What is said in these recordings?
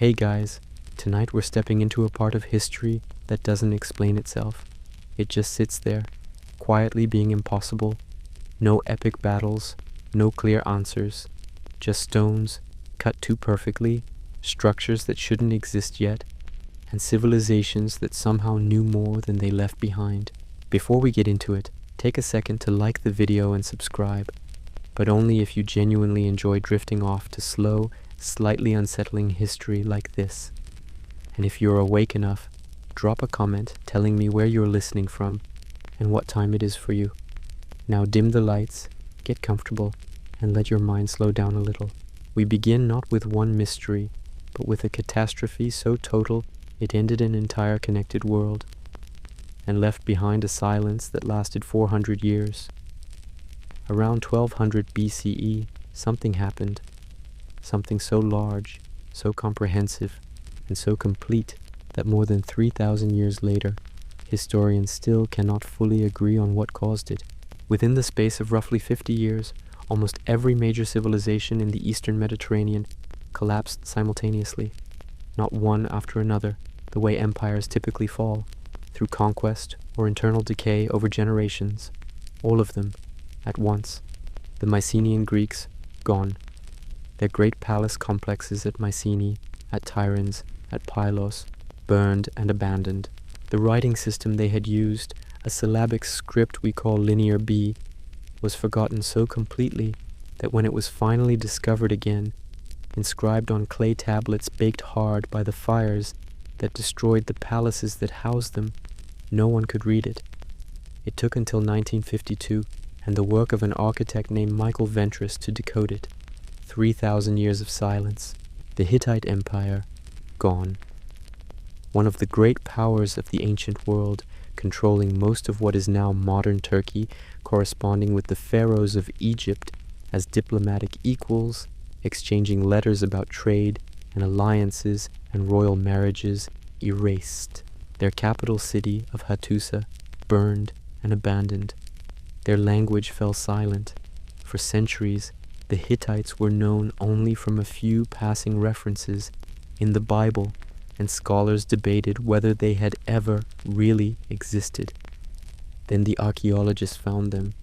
Hey guys, tonight we're stepping into a part of history that doesn't explain itself. It just sits there, quietly being impossible. No epic battles, no clear answers, just stones cut too perfectly, structures that shouldn't exist yet, and civilizations that somehow knew more than they left behind. Before we get into it, take a second to like the video and subscribe, but only if you genuinely enjoy drifting off to slow, slightly unsettling history like this. And if you're awake enough, drop a comment telling me where you're listening from and what time it is for you. Now dim the lights, get comfortable, and let your mind slow down a little. We begin not with one mystery, but with a catastrophe so total it ended an entire connected world, and left behind a silence that lasted 400 years. Around 1200 BCE, something happened. Something so large, so comprehensive, and so complete that more than 3,000 years later, historians still cannot fully agree on what caused it. Within the space of roughly 50 years, almost every major civilization in the Eastern Mediterranean collapsed simultaneously, not one after another, the way empires typically fall, through conquest or internal decay over generations. All of them, at once. The Mycenaean Greeks, gone. Their great palace complexes at Mycenae, at Tiryns, at Pylos, burned and abandoned. The writing system they had used, a syllabic script we call Linear B, was forgotten so completely that when it was finally discovered again, inscribed on clay tablets baked hard by the fires that destroyed the palaces that housed them, no one could read it. It took until 1952 and the work of an architect named Michael Ventris to decode it. 3,000 years of silence. The Hittite Empire, gone. One of the great powers of the ancient world, controlling most of what is now modern Turkey, corresponding with the pharaohs of Egypt as diplomatic equals, exchanging letters about trade and alliances and royal marriages, erased. Their capital city of Hattusa, burned and abandoned. Their language fell silent. For centuries, the Hittites were known only from a few passing references in the Bible, and scholars debated whether they had ever really existed. Then the archaeologists found them,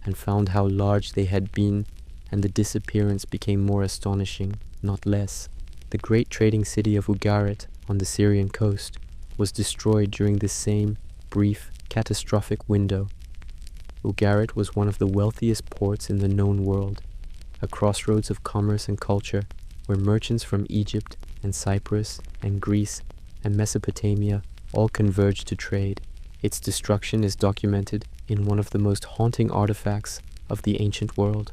and found how large they had been, and the disappearance became more astonishing, not less. The great trading city of Ugarit on the Syrian coast was destroyed during this same brief, catastrophic window. Ugarit was one of the wealthiest ports in the known world, a crossroads of commerce and culture where merchants from Egypt and Cyprus and Greece and Mesopotamia all converged to trade. Its destruction is documented in one of the most haunting artifacts of the ancient world.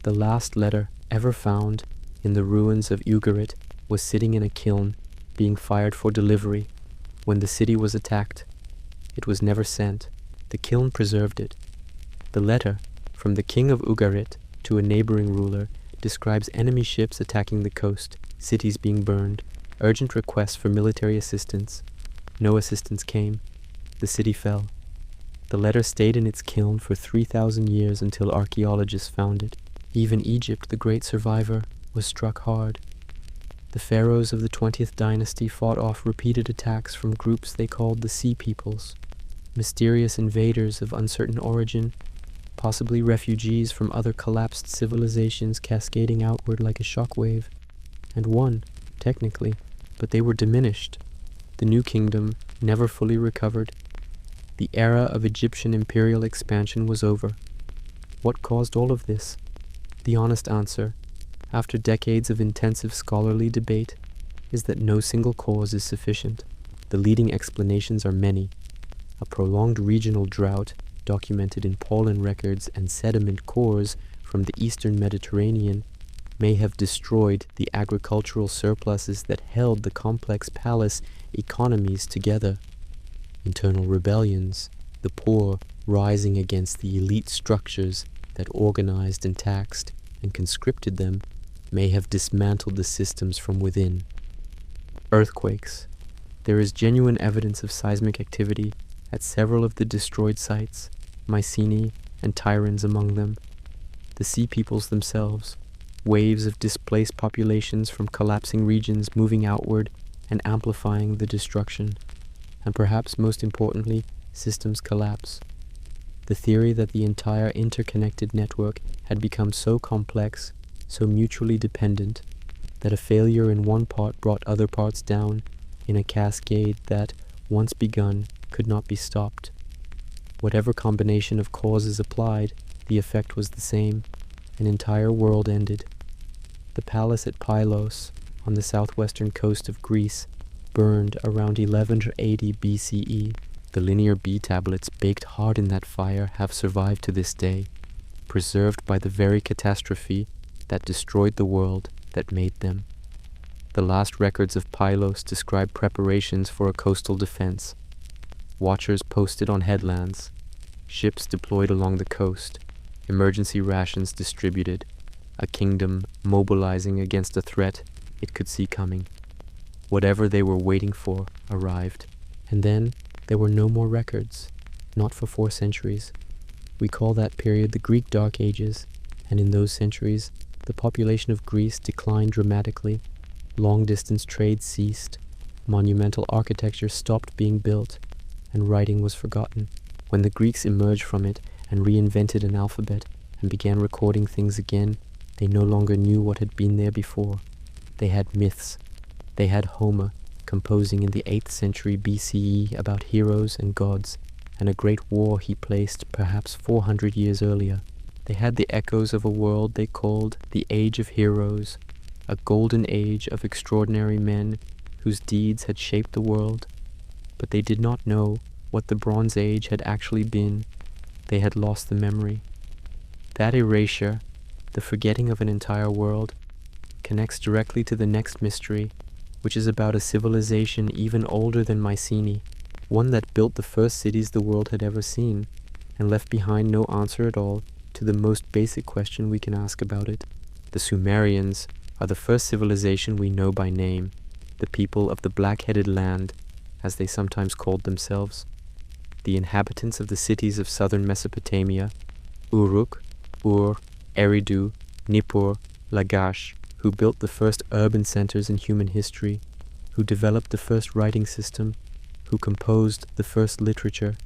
The last letter ever found in the ruins of Ugarit was sitting in a kiln being fired for delivery when the city was attacked. It was never sent. The kiln preserved it. The letter from the king of Ugarit to a neighboring ruler describes enemy ships attacking the coast, cities being burned, urgent requests for military assistance. No assistance came. The city fell. The letter stayed in its kiln for 3,000 years until archaeologists found it. Even Egypt, the great survivor, was struck hard. The pharaohs of the 20th dynasty fought off repeated attacks from groups they called the Sea Peoples, mysterious invaders of uncertain origin, possibly refugees from other collapsed civilizations cascading outward like a shockwave, and won, technically, but they were diminished. The new kingdom never fully recovered. The era of Egyptian imperial expansion was over. What caused all of this? The honest answer, after decades of intensive scholarly debate, is that no single cause is sufficient. The leading explanations are many. A prolonged regional drought, documented in pollen records and sediment cores from the Eastern Mediterranean, may have destroyed the agricultural surpluses that held the complex palace economies together. Internal rebellions, the poor rising against the elite structures that organized and taxed and conscripted them, may have dismantled the systems from within. Earthquakes. There is genuine evidence of seismic activity at several of the destroyed sites, Mycenae and Tiryns among them. The Sea Peoples themselves, waves of displaced populations from collapsing regions moving outward and amplifying the destruction, and perhaps most importantly, systems collapse. The theory that the entire interconnected network had become so complex, so mutually dependent, that a failure in one part brought other parts down in a cascade that, once begun, could not be stopped. Whatever combination of causes applied, the effect was the same. An entire world ended. The palace at Pylos, on the southwestern coast of Greece, burned around 1180 BCE. The linear B tablets baked hard in that fire have survived to this day, preserved by the very catastrophe that destroyed the world that made them. The last records of Pylos describe preparations for a coastal defense. Watchers posted on headlands, ships deployed along the coast, emergency rations distributed, a kingdom mobilizing against a threat it could see coming. Whatever they were waiting for arrived. And then there were no more records, not for 4 centuries. We call that period the Greek Dark Ages, and in those centuries, the population of Greece declined dramatically, long-distance trade ceased, monumental architecture stopped being built, and writing was forgotten. When the Greeks emerged from it and reinvented an alphabet and began recording things again, they no longer knew what had been there before. They had myths. They had Homer composing in the 8th century BCE about heroes and gods, and a great war he placed perhaps 400 years earlier. They had the echoes of a world they called the Age of Heroes, a golden age of extraordinary men whose deeds had shaped the world. But they did not know what the Bronze Age had actually been. They had lost the memory. That erasure, the forgetting of an entire world, connects directly to the next mystery, which is about a civilization even older than Mycenae, one that built the first cities the world had ever seen, and left behind no answer at all to the most basic question we can ask about it. The Sumerians are the first civilization we know by name, the people of the black-headed land, as they sometimes called themselves. The inhabitants of the cities of southern Mesopotamia, Uruk, Ur, Eridu, Nippur, Lagash, who built the first urban centers in human history, who developed the first writing system, who composed the first literature,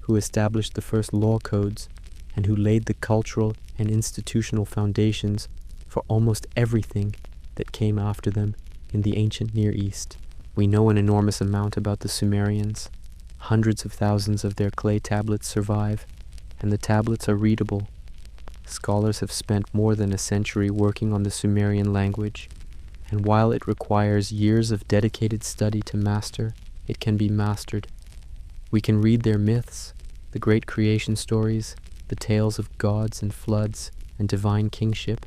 who established the first law codes, and who laid the cultural and institutional foundations for almost everything that came after them in the ancient Near East. We know an enormous amount about the Sumerians. Hundreds of thousands of their clay tablets survive, and the tablets are readable. Scholars have spent more than a century working on the Sumerian language, and while it requires years of dedicated study to master, it can be mastered. We can read their myths, the great creation stories, the tales of gods and floods and divine kingship.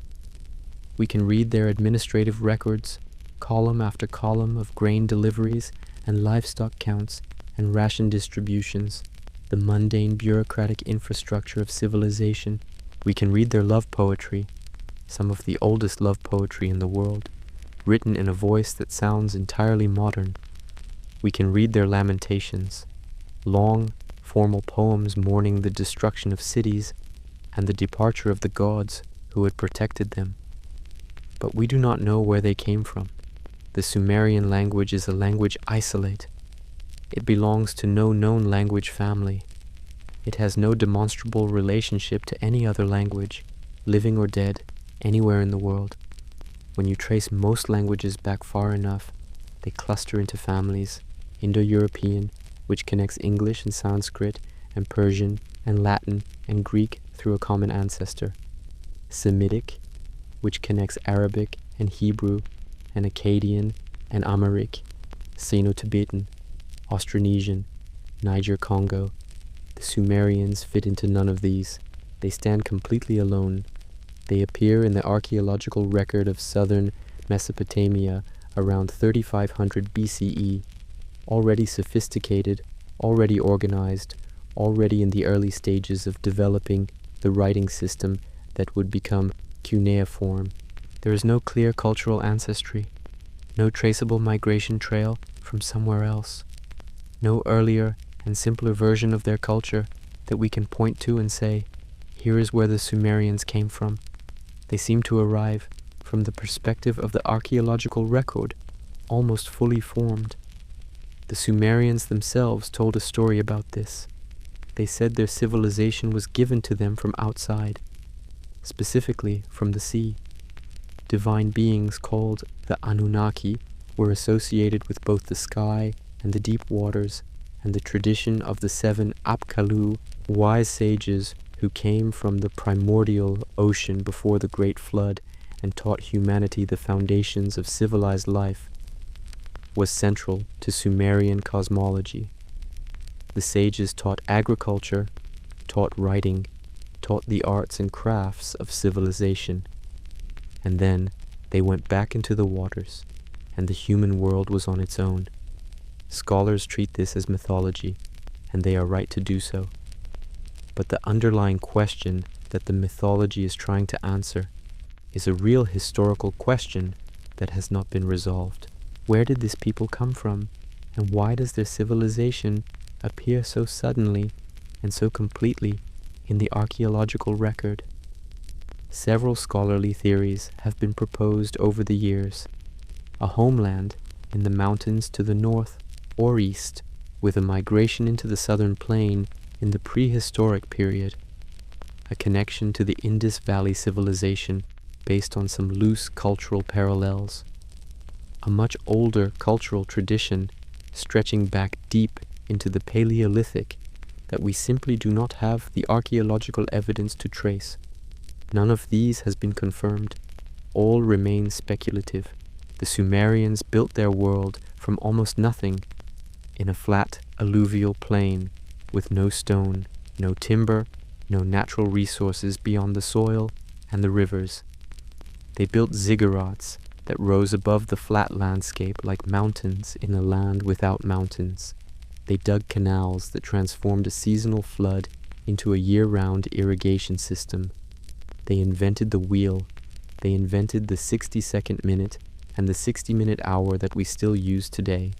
We can read their administrative records, column after column of grain deliveries and livestock counts and ration distributions, the mundane bureaucratic infrastructure of civilization. We can read their love poetry, some of the oldest love poetry in the world, written in a voice that sounds entirely modern. We can read their lamentations, long, formal poems mourning the destruction of cities and the departure of the gods who had protected them. But we do not know where they came from. The Sumerian language is a language isolate. It belongs to no known language family. It has no demonstrable relationship to any other language, living or dead, anywhere in the world. When you trace most languages back far enough, they cluster into families: Indo-European, which connects English and Sanskrit and Persian and Latin and Greek through a common ancestor; Semitic, which connects Arabic and Hebrew and Akkadian and Amharic; Sino-Tibetan, Austronesian, Niger-Congo. The Sumerians fit into none of these. They stand completely alone. They appear in the archaeological record of southern Mesopotamia around 3500 BCE, already sophisticated, already organized, already in the early stages of developing the writing system that would become cuneiform. There is no clear cultural ancestry, no traceable migration trail from somewhere else, no earlier and simpler version of their culture that we can point to and say, here is where the Sumerians came from. They seem to arrive from the perspective of the archaeological record, almost fully formed. The Sumerians themselves told a story about this. They said their civilization was given to them from outside, specifically from the sea. Divine beings called the Anunnaki were associated with both the sky and the deep waters, and the tradition of the 7 Apkallu, wise sages who came from the primordial ocean before the Great Flood and taught humanity the foundations of civilized life, was central to Sumerian cosmology. The sages taught agriculture, taught writing, taught the arts and crafts of civilization. And then they went back into the waters, and the human world was on its own. Scholars treat this as mythology, and they are right to do so. But the underlying question that the mythology is trying to answer is a real historical question that has not been resolved. Where did this people come from, and why does their civilization appear so suddenly and so completely in the archaeological record? Several scholarly theories have been proposed over the years. A homeland in the mountains to the north or east, with a migration into the southern plain in the prehistoric period. A connection to the Indus Valley civilization based on some loose cultural parallels. A much older cultural tradition stretching back deep into the Paleolithic that we simply do not have the archaeological evidence to trace. None of these has been confirmed. All remain speculative. The Sumerians built their world from almost nothing, in a flat alluvial plain with no stone, no timber, no natural resources beyond the soil and the rivers. They built ziggurats that rose above the flat landscape like mountains in a land without mountains. They dug canals that transformed a seasonal flood into a year-round irrigation system. They invented the wheel. They invented the 60-second minute and the 60-minute hour that we still use today.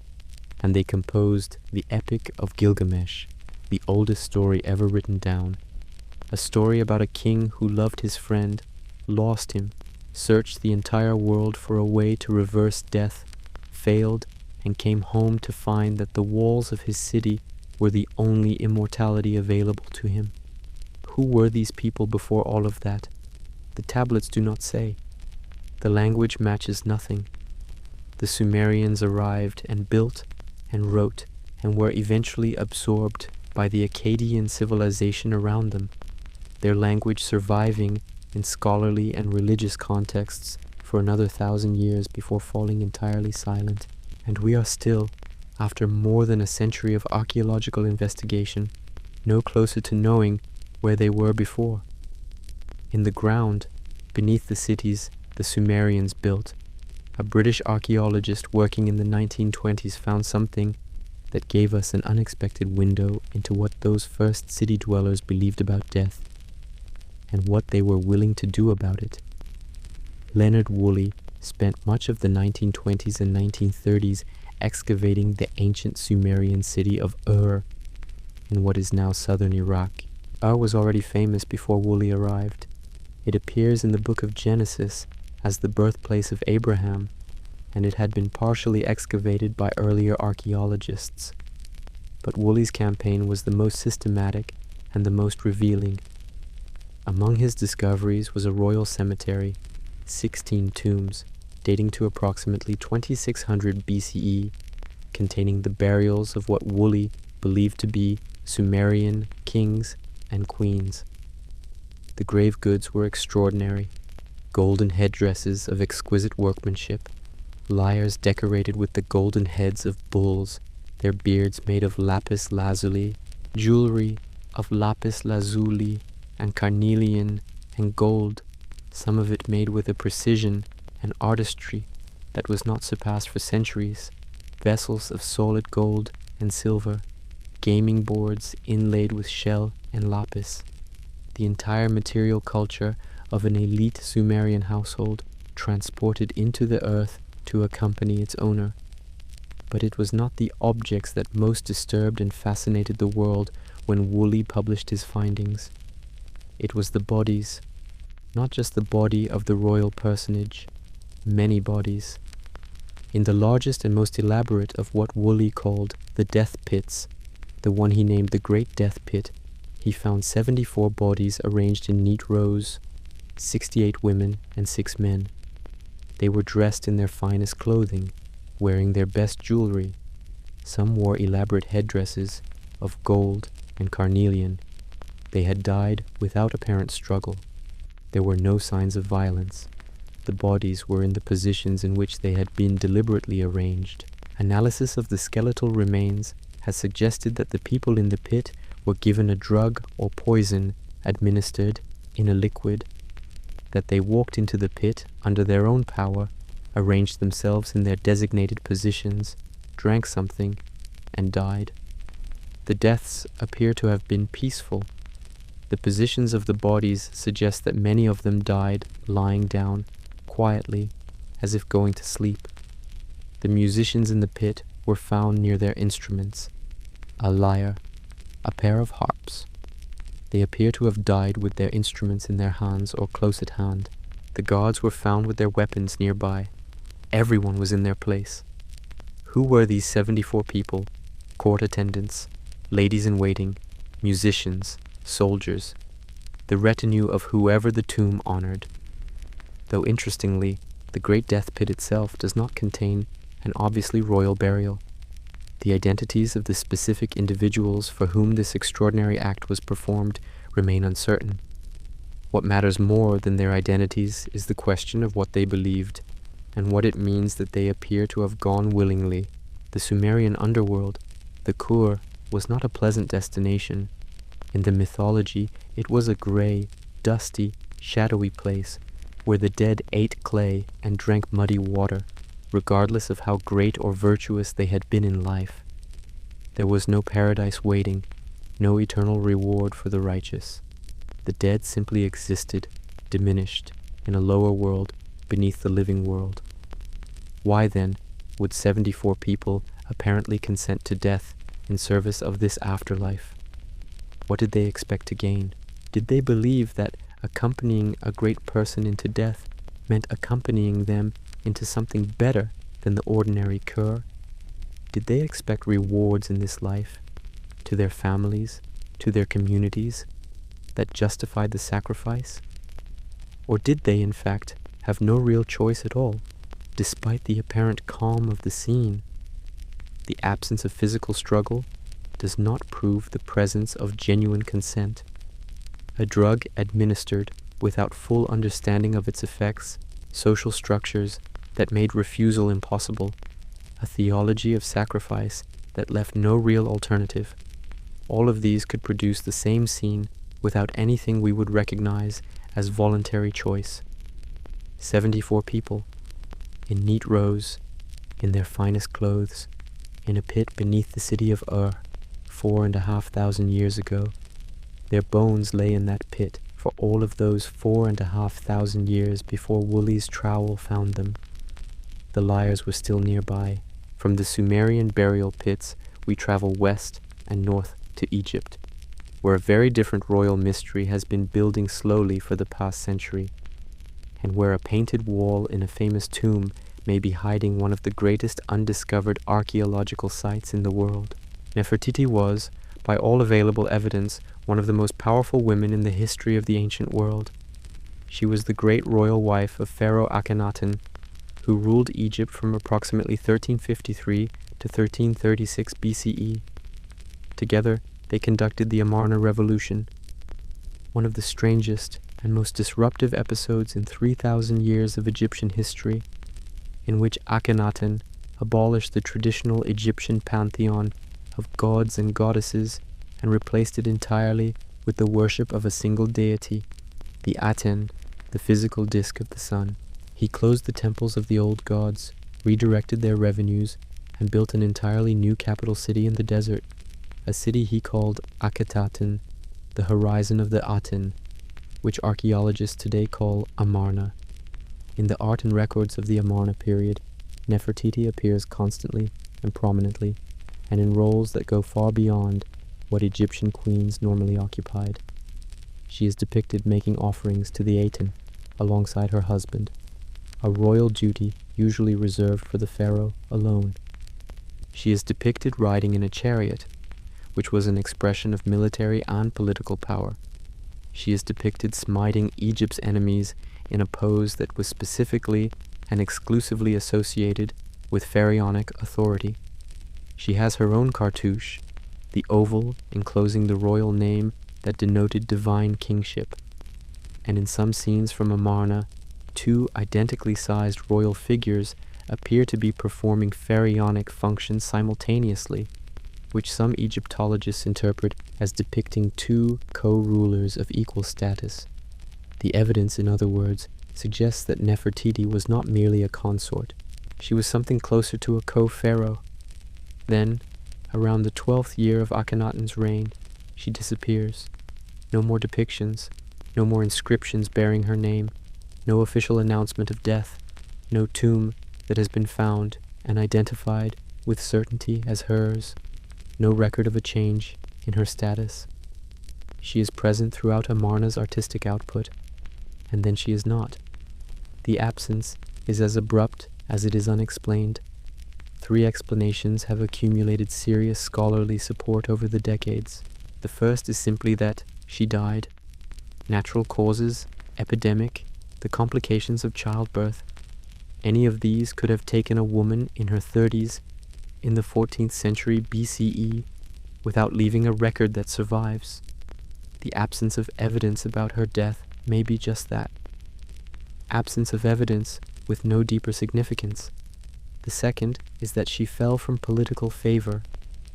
And they composed the Epic of Gilgamesh, the oldest story ever written down. A story about a king who loved his friend, lost him, searched the entire world for a way to reverse death, failed, and came home to find that the walls of his city were the only immortality available to him. Who were these people before all of that? The tablets do not say. The language matches nothing. The Sumerians arrived and built and wrote and were eventually absorbed by the Akkadian civilization around them, their language surviving in scholarly and religious contexts for another 1,000 years before falling entirely silent. And we are still, after more than a century of archaeological investigation, no closer to knowing where they were before. In the ground, beneath the cities the Sumerians built, a British archaeologist working in the 1920s found something that gave us an unexpected window into what those first city dwellers believed about death, and what they were willing to do about it. Leonard Woolley spent much of the 1920s and 1930s excavating the ancient Sumerian city of Ur in what is now southern Iraq. Ur was already famous before Woolley arrived. It appears in the book of Genesis as the birthplace of Abraham, and it had been partially excavated by earlier archaeologists. But Woolley's campaign was the most systematic and the most revealing. Among his discoveries was a royal cemetery, 16 tombs, dating to approximately 2600 BCE, containing the burials of what Woolley believed to be Sumerian kings and queens. The grave goods were extraordinary. Golden headdresses of exquisite workmanship, lyres decorated with the golden heads of bulls, their beards made of lapis lazuli, jewelry of lapis lazuli and carnelian and gold, some of it made with a precision and artistry that was not surpassed for centuries, vessels of solid gold and silver, gaming boards inlaid with shell and lapis. The entire material culture of an elite Sumerian household transported into the earth to accompany its owner. But it was not the objects that most disturbed and fascinated the world when Woolley published his findings. It was the bodies, not just the body of the royal personage, many bodies. In the largest and most elaborate of what Woolley called the death pits, the one he named the Great Death Pit, he found 74 bodies arranged in neat rows, 68 women and 6 men. They were dressed in their finest clothing, wearing their best jewelry. Some wore elaborate headdresses of gold and carnelian. They had died without apparent struggle. There were no signs of violence. The bodies were in the positions in which they had been deliberately arranged. Analysis of the skeletal remains has suggested that the people in the pit were given a drug or poison administered in a liquid, that they walked into the pit under their own power, arranged themselves in their designated positions, drank something, and died. The deaths appear to have been peaceful. The positions of the bodies suggest that many of them died lying down, quietly, as if going to sleep. The musicians in the pit were found near their instruments, a lyre, a pair of harps. They appear to have died with their instruments in their hands or close at hand. The guards were found with their weapons nearby. Everyone was in their place. Who were these 74 people? Court attendants, ladies-in-waiting, musicians, soldiers, the retinue of whoever the tomb honored. Though interestingly, the Great Death Pit itself does not contain an obviously royal burial. The identities of the specific individuals for whom this extraordinary act was performed remain uncertain. What matters more than their identities is the question of what they believed, and what it means that they appear to have gone willingly. The Sumerian underworld, the Kur, was not a pleasant destination. In the mythology, it was a gray, dusty, shadowy place where the dead ate clay and drank muddy water, regardless of how great or virtuous they had been in life. There was no paradise waiting, no eternal reward for the righteous. The dead simply existed, diminished, in a lower world beneath the living world. Why then would 74 people apparently consent to death in service of this afterlife? What did they expect to gain? Did they believe that accompanying a great person into death meant accompanying them into something better than the ordinary cure? Did they expect rewards in this life, to their families, to their communities, that justified the sacrifice? Or did they, in fact, have no real choice at all, despite the apparent calm of the scene? The absence of physical struggle does not prove the presence of genuine consent. A drug administered without full understanding of its effects, social structures that made refusal impossible, a theology of sacrifice that left no real alternative. All of these could produce the same scene without anything we would recognize as voluntary choice. 74 people, in neat rows, in their finest clothes, in a pit beneath the city of Ur, 4,500 years ago. Their bones lay in that pit for all of those 4,500 years before Woolley's trowel found them. The lyres were still nearby. From the Sumerian burial pits, we travel west and north to Egypt, where a very different royal mystery has been building slowly for the past century, and where a painted wall in a famous tomb may be hiding one of the greatest undiscovered archaeological sites in the world. Nefertiti was, by all available evidence, one of the most powerful women in the history of the ancient world. She was the great royal wife of Pharaoh Akhenaten, who ruled Egypt from approximately 1353 to 1336 BCE. Together, they conducted the Amarna Revolution, one of the strangest and most disruptive episodes in 3,000 years of Egyptian history, in which Akhenaten abolished the traditional Egyptian pantheon of gods and goddesses and replaced it entirely with the worship of a single deity, the Aten, the physical disk of the sun. He closed the temples of the old gods, redirected their revenues, and built an entirely new capital city in the desert, a city he called Akhetaten, the horizon of the Aten, which archaeologists today call Amarna. In the art and records of the Amarna period, Nefertiti appears constantly and prominently, and in roles that go far beyond what Egyptian queens normally occupied. She is depicted making offerings to the Aten alongside her husband. a royal duty usually reserved for the pharaoh alone. She is depicted riding in a chariot, which was an expression of military and political power. She is depicted smiting Egypt's enemies in a pose that was specifically and exclusively associated with pharaonic authority. She has her own cartouche, the oval enclosing the royal name that denoted divine kingship, and in some scenes from Amarna, two identically sized royal figures appear to be performing pharaonic functions simultaneously, which some Egyptologists interpret as depicting two co-rulers of equal status. The evidence, in other words, suggests that Nefertiti was not merely a consort. She was something closer to a co-pharaoh. Then, around the 12th year of Akhenaten's reign, she disappears. No more depictions, no more inscriptions bearing her name, no official announcement of death, no tomb that has been found and identified with certainty as hers, no record of a change in her status. She is present throughout Amarna's artistic output, and then she is not. The absence is as abrupt as it is unexplained. 3 explanations have accumulated serious scholarly support over the decades. The first is simply that she died. Natural causes, epidemic, the complications of childbirth. Any of these could have taken a woman in her 30s in the 14th century BCE without leaving a record that survives. The absence of evidence about her death may be just that. Absence of evidence with no deeper significance. The second is that she fell from political favor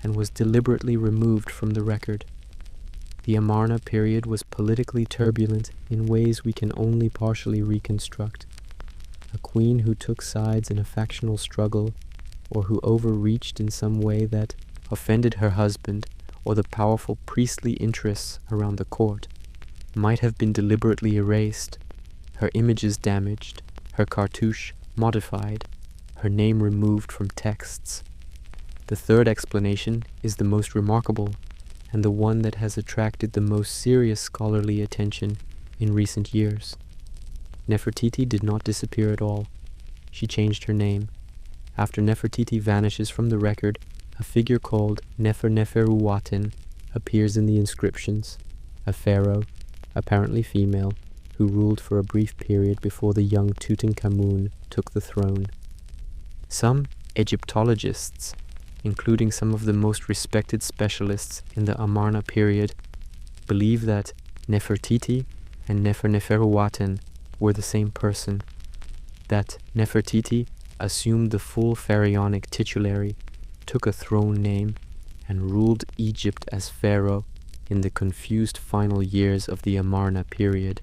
and was deliberately removed from the record. The Amarna period was politically turbulent in ways we can only partially reconstruct. A queen who took sides in a factional struggle, or who overreached in some way that offended her husband or the powerful priestly interests around the court, might have been deliberately erased, her images damaged, her cartouche modified, her name removed from texts. The third explanation is the most remarkable, and the one that has attracted the most serious scholarly attention in recent years. Nefertiti did not disappear at all. She changed her name. After Nefertiti vanishes from the record, a figure called Neferneferuaten appears in the inscriptions, a pharaoh, apparently female, who ruled for a brief period before the young Tutankhamun took the throne. Some Egyptologists, including some of the most respected specialists in the Amarna period, believe that Nefertiti and Neferneferuaten were the same person, that Nefertiti assumed the full pharaonic titulary, took a throne name, and ruled Egypt as pharaoh in the confused final years of the Amarna period,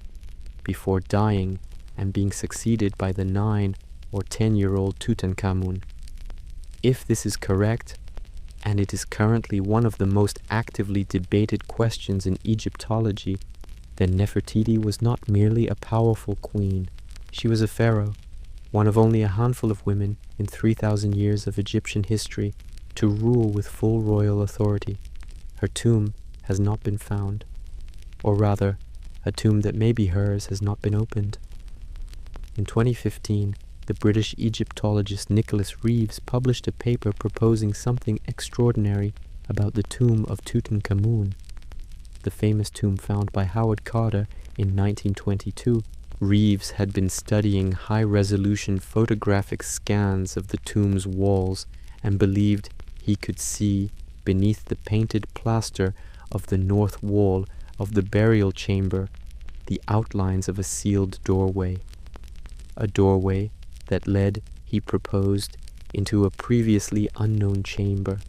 before dying and being succeeded by the 9 or 10-year-old Tutankhamun. If this is correct, and it is currently one of the most actively debated questions in Egyptology, then Nefertiti was not merely a powerful queen. She was a pharaoh, one of only a handful of women in 3,000 years of Egyptian history to rule with full royal authority. Her tomb has not been found, or rather, a tomb that may be hers has not been opened. In 2015, the British Egyptologist Nicholas Reeves published a paper proposing something extraordinary about the tomb of Tutankhamun, the famous tomb found by Howard Carter in 1922. Reeves had been studying high-resolution photographic scans of the tomb's walls and believed he could see, beneath the painted plaster of the north wall of the burial chamber, the outlines of a sealed doorway. A doorway that led, he proposed, into a previously unknown chamber.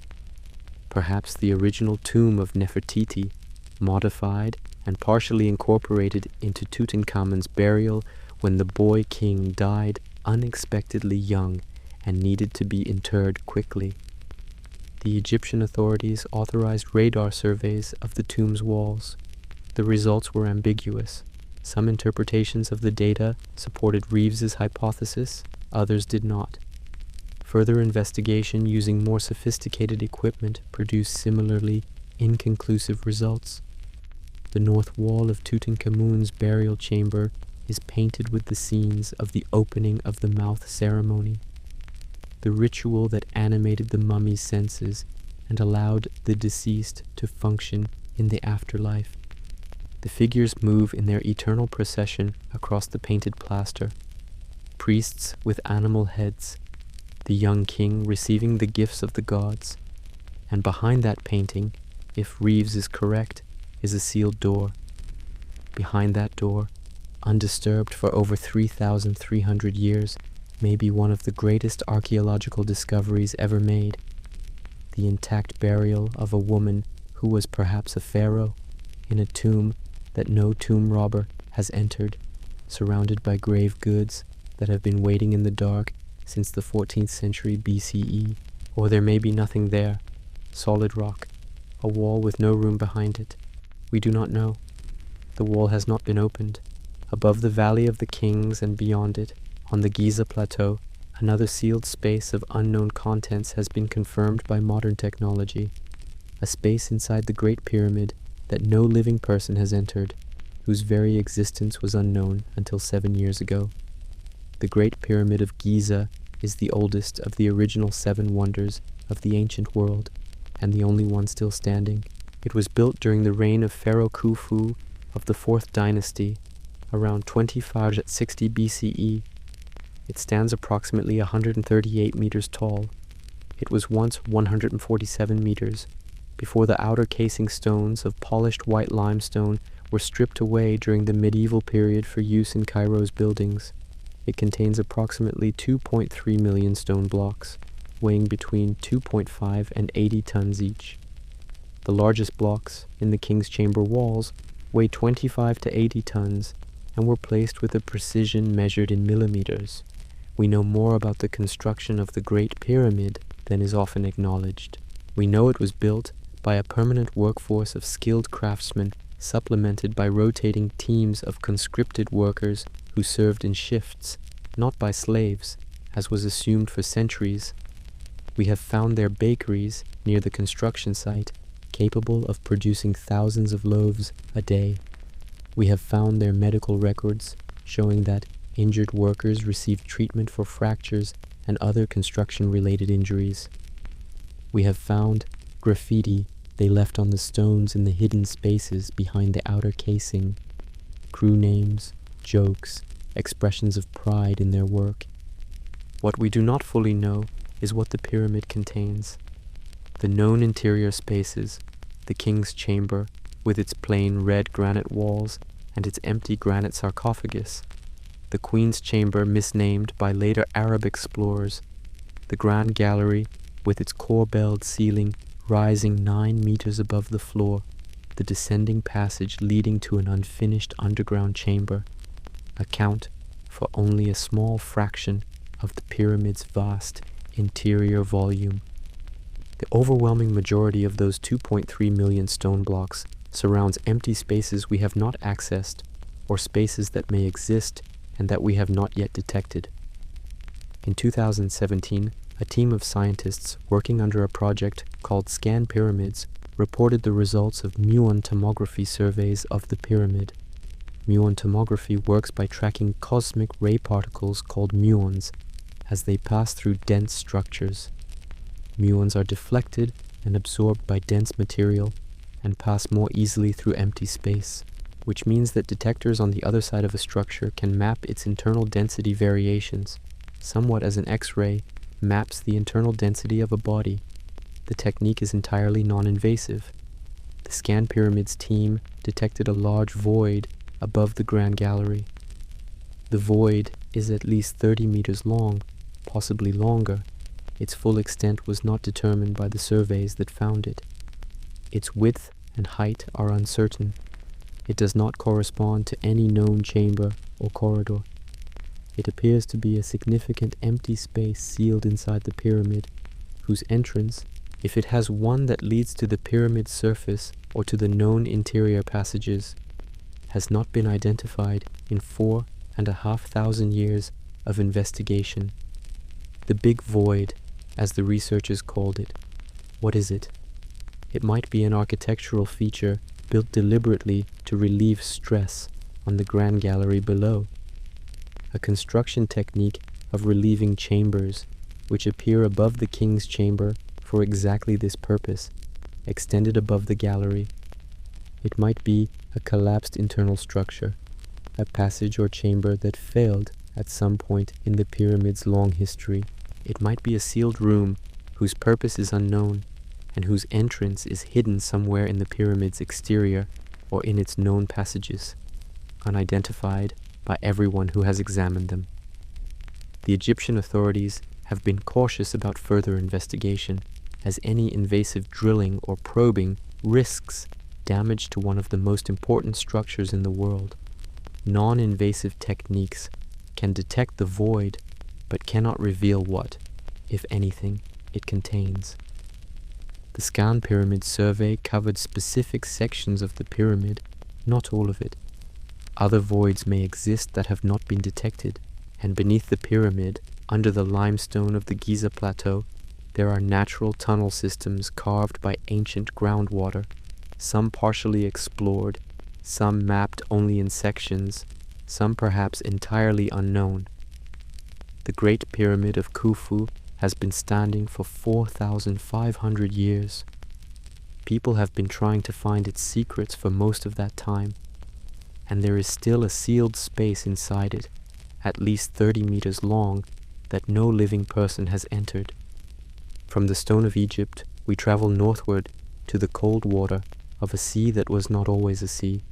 Perhaps the original tomb of Nefertiti, modified and partially incorporated into Tutankhamun's burial when the boy king died unexpectedly young and needed to be interred quickly. The Egyptian authorities authorized radar surveys of the tomb's walls. The results were ambiguous. Some interpretations of the data supported Reeves's hypothesis, others did not. Further investigation using more sophisticated equipment produced similarly inconclusive results. The north wall of Tutankhamun's burial chamber is painted with the scenes of the opening of the mouth ceremony, the ritual that animated the mummy's senses and allowed the deceased to function in the afterlife. The figures move in their eternal procession across the painted plaster, priests with animal heads, the young king receiving the gifts of the gods, and behind that painting, if Reeves is correct, is a sealed door. Behind that door, undisturbed for over 3,300 years, may be one of the greatest archaeological discoveries ever made, the intact burial of a woman who was perhaps a pharaoh in a tomb that no tomb robber has entered, surrounded by grave goods that have been waiting in the dark since the 14th century BCE. Or there may be nothing there, solid rock, a wall with no room behind it. We do not know. The wall has not been opened. Above the Valley of the Kings and beyond it, on the Giza Plateau, another sealed space of unknown contents has been confirmed by modern technology, a space inside the Great Pyramid that no living person has entered, whose very existence was unknown until 7 years ago. The Great Pyramid of Giza is the oldest of the original 7 wonders of the ancient world, and the only one still standing. It was built during the reign of Pharaoh Khufu of the 4th dynasty, around 2560 BCE. It stands approximately 138 meters tall. It was once 147 meters, before the outer casing stones of polished white limestone were stripped away during the medieval period for use in Cairo's buildings. It contains approximately 2.3 million stone blocks, weighing between 2.5 and 80 tons each. The largest blocks, in the king's chamber walls, weigh 25 to 80 tons and were placed with a precision measured in millimeters. We know more about the construction of the Great Pyramid than is often acknowledged. We know it was built by a permanent workforce of skilled craftsmen, supplemented by rotating teams of conscripted workers who served in shifts, not by slaves, as was assumed for centuries. We have found their bakeries near the construction site, capable of producing thousands of loaves a day. We have found their medical records, showing that injured workers received treatment for fractures and other construction-related injuries. We have found graffiti they left on the stones in the hidden spaces behind the outer casing, crew names, jokes, expressions of pride in their work. What we do not fully know is what the pyramid contains. The known interior spaces, the king's chamber, with its plain red granite walls and its empty granite sarcophagus, the queen's chamber misnamed by later Arab explorers, the grand gallery with its corbelled ceiling rising 9 meters above the floor, the descending passage leading to an unfinished underground chamber, account for only a small fraction of the pyramid's vast interior volume. The overwhelming majority of those 2.3 million stone blocks surrounds empty spaces we have not accessed, or spaces that may exist and that we have not yet detected. In 2017, a team of scientists working under a project called Scan Pyramids reported the results of muon tomography surveys of the pyramid. Muon tomography works by tracking cosmic ray particles called muons as they pass through dense structures. Muons are deflected and absorbed by dense material and pass more easily through empty space, which means that detectors on the other side of a structure can map its internal density variations, somewhat as an X-ray maps the internal density of a body. The technique is entirely non-invasive. The Scan Pyramids team detected a large void above the Grand Gallery. The void is at least 30 meters long, possibly longer. Its full extent was not determined by the surveys that found it. Its width and height are uncertain. It does not correspond to any known chamber or corridor. It appears to be a significant empty space sealed inside the pyramid, whose entrance, if it has one that leads to the pyramid's surface or to the known interior passages, has not been identified in 4,500 years of investigation. The Big Void, as the researchers called it. What is it? It might be an architectural feature built deliberately to relieve stress on the Grand Gallery below. a construction technique of relieving chambers, which appear above the king's chamber for exactly this purpose, extended above the gallery. It might be a collapsed internal structure, a passage or chamber that failed at some point in the pyramid's long history. It might be a sealed room whose purpose is unknown and whose entrance is hidden somewhere in the pyramid's exterior or in its known passages, unidentified by everyone who has examined them. The Egyptian authorities have been cautious about further investigation, as any invasive drilling or probing risks damage to one of the most important structures in the world. Non-invasive techniques can detect the void, but cannot reveal what, if anything, it contains. The Scan Pyramid survey covered specific sections of the pyramid, not all of it. Other voids may exist that have not been detected, and beneath the pyramid, under the limestone of the Giza Plateau, there are natural tunnel systems carved by ancient groundwater, some partially explored, some mapped only in sections, some perhaps entirely unknown. The Great Pyramid of Khufu has been standing for 4,500 years. People have been trying to find its secrets for most of that time, and there is still a sealed space inside it, at least 30 meters long, that no living person has entered. From the Stone of Egypt, we travel northward to the cold water of a sea that was not always a sea,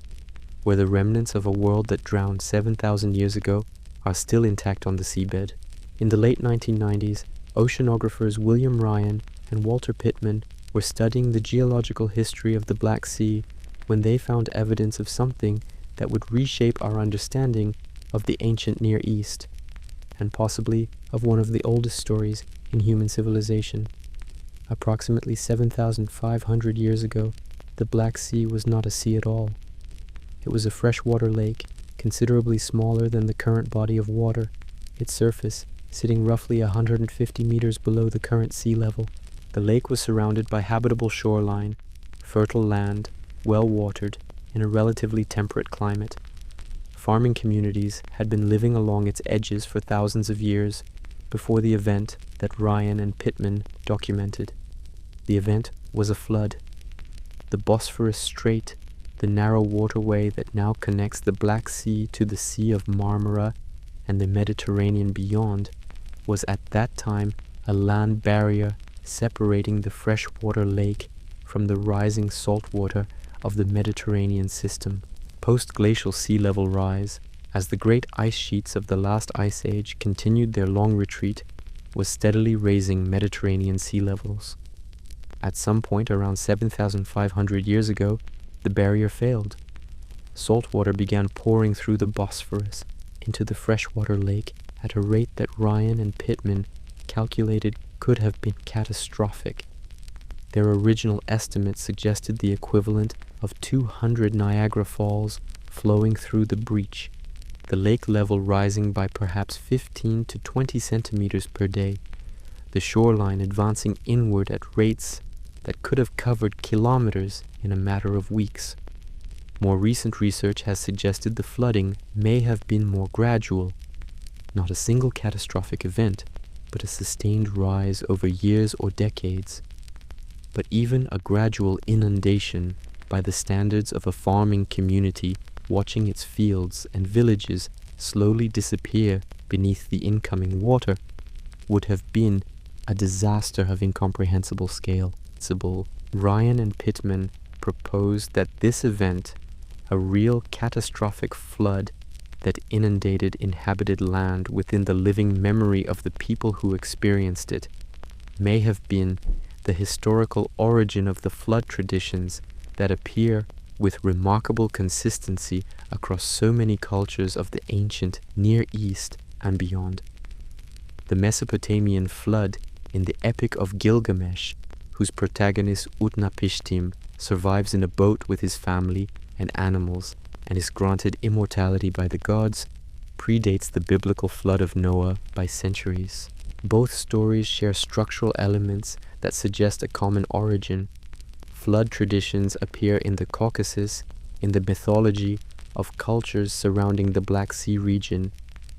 where the remnants of a world that drowned 7,000 years ago are still intact on the seabed. In the late 1990s, oceanographers William Ryan and Walter Pittman were studying the geological history of the Black Sea when they found evidence of something that would reshape our understanding of the ancient Near East, and possibly of one of the oldest stories in human civilization. Approximately 7,500 years ago, the Black Sea was not a sea at all. It was a freshwater lake, considerably smaller than the current body of water, its surface sitting roughly 150 meters below the current sea level. The lake was surrounded by habitable shoreline, fertile land, well watered, in a relatively temperate climate. Farming communities had been living along its edges for thousands of years before the event that Ryan and Pittman documented. The event was a flood. The Bosphorus Strait, the narrow waterway that now connects the Black Sea to the Sea of Marmara and the Mediterranean beyond, was at that time a land barrier separating the freshwater lake from the rising salt water of the Mediterranean system. Post-glacial sea level rise, as the great ice sheets of the last ice age continued their long retreat, was steadily raising Mediterranean sea levels. At some point around 7,500 years ago, the barrier failed. Salt water began pouring through the Bosphorus into the freshwater lake at a rate that Ryan and Pittman calculated could have been catastrophic. Their original estimates suggested the equivalent of 200 Niagara Falls flowing through the breach, the lake level rising by perhaps 15 to 20 centimeters per day, the shoreline advancing inward at rates that could have covered kilometers in a matter of weeks. More recent research has suggested the flooding may have been more gradual, not a single catastrophic event, but a sustained rise over years or decades. But even a gradual inundation by the standards of a farming community watching its fields and villages slowly disappear beneath the incoming water would have been a disaster of incomprehensible scale. Ryan and Pittman proposed that this event, a real catastrophic flood that inundated inhabited land within the living memory of the people who experienced it, may have been the historical origin of the flood traditions that appear with remarkable consistency across so many cultures of the ancient Near East and beyond. The Mesopotamian flood in the Epic of Gilgamesh, whose protagonist Utnapishtim survives in a boat with his family and animals and is granted immortality by the gods, predates the biblical flood of Noah by centuries. Both stories share structural elements that suggest a common origin. Flood traditions appear in the Caucasus, in the mythology of cultures surrounding the Black Sea region,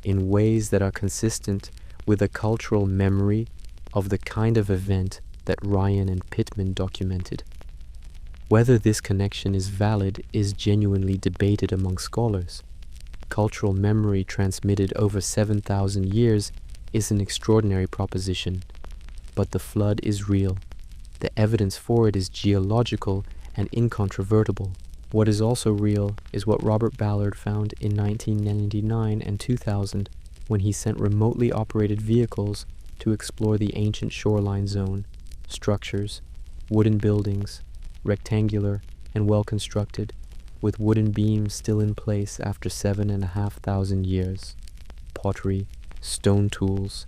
in ways that are consistent with a cultural memory of the kind of event that Ryan and Pittman documented. Whether this connection is valid is genuinely debated among scholars. Cultural memory transmitted over 7,000 years is an extraordinary proposition, but the flood is real. The evidence for it is geological and incontrovertible. What is also real is what Robert Ballard found in 1999 and 2000 when he sent remotely operated vehicles to explore the ancient shoreline zone. Structures, wooden buildings, rectangular and well constructed, with wooden beams still in place after 7,500 years. Pottery, stone tools,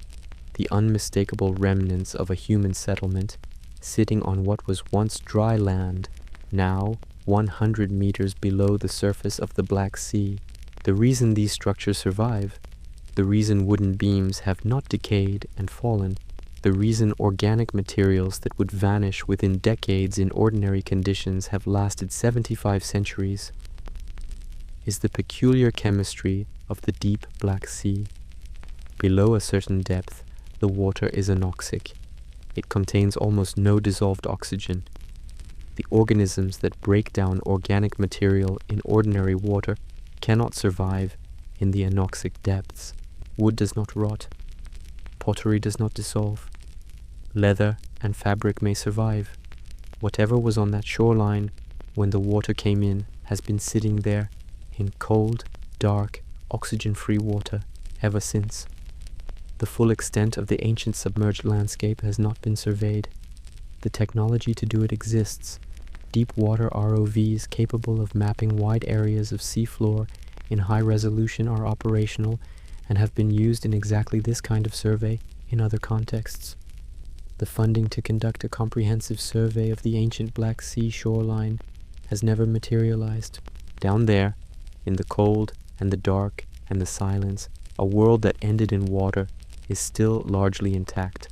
the unmistakable remnants of a human settlement sitting on what was once dry land, now 100 meters below the surface of the Black Sea. The reason these structures survive, the reason wooden beams have not decayed and fallen, the reason organic materials that would vanish within decades in ordinary conditions have lasted 75 centuries, is the peculiar chemistry of the deep Black Sea. Below a certain depth, the water is anoxic. It contains almost no dissolved oxygen. The organisms that break down organic material in ordinary water cannot survive in the anoxic depths. Wood does not rot. Pottery does not dissolve. Leather and fabric may survive. Whatever was on that shoreline when the water came in has been sitting there in cold, dark, oxygen-free water ever since. The full extent of the ancient submerged landscape has not been surveyed. The technology to do it exists. Deep water ROVs capable of mapping wide areas of seafloor in high resolution are operational and have been used in exactly this kind of survey in other contexts. The funding to conduct a comprehensive survey of the ancient Black Sea shoreline has never materialized. Down there, in the cold and the dark and the silence, a world that ended in water is still largely intact.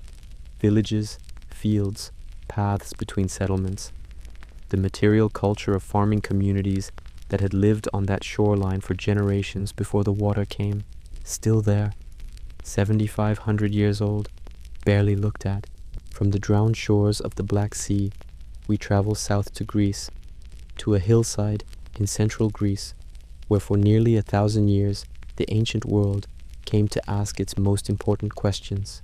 Villages, fields, paths between settlements. The material culture of farming communities that had lived on that shoreline for generations before the water came, still there, 7,500 years old, barely looked at. From the drowned shores of the Black Sea, we travel south to Greece, to a hillside in central Greece, where for nearly 1,000 years the ancient world came to ask its most important questions,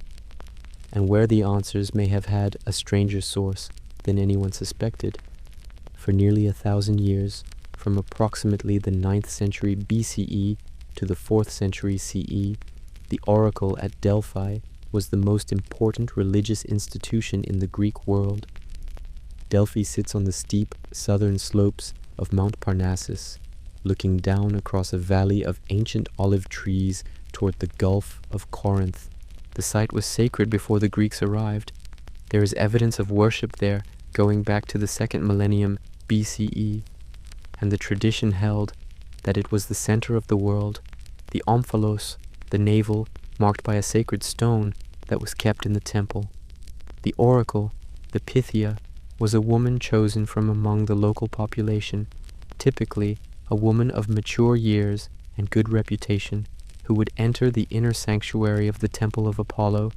and where the answers may have had a stranger source than anyone suspected. For nearly 1,000 years, from approximately the 9th century BCE to the 4th century CE, the oracle at Delphi was the most important religious institution in the Greek world. Delphi sits on the steep southern slopes of Mount Parnassus, looking down across a valley of ancient olive trees toward the Gulf of Corinth. The site was sacred before the Greeks arrived. There is evidence of worship there going back to the 2nd millennium BCE, and the tradition held that it was the center of the world, the omphalos, the navel, marked by a sacred stone that was kept in the temple. The oracle, the Pythia, was a woman chosen from among the local population, typically a woman of mature years and good reputation, who would enter the inner sanctuary of the temple of Apollo,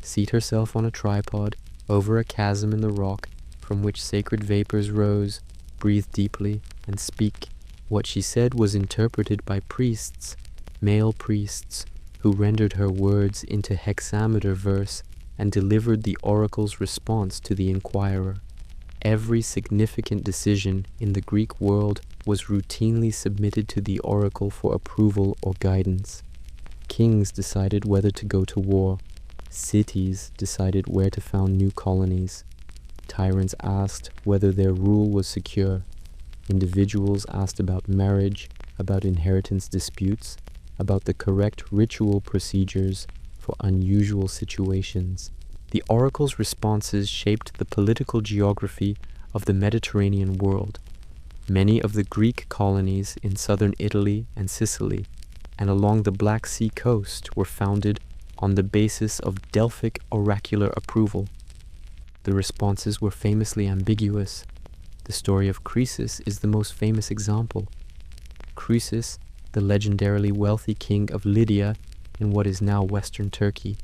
seat herself on a tripod over a chasm in the rock from which sacred vapors rose, breathe deeply, and speak. What she said was interpreted by priests, male priests, who rendered her words into hexameter verse and delivered the oracle's response to the inquirer. Every significant decision in the Greek world was routinely submitted to the oracle for approval or guidance. Kings decided whether to go to war. Cities decided where to found new colonies. Tyrants asked whether their rule was secure. Individuals asked about marriage, about inheritance disputes, about the correct ritual procedures for unusual situations. The oracle's responses shaped the political geography of the Mediterranean world. Many of the Greek colonies in southern Italy and Sicily and along the Black Sea coast were founded on the basis of Delphic oracular approval. The responses were famously ambiguous. The story of Croesus is the most famous example. Croesus, the legendarily wealthy king of Lydia, in what is now Western Turkey,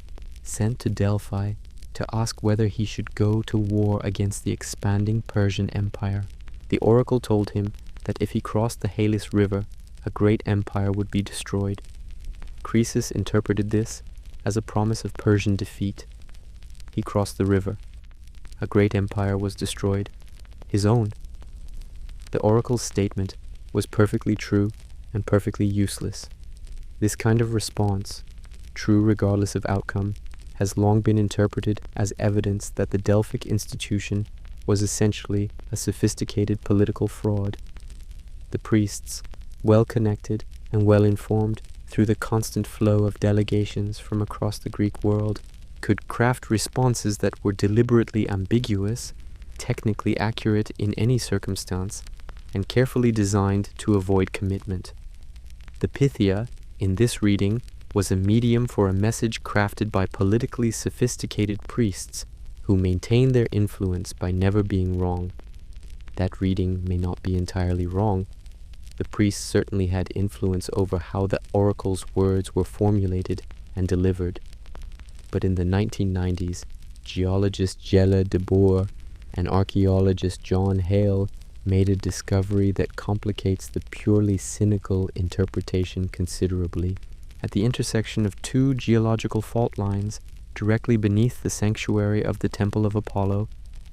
sent to Delphi to ask whether he should go to war against the expanding Persian Empire. The oracle told him that if he crossed the Halys River, a great empire would be destroyed. Croesus interpreted this as a promise of Persian defeat. He crossed the river. A great empire was destroyed. His own. The oracle's statement was perfectly true and perfectly useless. This kind of response, true regardless of outcome, has long been interpreted as evidence that the Delphic institution was essentially a sophisticated political fraud. The priests, well-connected and well-informed through the constant flow of delegations from across the Greek world, could craft responses that were deliberately ambiguous, technically accurate in any circumstance, and carefully designed to avoid commitment. The Pythia, in this reading, was a medium for a message crafted by politically sophisticated priests who maintained their influence by never being wrong. That reading may not be entirely wrong. The priests certainly had influence over how the oracle's words were formulated and delivered. But in the 1990s, geologist Jelle de Boer and archaeologist John Hale made a discovery that complicates the purely cynical interpretation considerably. At the intersection of two geological fault lines, directly beneath the sanctuary of the Temple of Apollo,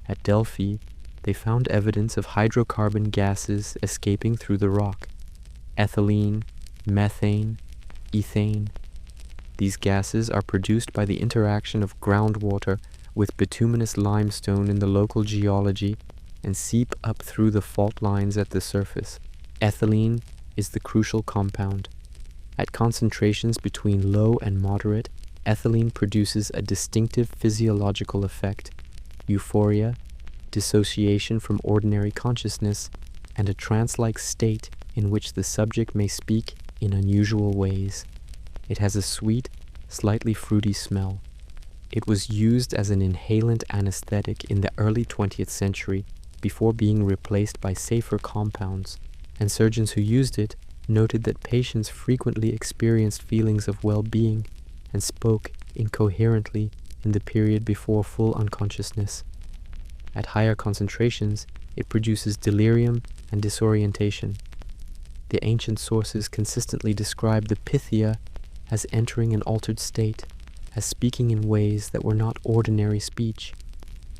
at Delphi, they found evidence of hydrocarbon gases escaping through the rock. Ethylene, methane, ethane. These gases are produced by the interaction of groundwater with bituminous limestone in the local geology and seep up through the fault lines at the surface. Ethylene is the crucial compound. At concentrations between low and moderate, ethylene produces a distinctive physiological effect: euphoria, dissociation from ordinary consciousness, and a trance-like state in which the subject may speak in unusual ways. It has a sweet, slightly fruity smell. It was used as an inhalant anesthetic in the early 20th century before being replaced by safer compounds, and surgeons who used it noted that patients frequently experienced feelings of well-being and spoke incoherently in the period before full unconsciousness. At higher concentrations, it produces delirium and disorientation. The ancient sources consistently describe the Pythia as entering an altered state, as speaking in ways that were not ordinary speech,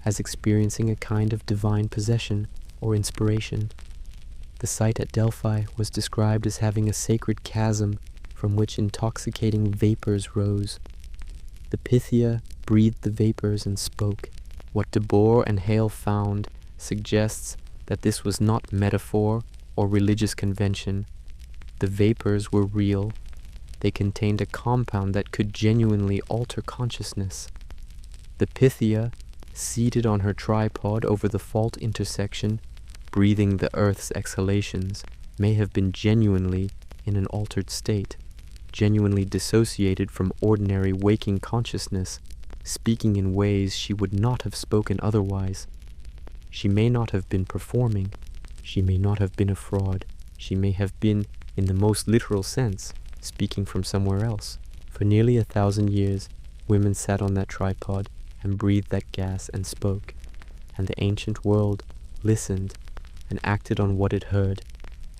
as experiencing a kind of divine possession or inspiration. The site at Delphi was described as having a sacred chasm from which intoxicating vapors rose. The Pythia breathed the vapors and spoke. What de Boer and Hale found suggests that this was not metaphor or religious convention. The vapors were real. They contained a compound that could genuinely alter consciousness. The Pythia, seated on her tripod over the fault intersection, breathing the Earth's exhalations, may have been genuinely in an altered state, genuinely dissociated from ordinary waking consciousness, speaking in ways she would not have spoken otherwise. She may not have been performing. She may not have been a fraud. She may have been, in the most literal sense, speaking from somewhere else. For nearly 1,000 years, women sat on that tripod and breathed that gas and spoke, and the ancient world listened and acted on what it heard,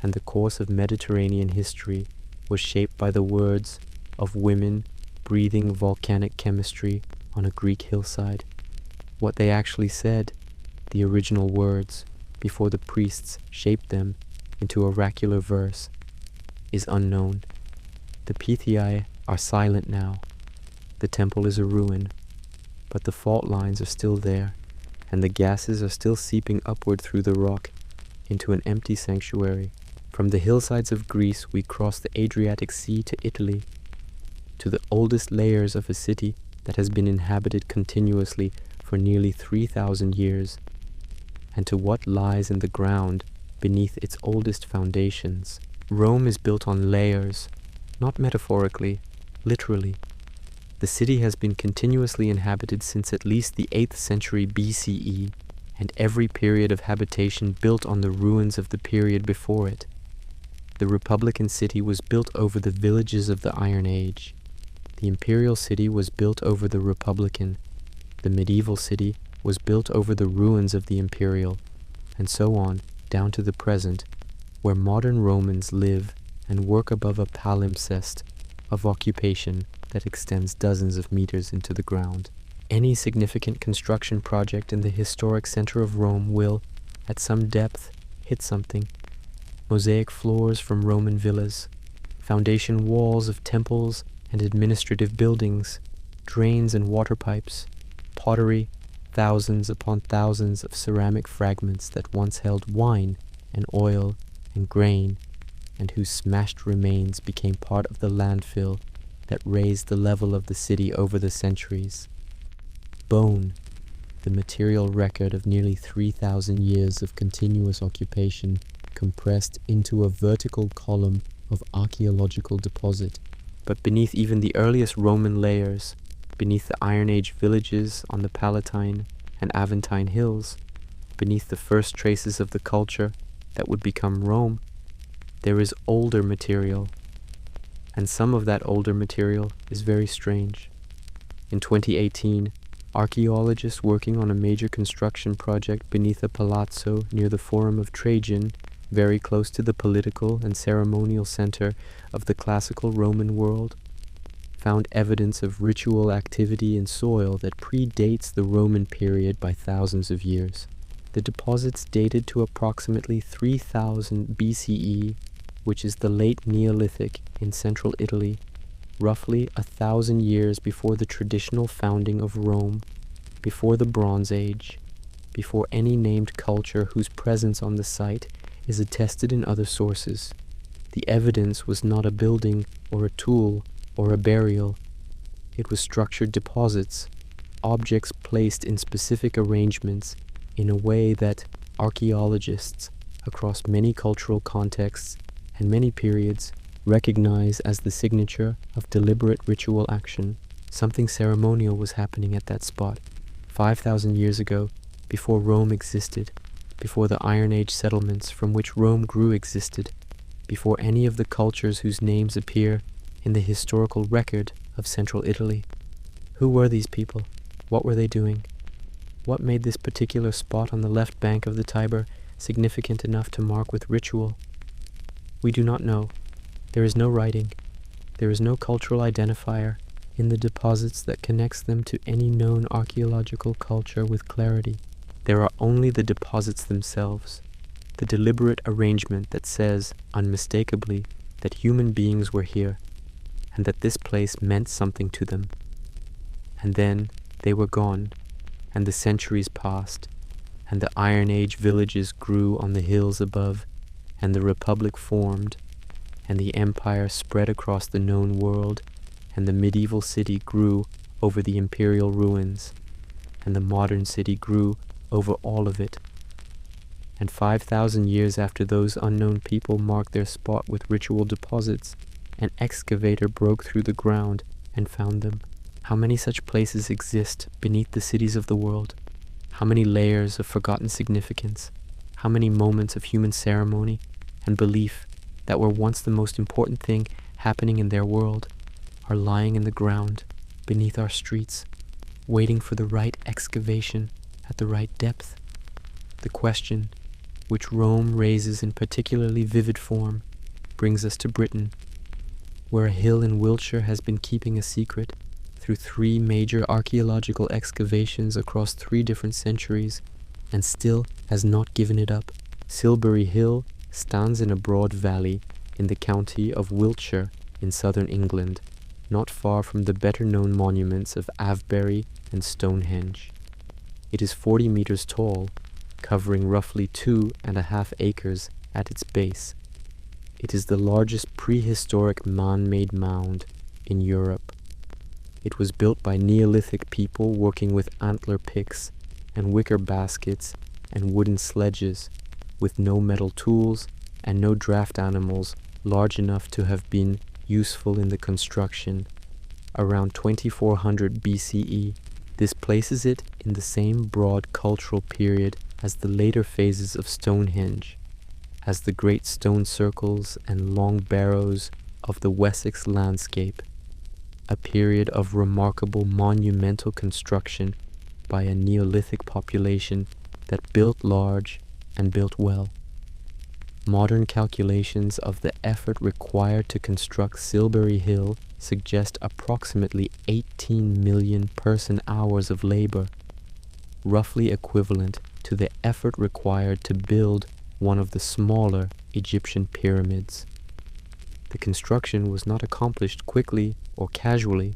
and the course of Mediterranean history was shaped by the words of women breathing volcanic chemistry on a Greek hillside. What they actually said, the original words, before the priests shaped them into oracular verse, is unknown. The Pythiae are silent now. The temple is a ruin, but the fault lines are still there, and the gases are still seeping upward through the rock into an empty sanctuary. From the hillsides of Greece we cross the Adriatic Sea to Italy, to the oldest layers of a city that has been inhabited continuously for nearly 3,000 years, and to what lies in the ground beneath its oldest foundations. Rome is built on layers, not metaphorically, literally. The city has been continuously inhabited since at least the 8th century BCE, and every period of habitation built on the ruins of the period before it. The Republican city was built over the villages of the Iron Age. The imperial city was built over the republican. The medieval city was built over the ruins of the imperial, and so on down to the present, where modern Romans live and work above a palimpsest of occupation that extends dozens of meters into the ground. Any significant construction project in the historic center of Rome will, at some depth, hit something. Mosaic floors from Roman villas, foundation walls of temples and administrative buildings, drains and water pipes, pottery, thousands upon thousands of ceramic fragments that once held wine and oil and grain, and whose smashed remains became part of the landfill that raised the level of the city over the centuries. Bone, the material record of nearly 3,000 years of continuous occupation, compressed into a vertical column of archaeological deposit. But beneath even the earliest Roman layers, beneath the Iron Age villages on the Palatine and Aventine hills, beneath the first traces of the culture that would become Rome, there is older material, and some of that older material is very strange. In 2018, archaeologists working on a major construction project beneath a palazzo near the Forum of Trajan, very close to the political and ceremonial center of the classical Roman world, found evidence of ritual activity in soil that predates the Roman period by thousands of years. The deposits dated to approximately 3000 BCE, which is the late Neolithic in central Italy, roughly 1,000 years before the traditional founding of Rome, before the Bronze Age, before any named culture whose presence on the site is attested in other sources. The evidence was not a building or a tool or a burial. It was structured deposits, objects placed in specific arrangements in a way that archaeologists across many cultural contexts and many periods recognize as the signature of deliberate ritual action. Something ceremonial was happening at that spot 5,000 years ago, before Rome existed, before the Iron Age settlements from which Rome grew existed, before any of the cultures whose names appear in the historical record of central Italy. Who were these people? What were they doing? What made this particular spot on the left bank of the Tiber significant enough to mark with ritual? We do not know. There is no writing. There is no cultural identifier in the deposits that connects them to any known archaeological culture with clarity. There are only the deposits themselves, the deliberate arrangement that says, unmistakably, that human beings were here, and that this place meant something to them. And then they were gone, and the centuries passed, and the Iron Age villages grew on the hills above, and the Republic formed, and the empire spread across the known world, and the medieval city grew over the imperial ruins, and the modern city grew over all of it. And 5,000 years after those unknown people marked their spot with ritual deposits, an excavator broke through the ground and found them. How many such places exist beneath the cities of the world? How many layers of forgotten significance? How many moments of human ceremony and belief that were once the most important thing happening in their world are lying in the ground beneath our streets, waiting for the right excavation at the right depth? The question, which Rome raises in particularly vivid form, brings us to Britain, where a hill in Wiltshire has been keeping a secret through 3 major archaeological excavations across 3 different centuries, and still has not given it up. Silbury Hill stands in a broad valley in the county of Wiltshire in southern England, not far from the better-known monuments of Avebury and Stonehenge. It is 40 meters tall, covering roughly 2.5 acres at its base. It is the largest prehistoric man-made mound in Europe. It was built by Neolithic people working with antler picks and wicker baskets and wooden sledges, with no metal tools and no draft animals large enough to have been useful in the construction. Around 2400 BCE, this places it in the same broad cultural period as the later phases of Stonehenge, as the great stone circles and long barrows of the Wessex landscape. a period of remarkable monumental construction by a Neolithic population that built large and built well. Modern calculations of the effort required to construct Silbury Hill suggest approximately 18 million person-hours of labor, roughly equivalent to the effort required to build one of the smaller Egyptian pyramids. The construction was not accomplished quickly or casually.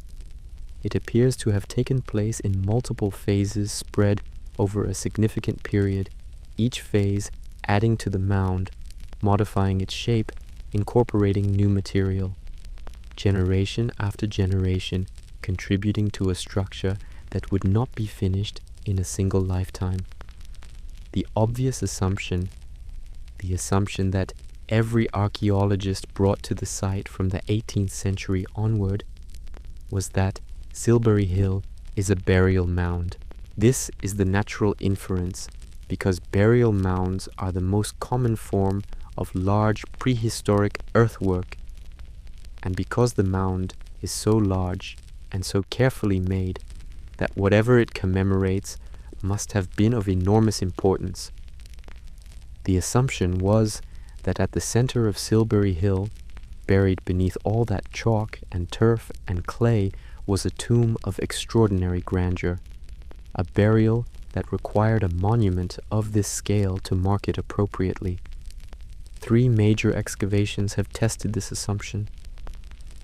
It appears to have taken place in multiple phases spread over a significant period, each phase adding to the mound, modifying its shape, incorporating new material, generation after generation contributing to a structure that would not be finished in a single lifetime. The obvious assumption, the assumption that every archaeologist brought to the site from the 18th century onward, was that Silbury Hill is a burial mound. This is the natural inference because burial mounds are the most common form of large prehistoric earthwork, and because the mound is so large and so carefully made that whatever it commemorates must have been of enormous importance. The assumption was that at the center of Silbury Hill, buried beneath all that chalk and turf and clay, was a tomb of extraordinary grandeur, a burial that required a monument of this scale to mark it appropriately. 3 major excavations have tested this assumption.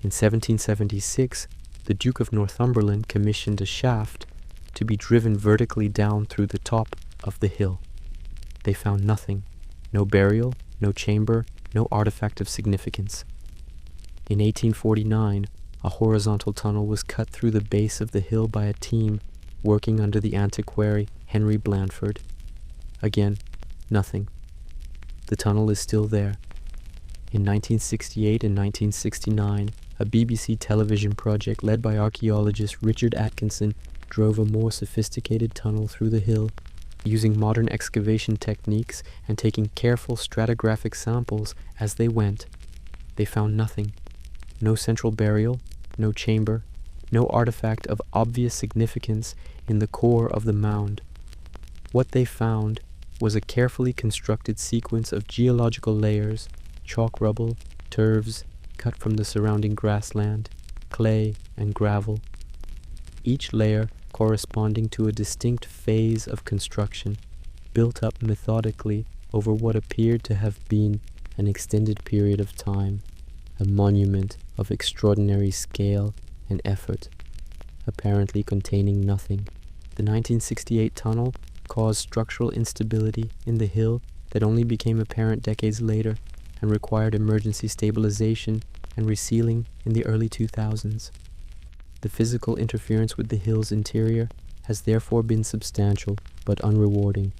In 1776, the Duke of Northumberland commissioned a shaft to be driven vertically down through the top of the hill. They found nothing, no burial, no chamber, no artifact of significance. In 1849, a horizontal tunnel was cut through the base of the hill by a team working under the antiquary Henry Blandford. Again, nothing. The tunnel is still there. In 1968 and 1969, a BBC television project led by archaeologist Richard Atkinson drove a more sophisticated tunnel through the hill, using modern excavation techniques and taking careful stratigraphic samples as they went. They found nothing. No central burial, no chamber, no artifact of obvious significance in the core of the mound. What they found was a carefully constructed sequence of geological layers, chalk rubble, turfs cut from the surrounding grassland, clay and gravel, each layer corresponding to a distinct phase of construction, built up methodically over what appeared to have been an extended period of time, a monument of extraordinary scale and effort, apparently containing nothing. The 1968 tunnel caused structural instability in the hill that only became apparent decades later and required emergency stabilization and resealing in the early 2000s. The physical interference with the hill's interior has therefore been substantial but unrewarding.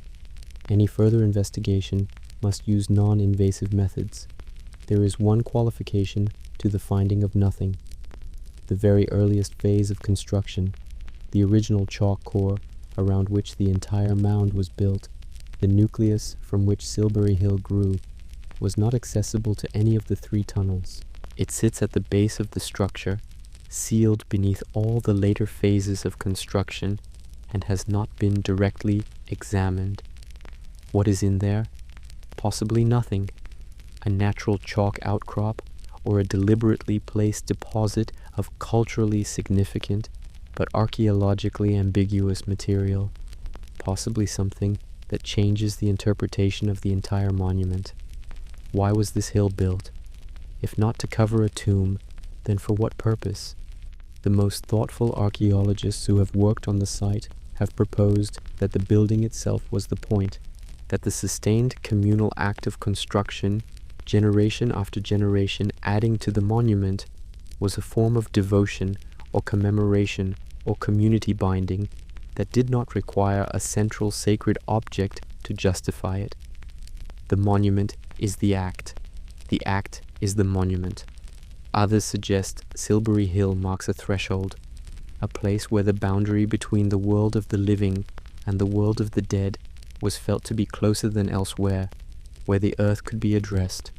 Any further investigation must use non-invasive methods. There is one qualification to the finding of nothing. The very earliest phase of construction, the original chalk core around which the entire mound was built, the nucleus from which Silbury Hill grew, was not accessible to any of the 3 tunnels. It sits at the base of the structure, sealed beneath all the later phases of construction, and has not been directly examined. What is in there? Possibly nothing. A natural chalk outcrop, or a deliberately placed deposit of culturally significant but archaeologically ambiguous material, possibly something that changes the interpretation of the entire monument. Why was this hill built? If not to cover a tomb, then for what purpose? The most thoughtful archaeologists who have worked on the site have proposed that the building itself was the point, that the sustained communal act of construction, generation after generation adding to the monument, was a form of devotion or commemoration or community binding that did not require a central sacred object to justify it. The monument is the act is the monument. Others suggest Silbury Hill marks a threshold, a place where the boundary between the world of the living and the world of the dead was felt to be closer than elsewhere, where the earth could be addressed,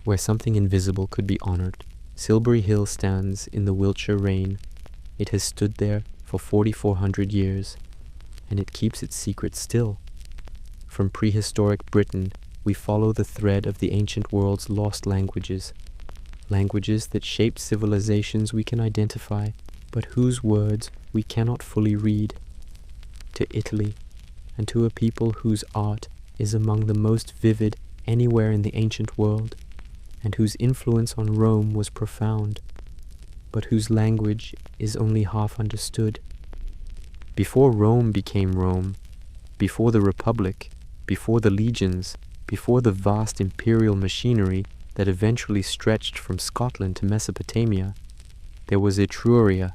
where something invisible could be honored. Silbury Hill stands in the Wiltshire Rain. It has stood there for 4,400 years, and it keeps its secret still. From prehistoric Britain, we follow the thread of the ancient world's lost languages, languages that shaped civilizations we can identify, but whose words we cannot fully read, to Italy, and to a people whose art is among the most vivid anywhere in the ancient world, and whose influence on Rome was profound, but whose language is only half understood. Before Rome became Rome, before the Republic, before the legions, before the vast imperial machinery that eventually stretched from Scotland to Mesopotamia, there was Etruria.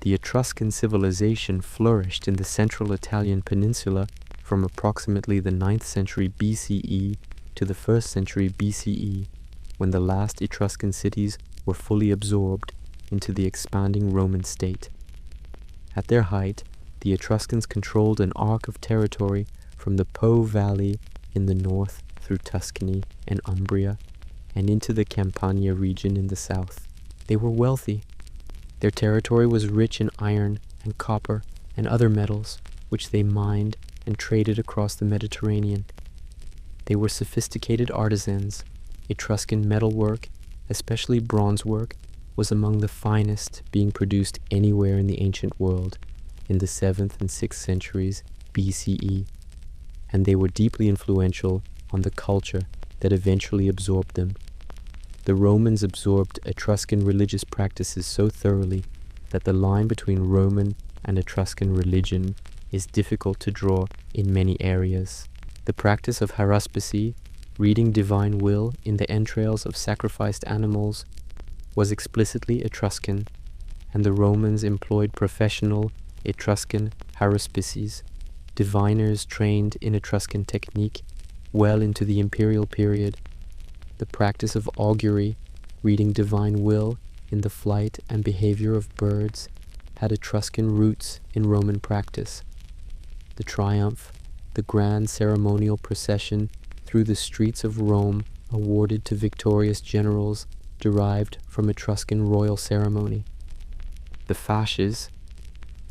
The Etruscan civilization flourished in the central Italian peninsula from approximately the 9th century BCE to the 1st century BCE, when the last Etruscan cities were fully absorbed into the expanding Roman state. At their height, the Etruscans controlled an arc of territory from the Po Valley in the north through Tuscany and Umbria, and into the Campania region in the south. They were wealthy. Their territory was rich in iron and copper and other metals, which they mined and traded across the Mediterranean. They were sophisticated artisans. Etruscan metalwork, especially bronze work, was among the finest being produced anywhere in the ancient world in the 7th and 6th centuries BCE, and they were deeply influential on the culture that eventually absorbed them. The Romans absorbed Etruscan religious practices so thoroughly that the line between Roman and Etruscan religion is difficult to draw in many areas. The practice of haruspicy, reading divine will in the entrails of sacrificed animals, was explicitly Etruscan, and the Romans employed professional Etruscan haruspices, diviners trained in Etruscan technique well into the imperial period. The practice of augury, reading divine will in the flight and behavior of birds, had Etruscan roots in Roman practice. The triumph, the grand ceremonial procession through the streets of Rome awarded to victorious generals, derived from Etruscan royal ceremony. The fasces,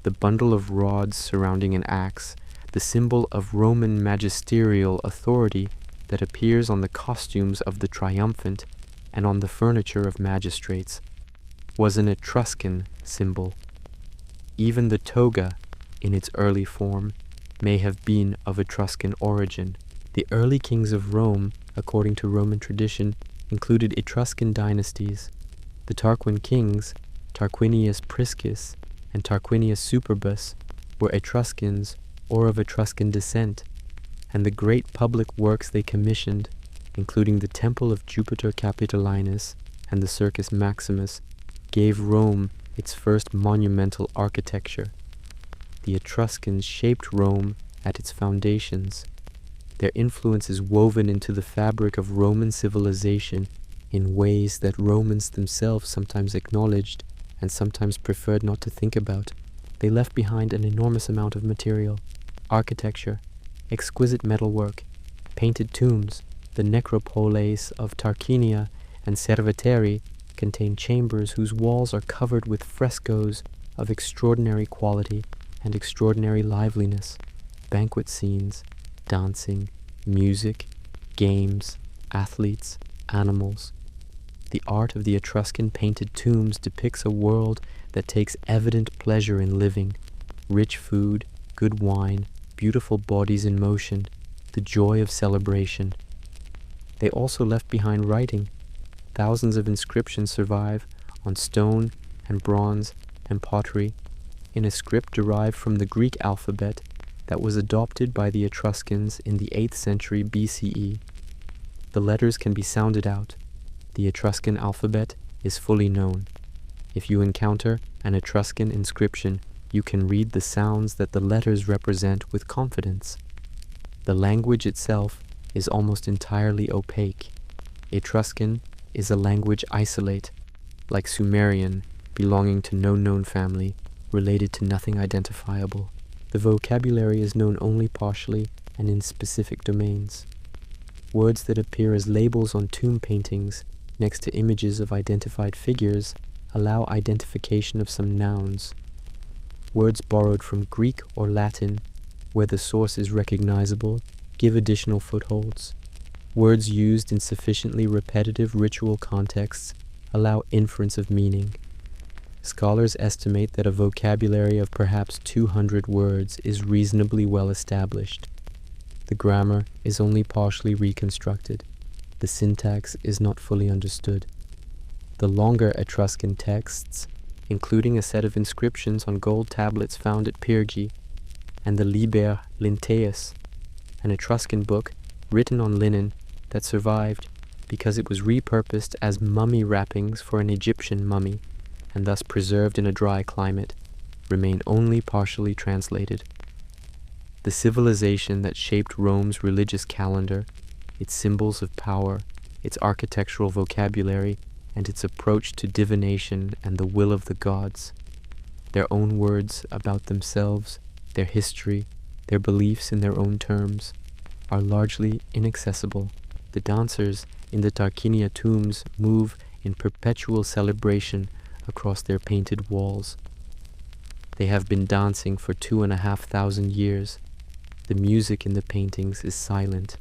the bundle of rods surrounding an axe, the symbol of Roman magisterial authority that appears on the costumes of the triumphant and on the furniture of magistrates, was an Etruscan symbol. Even the toga, in its early form, may have been of Etruscan origin. The early kings of Rome, according to Roman tradition, included Etruscan dynasties. The Tarquin kings, Tarquinius Priscus and Tarquinius Superbus, were Etruscans or of Etruscan descent, and the great public works they commissioned, including the Temple of Jupiter Capitolinus and the Circus Maximus, gave Rome its first monumental architecture. The Etruscans shaped Rome at its foundations. Their influence is woven into the fabric of Roman civilization in ways that Romans themselves sometimes acknowledged and sometimes preferred not to think about. They left behind an enormous amount of material: architecture, exquisite metalwork, painted tombs. The necropoles of Tarquinia and Cerveteri contain chambers whose walls are covered with frescoes of extraordinary quality and extraordinary liveliness, banquet scenes, dancing, music, games, athletes, animals. The art of the Etruscan painted tombs depicts a world that takes evident pleasure in living: rich food, good wine, beautiful bodies in motion, the joy of celebration. They also left behind writing. Thousands of inscriptions survive on stone and bronze and pottery in a script derived from the Greek alphabet that was adopted by the Etruscans in the 8th century BCE. The letters can be sounded out. The Etruscan alphabet is fully known. If you encounter an Etruscan inscription, you can read the sounds that the letters represent with confidence. The language itself is almost entirely opaque. Etruscan is a language isolate, like Sumerian, belonging to no known family, related to nothing identifiable. The vocabulary is known only partially and in specific domains. Words that appear as labels on tomb paintings next to images of identified figures, allow identification of some nouns. Words borrowed from Greek or Latin, where the source is recognizable, give additional footholds. Words used in sufficiently repetitive ritual contexts allow inference of meaning. Scholars estimate that a vocabulary of perhaps 200 words is reasonably well established. The grammar is only partially reconstructed. The syntax is not fully understood. The longer Etruscan texts, including a set of inscriptions on gold tablets found at Pyrgi, and the Liber Linteus, an Etruscan book written on linen that survived because it was repurposed as mummy wrappings for an Egyptian mummy, and thus preserved in a dry climate, remain only partially translated. The civilization that shaped Rome's religious calendar, its symbols of power, its architectural vocabulary, and its approach to divination and the will of the gods, their own words about themselves, their history, their beliefs in their own terms, are largely inaccessible. The dancers in the Tarquinia tombs move in perpetual celebration across their painted walls. They have been dancing for 2,500 years. The music in the paintings is silent.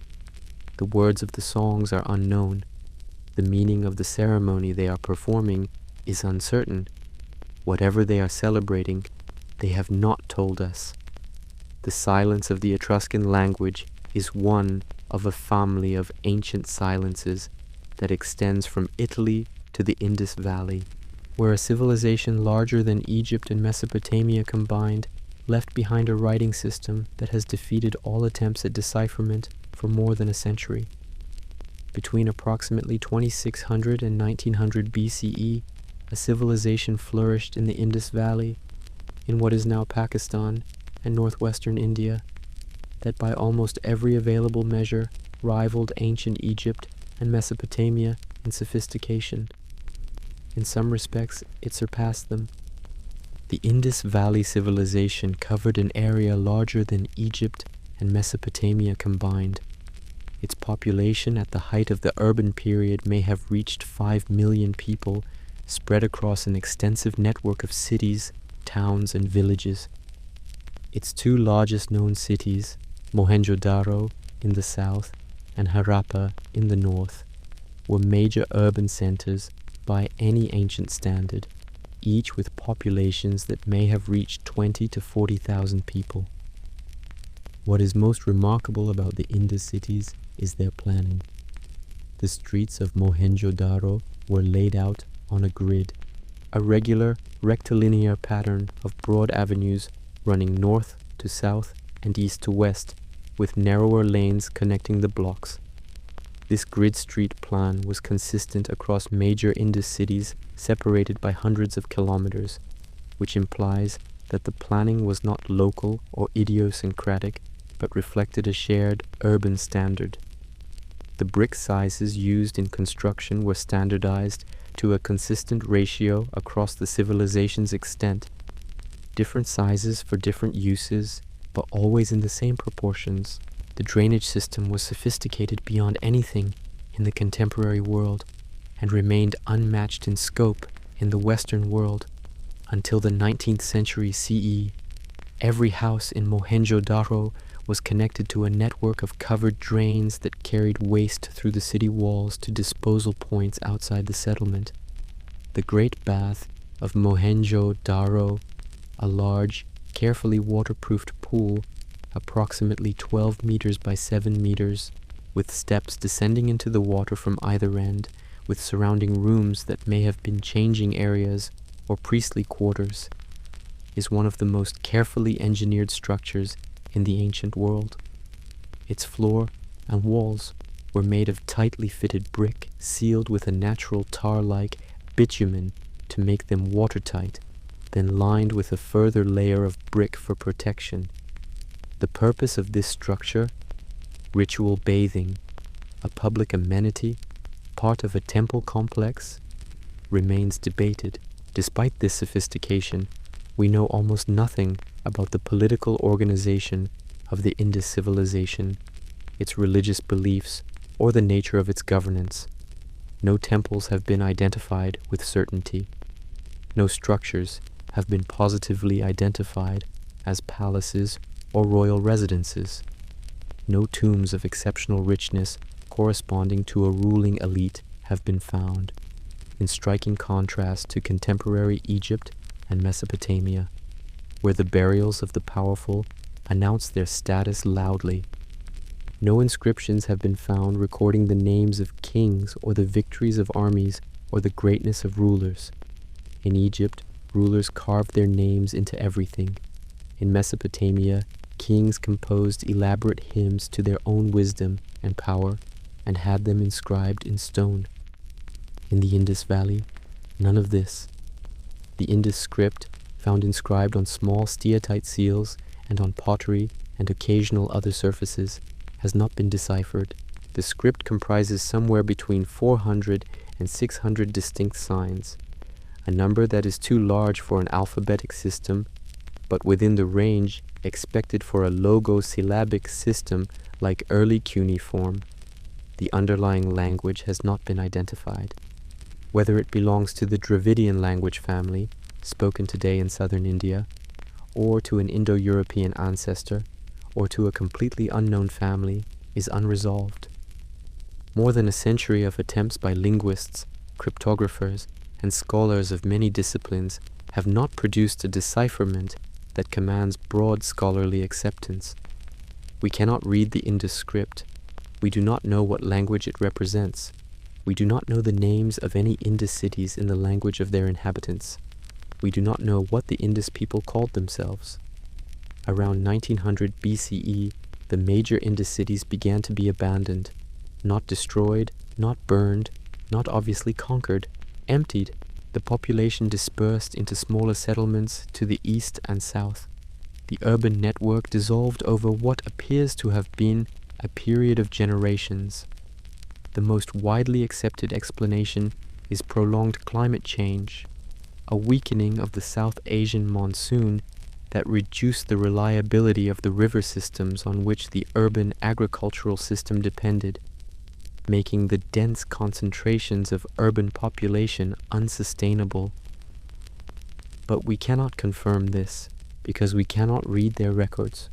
The words of the songs are unknown. The meaning of the ceremony they are performing is uncertain. Whatever they are celebrating, they have not told us. The silence of the Etruscan language is one of a family of ancient silences that extends from Italy to the Indus Valley, where a civilization larger than Egypt and Mesopotamia combined left behind a writing system that has defeated all attempts at decipherment for more than a century. Between approximately 2600 and 1900 BCE, a civilization flourished in the Indus Valley, in what is now Pakistan and northwestern India, that by almost every available measure rivaled ancient Egypt and Mesopotamia in sophistication. In some respects, it surpassed them. The Indus Valley civilization covered an area larger than Egypt and Mesopotamia combined. Its population at the height of the urban period may have reached 5 million people, spread across an extensive network of cities, towns, and villages. Its two largest known cities, Mohenjo-Daro in the south and Harappa in the north, were major urban centers by any ancient standard, each with populations that may have reached 20 to 40,000 people. What is most remarkable about the Indus cities is their planning. The streets of Mohenjo-Daro were laid out on a grid, a regular rectilinear pattern of broad avenues running north to south and east to west, with narrower lanes connecting the blocks. This grid street plan was consistent across major Indus cities separated by hundreds of kilometers, which implies that the planning was not local or idiosyncratic, but reflected a shared urban standard. The brick sizes used in construction were standardized to a consistent ratio across the civilization's extent, different sizes for different uses, but always in the same proportions. The drainage system was sophisticated beyond anything in the contemporary world and remained unmatched in scope in the Western world until the 19th century CE. Every house in Mohenjo-Daro was connected to a network of covered drains that carried waste through the city walls to disposal points outside the settlement. The Great Bath of Mohenjo-Daro, a large, carefully waterproofed pool, approximately 12 meters by 7 meters, with steps descending into the water from either end, with surrounding rooms that may have been changing areas or priestly quarters, is one of the most carefully engineered structures in the ancient world. Its floor and walls were made of tightly fitted brick, sealed with a natural tar-like bitumen to make them watertight, then lined with a further layer of brick for protection. The purpose of this structure, ritual bathing, a public amenity, part of a temple complex, remains debated. Despite this sophistication, we know almost nothing about the political organization of the Indus civilization, its religious beliefs, or the nature of its governance. No temples have been identified with certainty. No structures have been positively identified as palaces or royal residences. No tombs of exceptional richness corresponding to a ruling elite have been found, in striking contrast to contemporary Egypt and Mesopotamia, where the burials of the powerful announce their status loudly. No inscriptions have been found recording the names of kings or the victories of armies or the greatness of rulers. In Egypt, rulers carved their names into everything. In Mesopotamia, kings composed elaborate hymns to their own wisdom and power and had them inscribed in stone. In the Indus Valley, none of this. The Indus script, found inscribed on small steatite seals and on pottery and occasional other surfaces, has not been deciphered. The script comprises somewhere between 400 and 600 distinct signs, a number that is too large for an alphabetic system, but within the range expected for a logosyllabic system like early cuneiform. The underlying language has not been identified. Whether it belongs to the Dravidian language family, spoken today in southern India, or to an Indo-European ancestor, or to a completely unknown family, is unresolved. More than a century of attempts by linguists, cryptographers, and scholars of many disciplines have not produced a decipherment that commands broad scholarly acceptance. We cannot read the Indus script. We do not know what language it represents. We do not know the names of any Indus cities in the language of their inhabitants. We do not know what the Indus people called themselves. Around 1900 BCE, the major Indus cities began to be abandoned, not destroyed, not burned, not obviously conquered, emptied. The population dispersed into smaller settlements to the east and south. The urban network dissolved over what appears to have been a period of generations. The most widely accepted explanation is prolonged climate change, a weakening of the South Asian monsoon that reduced the reliability of the river systems on which the urban agricultural system depended, making the dense concentrations of urban population unsustainable. But we cannot confirm this because we cannot read their records.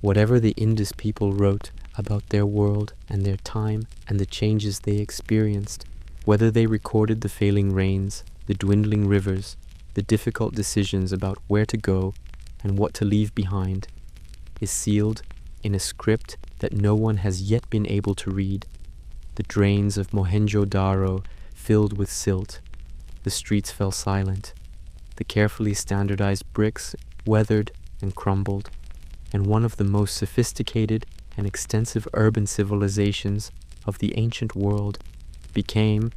Whatever the Indus people wrote about their world and their time and the changes they experienced, whether they recorded the failing rains, the dwindling rivers, the difficult decisions about where to go and what to leave behind, is sealed in a script that no one has yet been able to read. The drains of Mohenjo-Daro filled with silt. The streets fell silent. The carefully standardized bricks weathered and crumbled, and one of the most sophisticated and extensive urban civilizations of the ancient world became,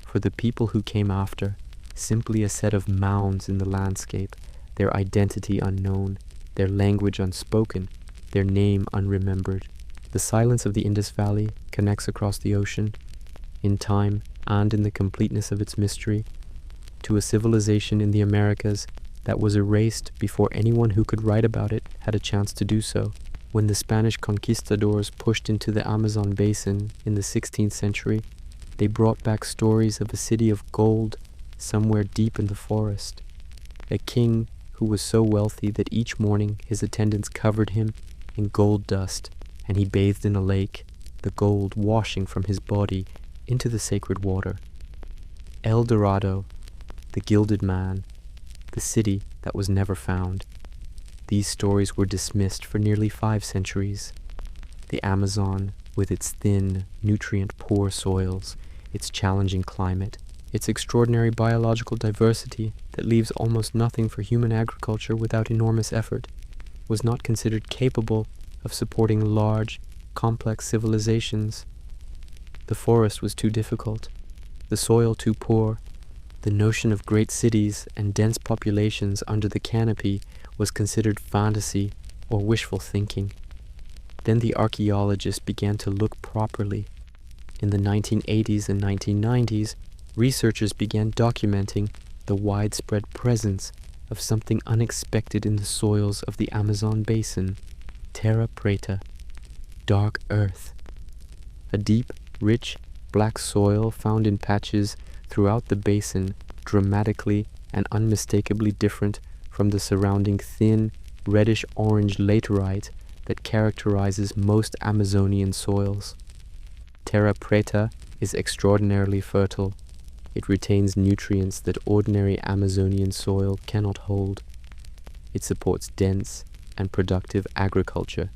for the people who came after, simply a set of mounds in the landscape, their identity unknown, their language unspoken, their name unremembered. The silence of the Indus Valley connects across the ocean, in time and in the completeness of its mystery, to a civilization in the Americas that was erased before anyone who could write about it had a chance to do so. When the Spanish conquistadors pushed into the Amazon basin in the 16th century, they brought back stories of a city of gold somewhere deep in the forest. A king who was so wealthy that each morning his attendants covered him in gold dust, and he bathed in a lake, the gold washing from his body into the sacred water. El Dorado, the gilded man, the city that was never found. These stories were dismissed for nearly 5 centuries. The Amazon, with its thin, nutrient-poor soils, its challenging climate, its extraordinary biological diversity that leaves almost nothing for human agriculture without enormous effort, was not considered capable of supporting large, complex civilizations. The forest was too difficult, the soil too poor. The notion of great cities and dense populations under the canopy was considered fantasy or wishful thinking. Then the archaeologists began to look properly. In the 1980s and 1990s, researchers began documenting the widespread presence of something unexpected in the soils of the Amazon basin, terra preta, dark earth, a deep, rich, black soil found in patches throughout the basin, dramatically and unmistakably different from the surrounding thin, reddish-orange laterite that characterizes most Amazonian soils. Terra preta is extraordinarily fertile. It retains nutrients that ordinary Amazonian soil cannot hold. It supports dense and productive agriculture.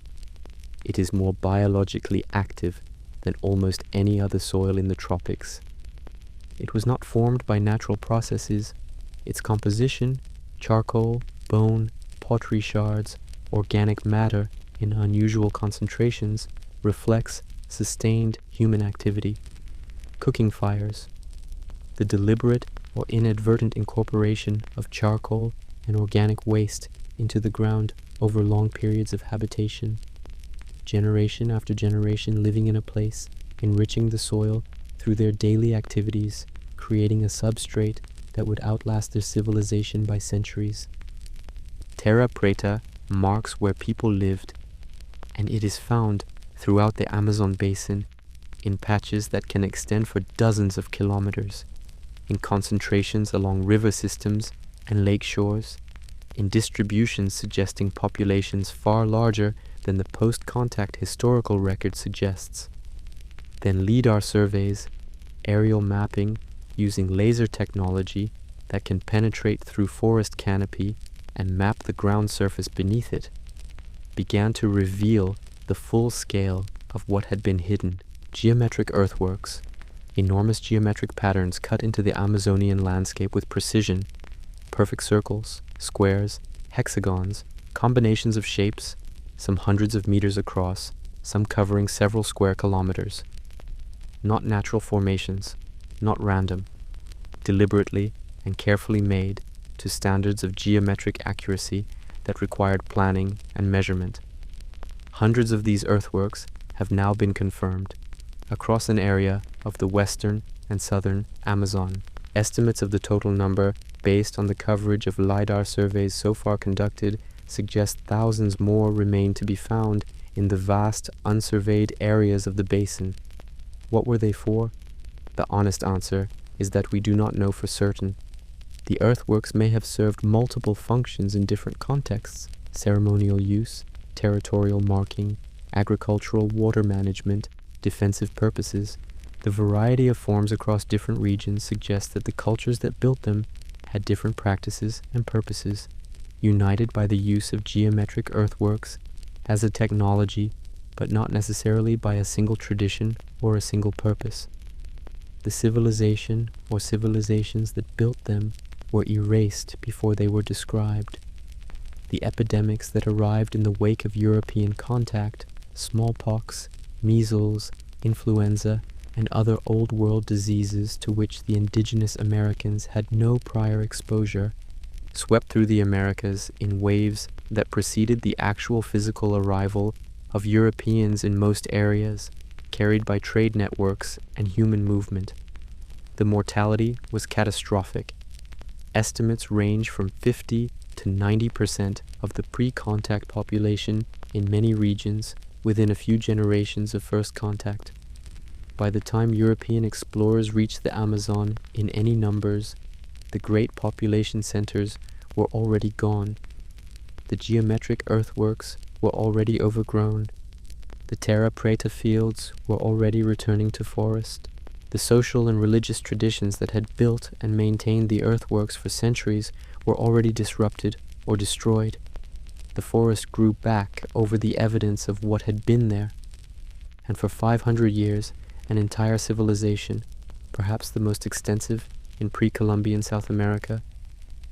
It is more biologically active than almost any other soil in the tropics. It was not formed by natural processes. Its composition, charcoal, bone, pottery shards, organic matter in unusual concentrations, reflects sustained human activity. Cooking fires, the deliberate or inadvertent incorporation of charcoal and organic waste into the ground over long periods of habitation. Generation after generation living in a place, enriching the soil through their daily activities, creating a substrate that would outlast their civilization by centuries. Terra preta marks where people lived, and it is found throughout the Amazon basin in patches that can extend for dozens of kilometers, in concentrations along river systems and lake shores, in distributions suggesting populations far larger than the post-contact historical record suggests. Then LIDAR surveys, aerial mapping using laser technology that can penetrate through forest canopy and map the ground surface beneath it, began to reveal the full scale of what had been hidden. Geometric earthworks, enormous geometric patterns cut into the Amazonian landscape with precision, perfect circles, squares, hexagons, combinations of shapes, some hundreds of meters across, some covering several square kilometers. Not natural formations, not random, deliberately and carefully made to standards of geometric accuracy that required planning and measurement. Hundreds of these earthworks have now been confirmed across an area of the western and southern Amazon. Estimates of the total number, based on the coverage of LIDAR surveys so far conducted, suggest thousands more remain to be found in the vast, unsurveyed areas of the basin. What were they for? The honest answer is that we do not know for certain. The earthworks may have served multiple functions in different contexts: ceremonial use, territorial marking, agricultural water management, defensive purposes. The variety of forms across different regions suggests that the cultures that built them had different practices and purposes, united by the use of geometric earthworks as a technology, but not necessarily by a single tradition or a single purpose. The civilization or civilizations that built them were erased before they were described. The epidemics that arrived in the wake of European contact, smallpox, measles, influenza, and other old world diseases to which the indigenous Americans had no prior exposure, swept through the Americas in waves that preceded the actual physical arrival of Europeans in most areas, carried by trade networks and human movement. The mortality was catastrophic. Estimates range from 50 to 90% of the pre-contact population in many regions within a few generations of first contact. By the time European explorers reached the Amazon in any numbers, the great population centers were already gone. The geometric earthworks were already overgrown. The terra preta fields were already returning to forest. The social and religious traditions that had built and maintained the earthworks for centuries were already disrupted or destroyed. The forest grew back over the evidence of what had been there. And for 500 years, an entire civilization, perhaps the most extensive in pre-Columbian South America,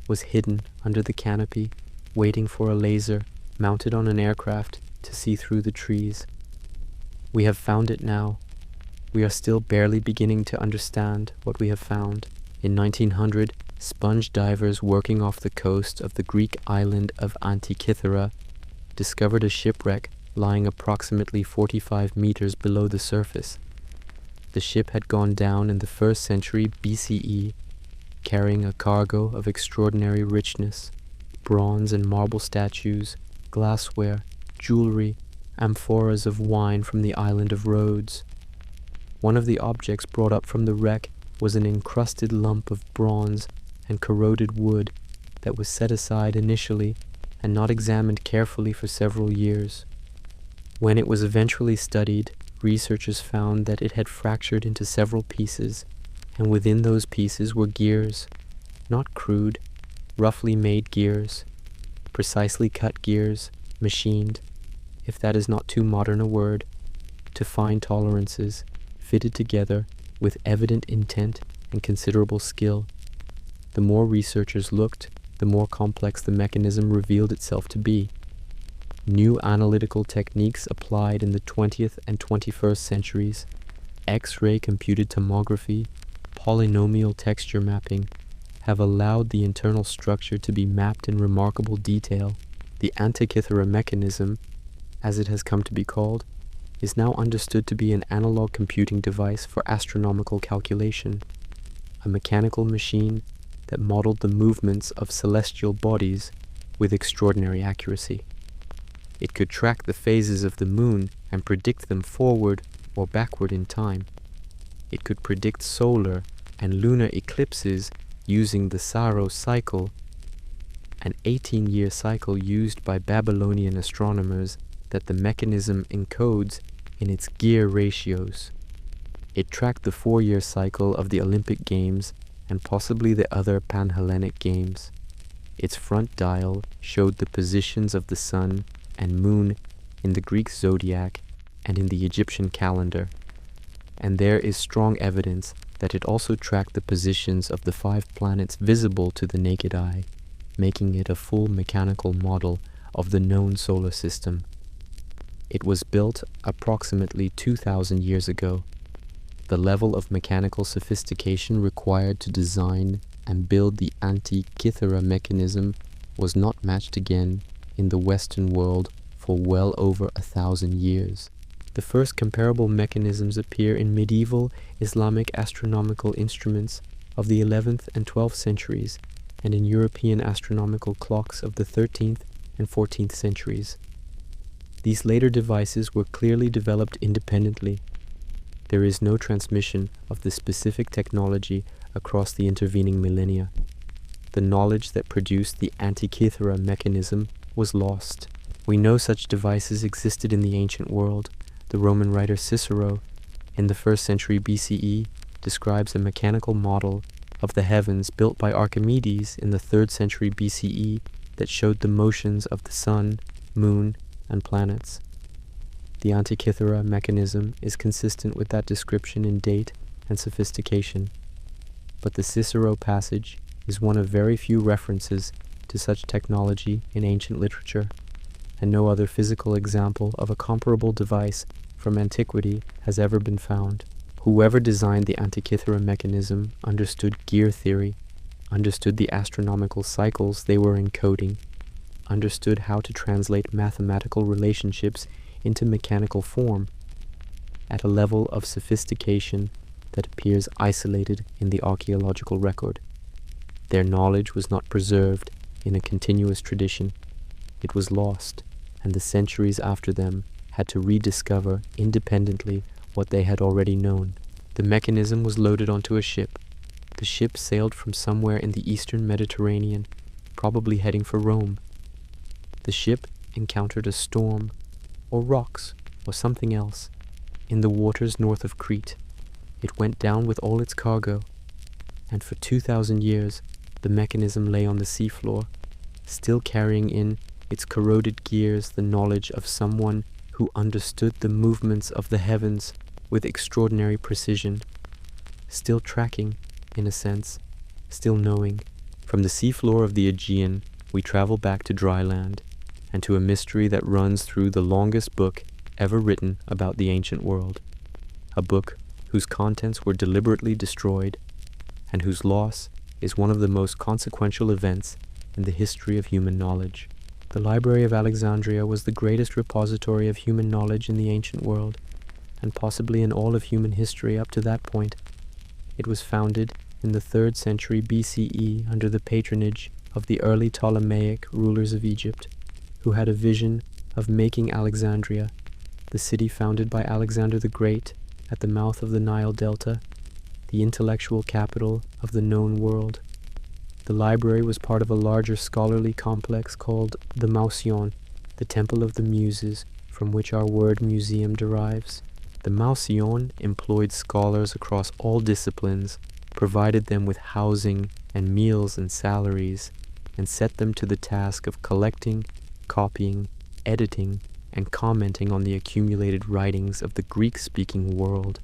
was hidden under the canopy, waiting for a laser mounted on an aircraft to see through the trees. We have found it now. We are still barely beginning to understand what we have found. In 1900, sponge divers working off the coast of the Greek island of Antikythera discovered a shipwreck lying approximately 45 meters below the surface. The ship had gone down in the 1st century BCE, carrying a cargo of extraordinary richness: bronze and marble statues, glassware, jewelry, amphoras of wine from the island of Rhodes. One of the objects brought up from the wreck was an encrusted lump of bronze and corroded wood that was set aside initially and not examined carefully for several years. When it was eventually studied, researchers found that it had fractured into several pieces, and within those pieces were gears, not crude, roughly made gears, precisely cut gears, machined, if that is not too modern a word, to fine tolerances, fitted together with evident intent and considerable skill. The more researchers looked, the more complex the mechanism revealed itself to be. New analytical techniques applied in the 20th and 21st centuries, X-ray computed tomography, polynomial texture mapping, have allowed the internal structure to be mapped in remarkable detail. The Antikythera mechanism, as it has come to be called, is now understood to be an analog computing device for astronomical calculation, a mechanical machine that modeled the movements of celestial bodies with extraordinary accuracy. It could track the phases of the moon and predict them forward or backward in time. It could predict solar and lunar eclipses using the Saros cycle, an 18-year cycle used by Babylonian astronomers that the mechanism encodes in its gear ratios. It tracked the 4-year cycle of the Olympic Games and possibly the other Pan-Hellenic Games. Its front dial showed the positions of the sun and moon in the Greek zodiac and in the Egyptian calendar, and there is strong evidence that it also tracked the positions of the 5 planets visible to the naked eye, making it a full mechanical model of the known solar system. It was built approximately 2,000 years ago. The level of mechanical sophistication required to design and build the Antikythera mechanism was not matched again in the Western world for well over 1,000 years. The first comparable mechanisms appear in medieval Islamic astronomical instruments of the 11th and 12th centuries and in European astronomical clocks of the 13th and 14th centuries. These later devices were clearly developed independently. There is no transmission of the specific technology across the intervening millennia. The knowledge that produced the Antikythera mechanism was lost. We know such devices existed in the ancient world. The Roman writer Cicero, in the 1st century BCE, describes a mechanical model of the heavens built by Archimedes in the 3rd century BCE that showed the motions of the sun, moon, and planets. The Antikythera mechanism is consistent with that description in date and sophistication, but the Cicero passage is one of very few references to such technology in ancient literature, and no other physical example of a comparable device from antiquity has ever been found. Whoever designed the Antikythera mechanism understood gear theory, understood the astronomical cycles they were encoding, understood how to translate mathematical relationships into mechanical form at a level of sophistication that appears isolated in the archaeological record. Their knowledge was not preserved in a continuous tradition. It was lost, and the centuries after them had to rediscover independently what they had already known. The mechanism was loaded onto a ship. The ship sailed from somewhere in the eastern Mediterranean, probably heading for Rome. The ship encountered a storm, or rocks, or something else, in the waters north of Crete. It went down with all its cargo, and for 2,000 years the mechanism lay on the seafloor, still carrying in its corroded gears the knowledge of someone who understood the movements of the heavens with extraordinary precision, still tracking, in a sense, still knowing. From the seafloor of the Aegean, we travel back to dry land, and to a mystery that runs through the longest book ever written about the ancient world, a book whose contents were deliberately destroyed, and whose loss is one of the most consequential events in the history of human knowledge. The Library of Alexandria was the greatest repository of human knowledge in the ancient world, and possibly in all of human history up to that point. It was founded in the 3rd century BCE under the patronage of the early Ptolemaic rulers of Egypt, who had a vision of making Alexandria, the city founded by Alexander the Great at the mouth of the Nile Delta, the intellectual capital of the known world. The library was part of a larger scholarly complex called the Mausion, the Temple of the Muses, from which our word museum derives. The Mausion employed scholars across all disciplines, provided them with housing and meals and salaries, and set them to the task of collecting, copying, editing, and commenting on the accumulated writings of the Greek-speaking world.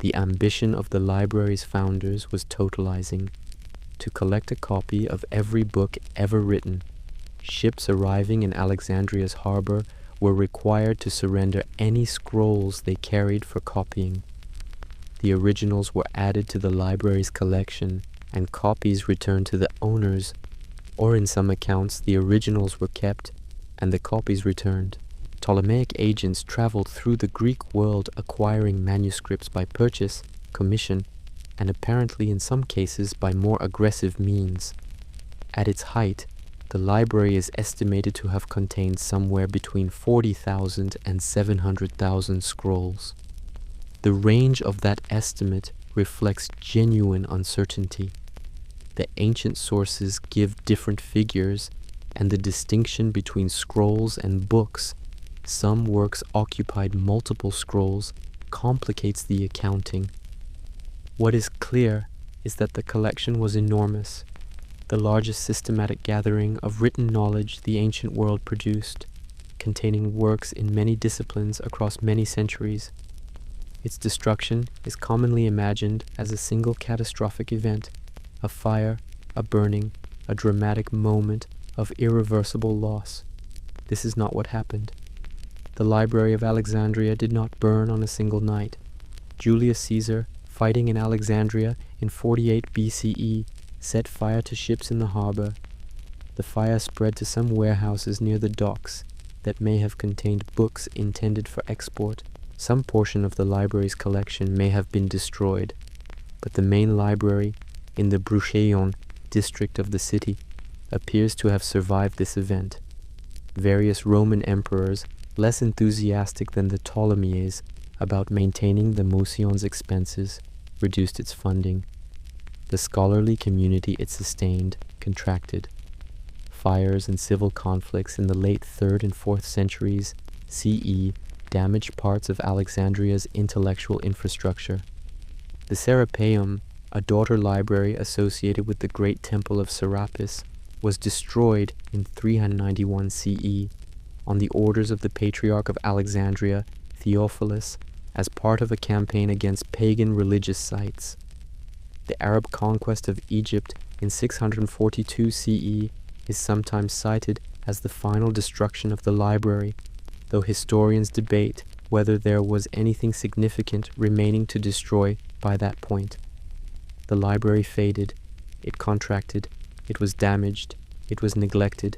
The ambition of the library's founders was totalizing, to collect a copy of every book ever written. Ships arriving in Alexandria's harbor were required to surrender any scrolls they carried for copying. The originals were added to the library's collection, and copies returned to the owners, or in some accounts the originals were kept and the copies returned. Ptolemaic agents traveled through the Greek world acquiring manuscripts by purchase, commission, and apparently in some cases by more aggressive means. At its height, the library is estimated to have contained somewhere between 40,000 and 700,000 scrolls. The range of that estimate reflects genuine uncertainty. The ancient sources give different figures, and the distinction between scrolls and books, some works occupied multiple scrolls, complicates the accounting. What is clear is that the collection was enormous, the largest systematic gathering of written knowledge the ancient world produced, containing works in many disciplines across many centuries. Its destruction is commonly imagined as a single catastrophic event, a fire, a burning, a dramatic moment of irreversible loss. This is not what happened. The Library of Alexandria did not burn on a single night. Julius Caesar, fighting in Alexandria in 48 BCE, set fire to ships in the harbor. The fire spread to some warehouses near the docks that may have contained books intended for export. Some portion of the library's collection may have been destroyed, but the main library, in the Brucheion district of the city, appears to have survived this event. Various Roman emperors, less enthusiastic than the Ptolemies about maintaining the Mausion's expenses, reduced its funding. The scholarly community it sustained contracted. Fires and civil conflicts in the late 3rd and 4th centuries CE damaged parts of Alexandria's intellectual infrastructure. The Serapeum, a daughter library associated with the great temple of Serapis, was destroyed in 391 CE on the orders of the Patriarch of Alexandria, Theophilus, as part of a campaign against pagan religious sites. The Arab conquest of Egypt in 642 CE is sometimes cited as the final destruction of the library, though historians debate whether there was anything significant remaining to destroy by that point. The library faded, it contracted, it was damaged, it was neglected,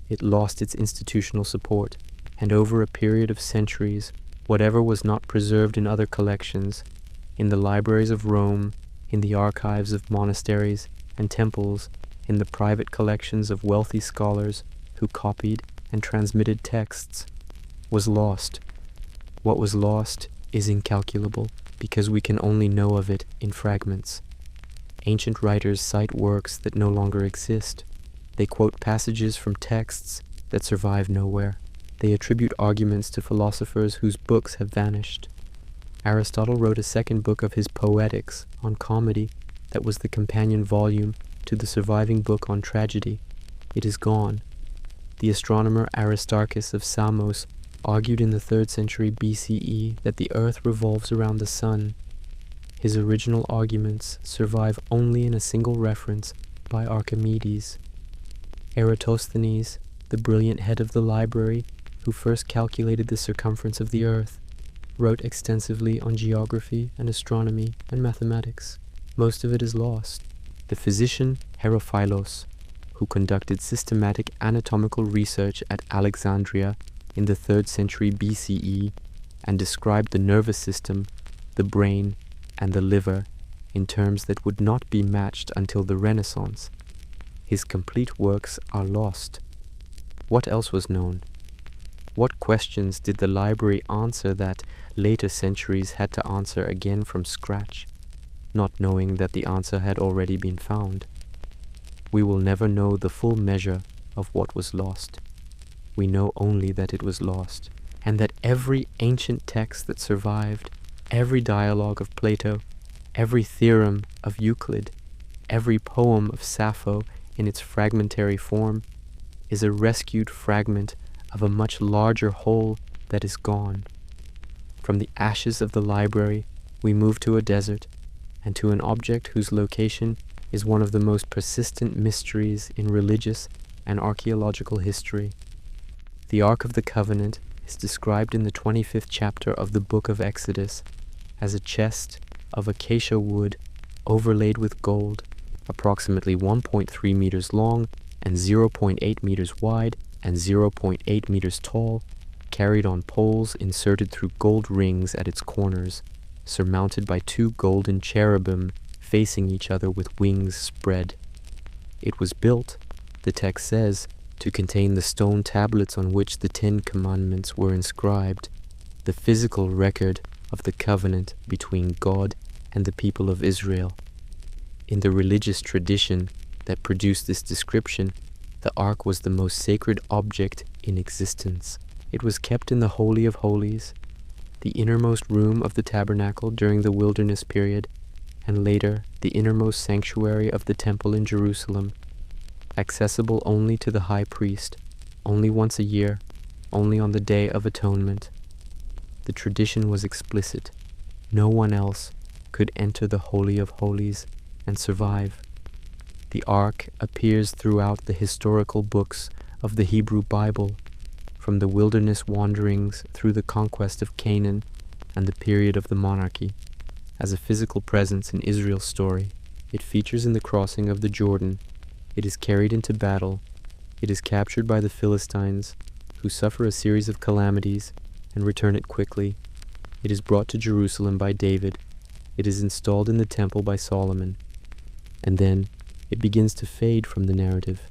it lost its institutional support, and over a period of centuries, whatever was not preserved in other collections, in the libraries of Rome, in the archives of monasteries and temples, in the private collections of wealthy scholars who copied and transmitted texts, was lost. What was lost is incalculable because we can only know of it in fragments. Ancient writers cite works that no longer exist. They quote passages from texts that survive nowhere. They attribute arguments to philosophers whose books have vanished. Aristotle wrote a second book of his Poetics on comedy that was the companion volume to the surviving book on tragedy. It is gone. The astronomer Aristarchus of Samos argued in the 3rd century BCE that the earth revolves around the sun. His original arguments survive only in a single reference by Archimedes. Eratosthenes, the brilliant head of the library, who first calculated the circumference of the earth, wrote extensively on geography and astronomy and mathematics. Most of it is lost. The physician Herophilos, who conducted systematic anatomical research at Alexandria in the 3rd century BCE and described the nervous system, the brain, and the liver in terms that would not be matched until the Renaissance. His complete works are lost. What else was known? What questions did the library answer that later centuries had to answer again from scratch, not knowing that the answer had already been found? We will never know the full measure of what was lost. We know only that it was lost, and that every ancient text that survived, every dialogue of Plato, every theorem of Euclid, every poem of Sappho in its fragmentary form, is a rescued fragment of a much larger whole that is gone. From the ashes of the library, we move to a desert, and to an object whose location is one of the most persistent mysteries in religious and archaeological history. The Ark of the Covenant is described in the 25th chapter of the book of Exodus as a chest of acacia wood overlaid with gold, approximately 1.3 meters long and 0.8 meters wide and 0.8 meters tall, carried on poles inserted through gold rings at its corners, surmounted by 2 golden cherubim facing each other with wings spread. It was built, the text says, to contain the stone tablets on which the 10 Commandments were inscribed, the physical record of the covenant between God and the people of Israel. In the religious tradition that produced this description, the ark was the most sacred object in existence. It was kept in the Holy of Holies, the innermost room of the tabernacle during the wilderness period, and later the innermost sanctuary of the temple in Jerusalem, accessible only to the high priest, only once a year, only on the Day of Atonement. The tradition was explicit. No one else could enter the Holy of Holies and survive. The ark appears throughout the historical books of the Hebrew Bible, from the wilderness wanderings through the conquest of Canaan and the period of the monarchy. As a physical presence in Israel's story, it features in the crossing of the Jordan. It is carried into battle. It is captured by the Philistines, who suffer a series of calamities and return it quickly. It is brought to Jerusalem by David. It is installed in the temple by Solomon. And then it begins to fade from the narrative.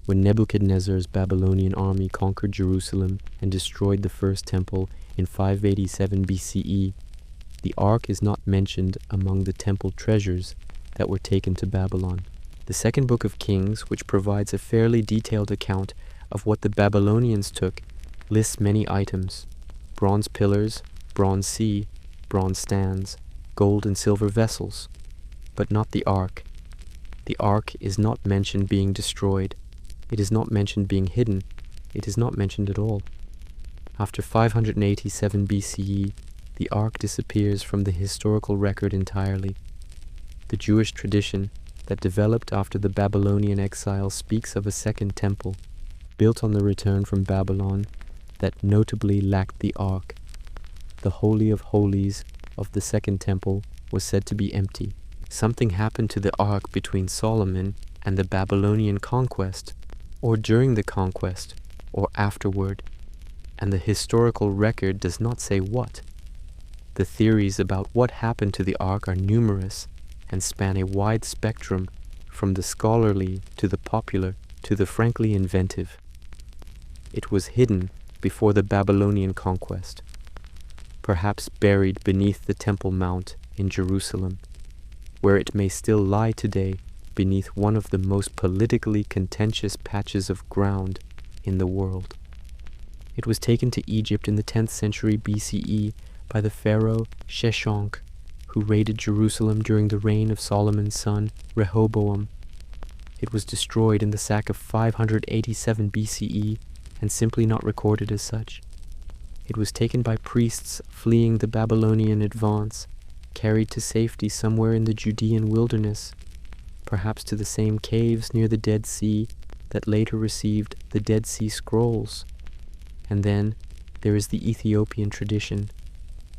When Nebuchadnezzar's Babylonian army conquered Jerusalem and destroyed the first temple in 587 BCE, the ark is not mentioned among the temple treasures that were taken to Babylon. The second book of Kings, which provides a fairly detailed account of what the Babylonians took, lists many items: bronze pillars, bronze sea, bronze stands, gold and silver vessels, but not the ark. The ark is not mentioned being destroyed. It is not mentioned being hidden. It is not mentioned at all. After 587 BCE, the ark disappears from the historical record entirely. The Jewish tradition that developed after the Babylonian exile speaks of a second temple, built on the return from Babylon, that notably lacked the ark. The Holy of Holies of the second temple was said to be empty. Something happened to the ark between Solomon and the Babylonian conquest, or during the conquest, or afterward, and the historical record does not say what. The theories about what happened to the ark are numerous and span a wide spectrum, from the scholarly to the popular to the frankly inventive. It was hidden before the Babylonian conquest, perhaps buried beneath the Temple Mount in Jerusalem, where it may still lie today beneath one of the most politically contentious patches of ground in the world. It was taken to Egypt in the 10th century BCE by the pharaoh Sheshonq, who raided Jerusalem during the reign of Solomon's son Rehoboam. It was destroyed in the sack of 587 BCE and simply not recorded as such. It was taken by priests fleeing the Babylonian advance, carried to safety somewhere in the Judean wilderness, perhaps to the same caves near the Dead Sea that later received the Dead Sea Scrolls. And then there is the Ethiopian tradition.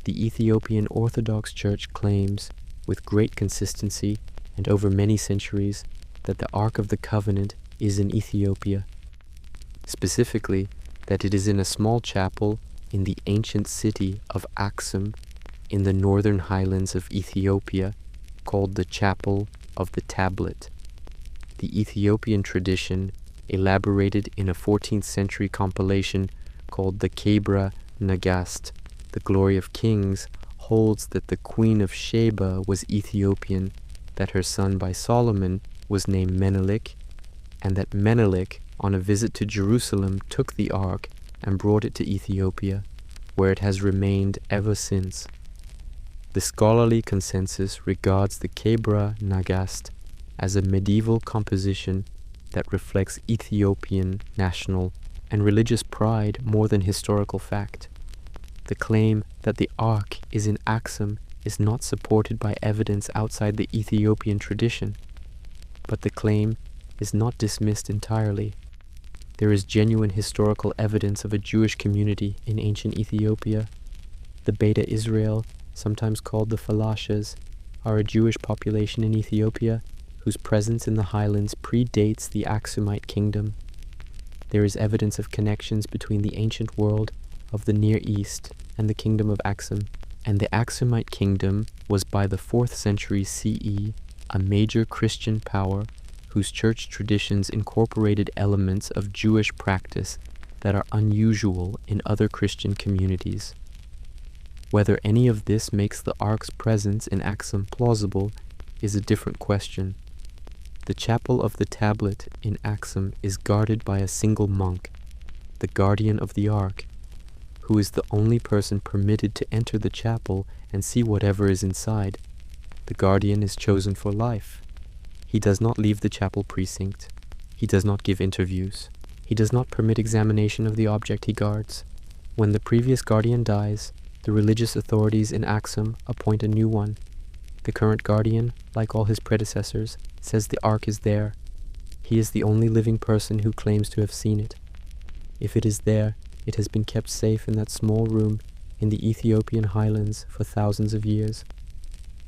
The Ethiopian Orthodox Church claims, with great consistency and over many centuries, that the Ark of the Covenant is in Ethiopia. Specifically, that it is in a small chapel in the ancient city of Aksum in the northern highlands of Ethiopia, called the Chapel of the Tablet. The Ethiopian tradition, elaborated in a 14th century compilation called the Kebra Nagast, the Glory of Kings, holds that the Queen of Sheba was Ethiopian, that her son by Solomon was named Menelik, and that Menelik, on a visit to Jerusalem, took the ark and brought it to Ethiopia, where it has remained ever since. The scholarly consensus regards the Kebra Nagast as a medieval composition that reflects Ethiopian national and religious pride more than historical fact. The claim that the ark is in Axum is not supported by evidence outside the Ethiopian tradition, but the claim is not dismissed entirely. There is genuine historical evidence of a Jewish community in ancient Ethiopia. The Beta Israel, sometimes called the Falashas, are a Jewish population in Ethiopia whose presence in the highlands predates the Aksumite kingdom. There is evidence of connections between the ancient world of the Near East and the kingdom of Axum, and the Aksumite kingdom was by the 4th century CE a major Christian power whose church traditions incorporated elements of Jewish practice that are unusual in other Christian communities. Whether any of this makes the ark's presence in Axum plausible is a different question. The chapel of the tablet in Axum is guarded by a single monk, the guardian of the ark, who is the only person permitted to enter the chapel and see whatever is inside. The guardian is chosen for life. He does not leave the chapel precinct. He does not give interviews. He does not permit examination of the object he guards. When the previous guardian dies, the religious authorities in Axum appoint a new one. The current guardian, like all his predecessors, says the ark is there. He is the only living person who claims to have seen it. If it is there, it has been kept safe in that small room in the Ethiopian highlands for thousands of years,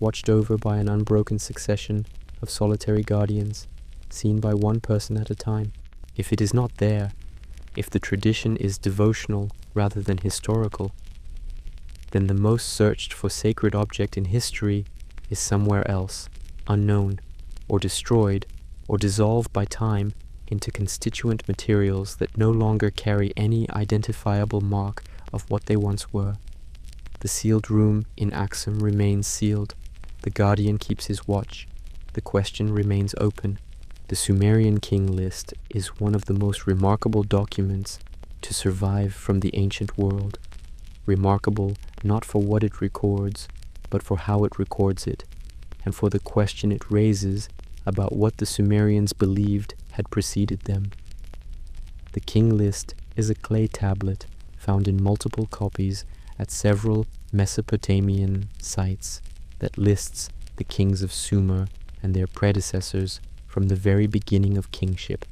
watched over by an unbroken succession of solitary guardians, seen by one person at a time. If it is not there, if the tradition is devotional rather than historical, then the most searched for sacred object in history is somewhere else, unknown, or destroyed, or dissolved by time into constituent materials that no longer carry any identifiable mark of what they once were. The sealed room in Axum remains sealed. The guardian keeps his watch. The question remains open. The Sumerian king list is one of the most remarkable documents to survive from the ancient world. Remarkable not for what it records, but for how it records it, and for the question it raises about what the Sumerians believed had preceded them. The king list is a clay tablet found in multiple copies at several Mesopotamian sites that lists the kings of Sumer and their predecessors from the very beginning of kingship,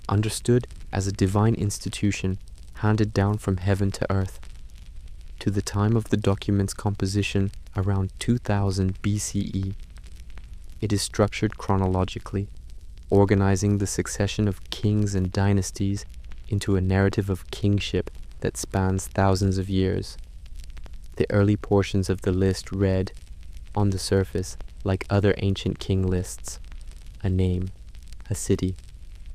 understood as a divine institution handed down from heaven to earth. To the time of the document's composition around 2000 BCE, it is structured chronologically, organizing the succession of kings and dynasties into a narrative of kingship that spans thousands of years. The early portions of the list read, on the surface, like other ancient king lists, a name, a city,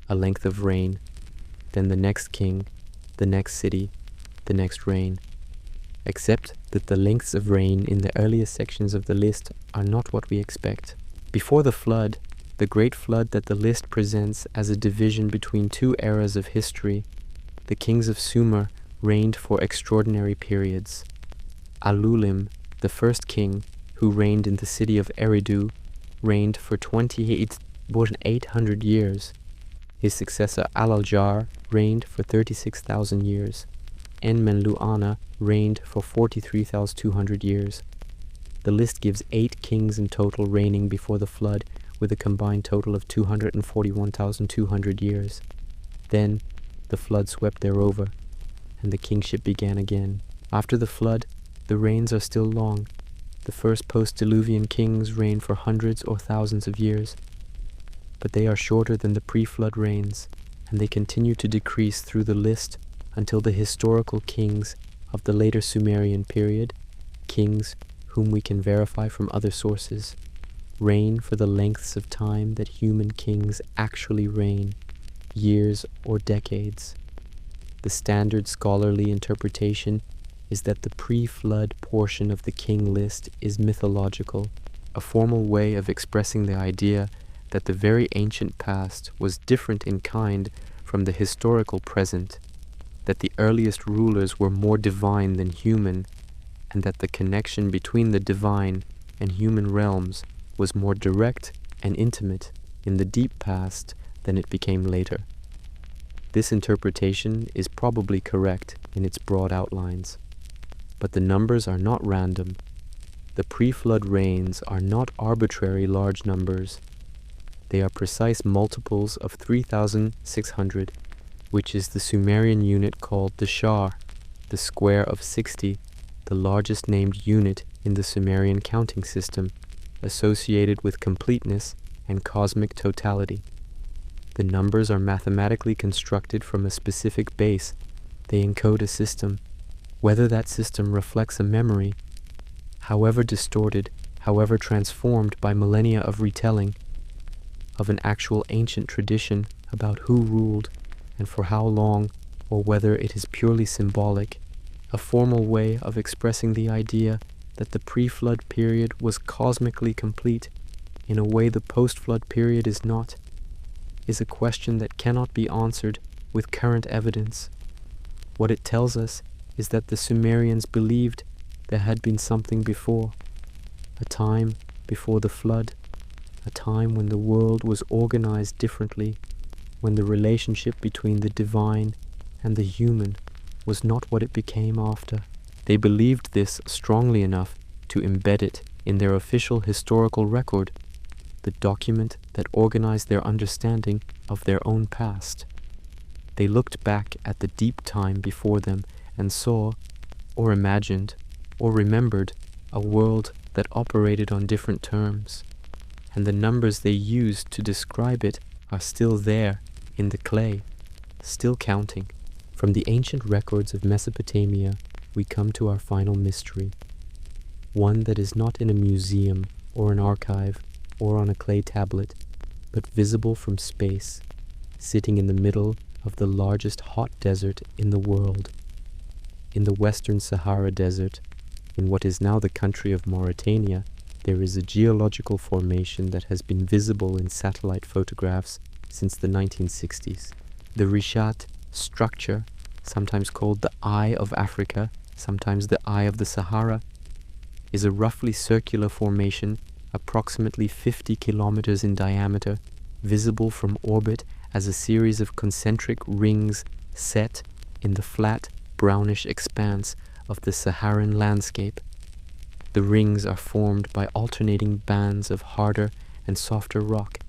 a length of reign, then the next king, the next city, the next reign, except that the lengths of reign in the earliest sections of the list are not what we expect. Before the flood, the great flood that the list presents as a division between two eras of history, the kings of Sumer reigned for extraordinary periods. Alulim, the first king, who reigned in the city of Eridu, reigned for 2,800 years. His successor Alaljar reigned for 36,000 years. Enmenluana reigned for 43,200 years. The list gives 8 kings in total reigning before the flood, with a combined total of 241,200 years. Then the flood swept their over, and the kingship began again. After the flood, the reigns are still long. The first post-Diluvian kings reigned for hundreds or thousands of years, but they are shorter than the pre-flood reigns, and they continue to decrease through the list until the historical kings of the later Sumerian period, kings whom we can verify from other sources, reign for the lengths of time that human kings actually reign, years or decades. The standard scholarly interpretation is that the pre-flood portion of the king list is mythological, a formal way of expressing the idea that the very ancient past was different in kind from the historical present, that the earliest rulers were more divine than human, and that the connection between the divine and human realms was more direct and intimate in the deep past than it became later. This interpretation is probably correct in its broad outlines, but the numbers are not random. The pre-flood rains are not arbitrary large numbers. They are precise multiples of 3,600, which is the Sumerian unit called the shar, the square of 60, the largest named unit in the Sumerian counting system, associated with completeness and cosmic totality. The numbers are mathematically constructed from a specific base. They encode a system. Whether that system reflects a memory, however distorted, however transformed by millennia of retelling, of an actual ancient tradition about who ruled and for how long, or whether it is purely symbolic, a formal way of expressing the idea that the pre-flood period was cosmically complete in a way the post-flood period is not, is a question that cannot be answered with current evidence. What it tells us is that the Sumerians believed there had been something before, a time before the flood, a time when the world was organized differently, when the relationship between the divine and the human was not what it became after. They believed this strongly enough to embed it in their official historical record, the document that organized their understanding of their own past. They looked back at the deep time before them and saw, or imagined, or remembered a world that operated on different terms, and the numbers they used to describe it are still there in the clay, still counting. From the ancient records of Mesopotamia, we come to our final mystery, one that is not in a museum or an archive or on a clay tablet, but visible from space, sitting in the middle of the largest hot desert in the world. In the Western Sahara Desert, in what is now the country of Mauritania, there is a geological formation that has been visible in satellite photographs since the 1960s. The Rishat structure, sometimes called the Eye of Africa, sometimes the Eye of the Sahara, is a roughly circular formation approximately 50 kilometers in diameter, visible from orbit as a series of concentric rings set in the flat, brownish expanse of the Saharan landscape. The rings are formed by alternating bands of harder and softer rock,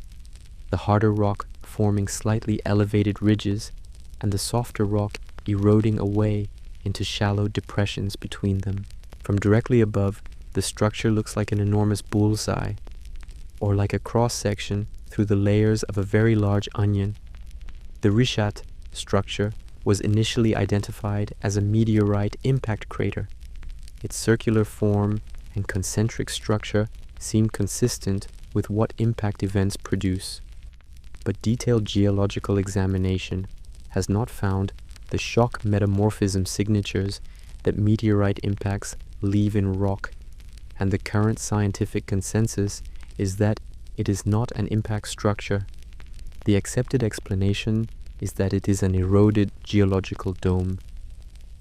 the harder rock forming slightly elevated ridges, and the softer rock eroding away into shallow depressions between them. From directly above, the structure looks like an enormous bullseye, or like a cross-section through the layers of a very large onion. The Rishat structure was initially identified as a meteorite impact crater. Its circular form and concentric structure seem consistent with what impact events produce, but detailed geological examination has not found the shock metamorphism signatures that meteorite impacts leave in rock, and the current scientific consensus is that it is not an impact structure. The accepted explanation is that it is an eroded geological dome.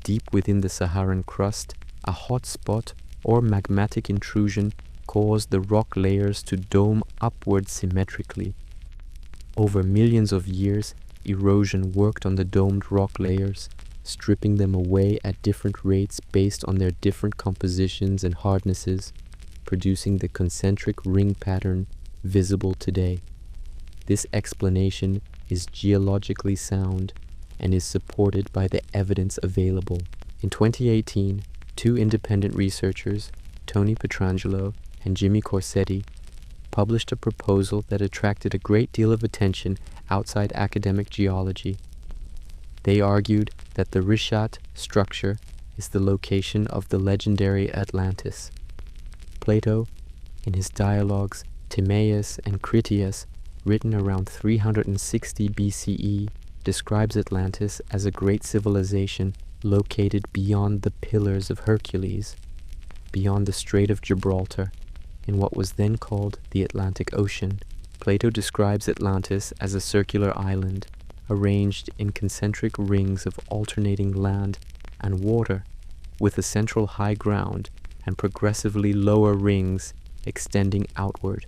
Deep within the Saharan crust, a hot spot or magmatic intrusion caused the rock layers to dome upward symmetrically. Over millions of years, erosion worked on the domed rock layers, stripping them away at different rates based on their different compositions and hardnesses, producing the concentric ring pattern visible today. This explanation is geologically sound and is supported by the evidence available. In 2018, two independent researchers, Tony Petrangelo and Jimmy Corsetti, published a proposal that attracted a great deal of attention outside academic geology. They argued that the Rishat structure is the location of the legendary Atlantis. Plato, in his dialogues Timaeus and Critias, written around 360 BCE, describes Atlantis as a great civilization located beyond the Pillars of Hercules, beyond the Strait of Gibraltar, in what was then called the Atlantic Ocean. Plato describes Atlantis as a circular island, arranged in concentric rings of alternating land and water, with a central high ground and progressively lower rings extending outward.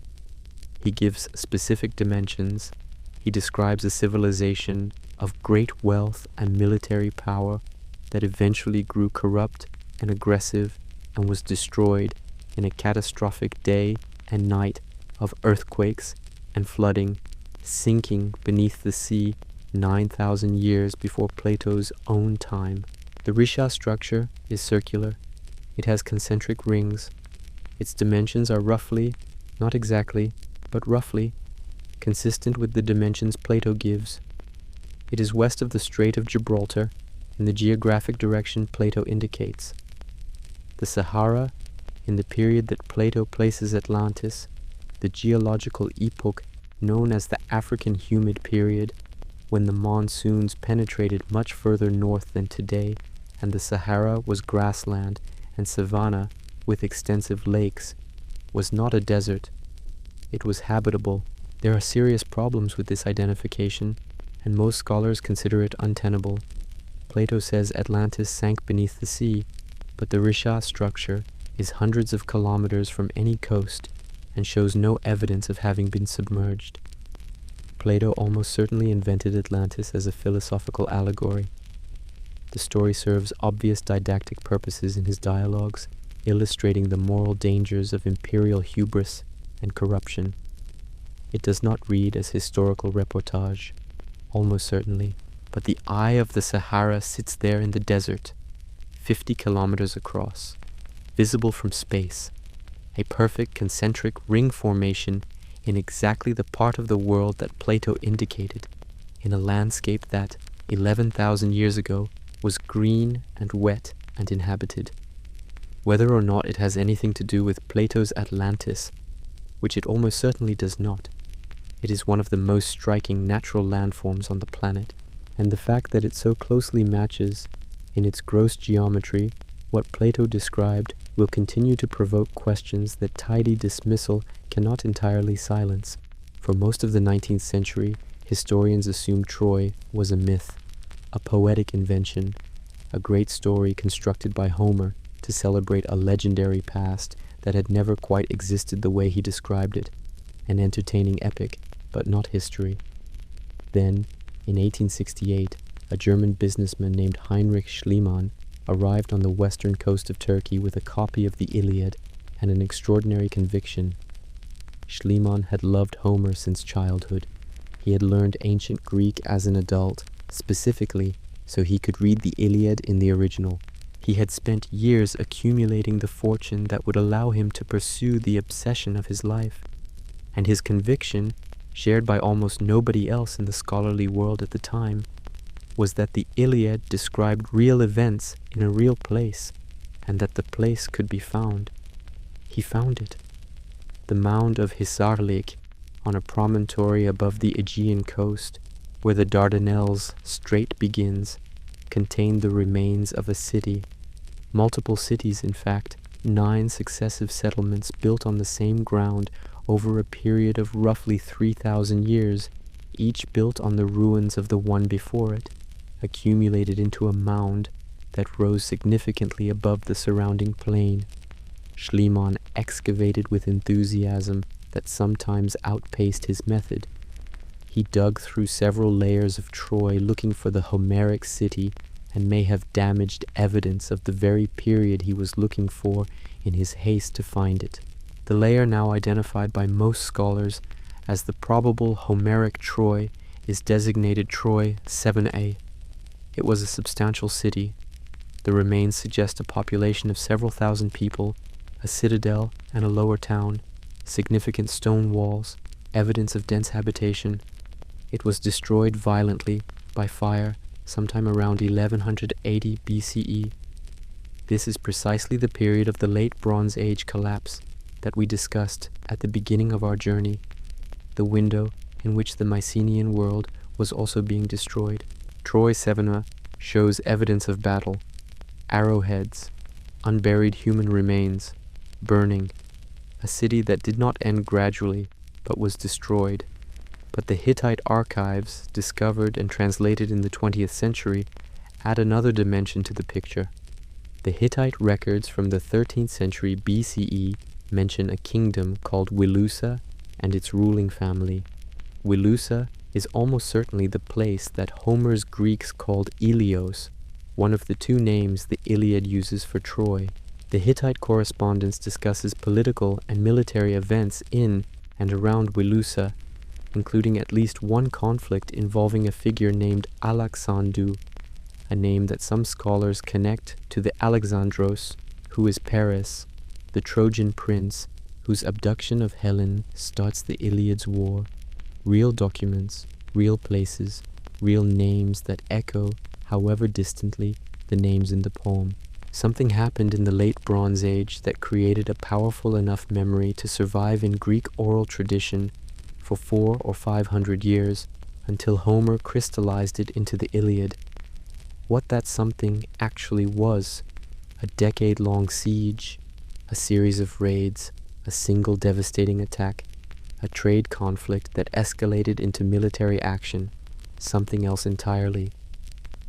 He gives specific dimensions. He describes a civilization of great wealth and military power that eventually grew corrupt and aggressive and was destroyed in a catastrophic day and night of earthquakes and flooding, sinking beneath the sea 9,000 years before Plato's own time. The Risha structure is circular. It has concentric rings. Its dimensions are roughly, not exactly, but roughly, consistent with the dimensions Plato gives. It is west of the Strait of Gibraltar, in the geographic direction Plato indicates. The Sahara, in the period that Plato places Atlantis, the geological epoch known as the African Humid Period, when the monsoons penetrated much further north than today, and the Sahara was grassland and savanna with extensive lakes, was not a desert. It was habitable. There are serious problems with this identification, and most scholars consider it untenable. Plato says Atlantis sank beneath the sea, but the Risha structure is hundreds of kilometers from any coast and shows no evidence of having been submerged. Plato almost certainly invented Atlantis as a philosophical allegory. The story serves obvious didactic purposes in his dialogues, illustrating the moral dangers of imperial hubris and corruption. It does not read as historical reportage, almost certainly, but the eye of the Sahara sits there in the desert, 50 kilometers across, visible from space, a perfect concentric ring formation in exactly the part of the world that Plato indicated, in a landscape that, 11,000 years ago, was green and wet and inhabited. Whether or not it has anything to do with Plato's Atlantis, which it almost certainly does not, it is one of the most striking natural landforms on the planet, and the fact that it so closely matches, in its gross geometry, what Plato described will continue to provoke questions that tidy dismissal cannot entirely silence. For most of the 19th century, historians assumed Troy was a myth, a poetic invention, a great story constructed by Homer to celebrate a legendary past that had never quite existed the way he described it, an entertaining epic, but not history. Then, in 1868, a German businessman named Heinrich Schliemann arrived on the western coast of Turkey with a copy of the Iliad and an extraordinary conviction. Schliemann had loved Homer since childhood. He had learned ancient Greek as an adult, specifically so he could read the Iliad in the original. He had spent years accumulating the fortune that would allow him to pursue the obsession of his life. And his conviction, shared by almost nobody else in the scholarly world at the time, was that the Iliad described real events in a real place, and that the place could be found. He found it. The mound of Hisarlik, on a promontory above the Aegean coast, where the Dardanelles strait begins, contained the remains of a city. Multiple cities, in fact, 9 successive settlements built on the same ground over a period of roughly 3,000 years, each built on the ruins of the one before it, accumulated into a mound that rose significantly above the surrounding plain. Schliemann excavated with enthusiasm that sometimes outpaced his method. He dug through several layers of Troy looking for the Homeric city and may have damaged evidence of the very period he was looking for in his haste to find it. The layer now identified by most scholars as the probable Homeric Troy is designated Troy 7a. It was a substantial city. The remains suggest a population of several thousand people, a citadel and a lower town, significant stone walls, evidence of dense habitation. It was destroyed violently by fire sometime around 1180 BCE. This is precisely the period of the late Bronze Age collapse that we discussed at the beginning of our journey, the window in which the Mycenaean world was also being destroyed. Troy Sevena shows evidence of battle, arrowheads, unburied human remains, burning, a city that did not end gradually, but was destroyed. But the Hittite archives, discovered and translated in the 20th century, add another dimension to the picture. The Hittite records from the 13th century BCE mention a kingdom called Wilusa and its ruling family. Wilusa is almost certainly the place that Homer's Greeks called Ilios, one of the two names the Iliad uses for Troy. The Hittite correspondence discusses political and military events in and around Wilusa, including at least one conflict involving a figure named Alexandru, a name that some scholars connect to the Alexandros, who is Paris, the Trojan prince whose abduction of Helen starts the Iliad's war. Real documents, real places, real names that echo, however distantly, the names in the poem. Something happened in the late Bronze Age that created a powerful enough memory to survive in Greek oral tradition for 400 or 500 years until Homer crystallized it into the Iliad. What that something actually was, a decade-long siege, a series of raids, a single devastating attack, a trade conflict that escalated into military action, something else entirely,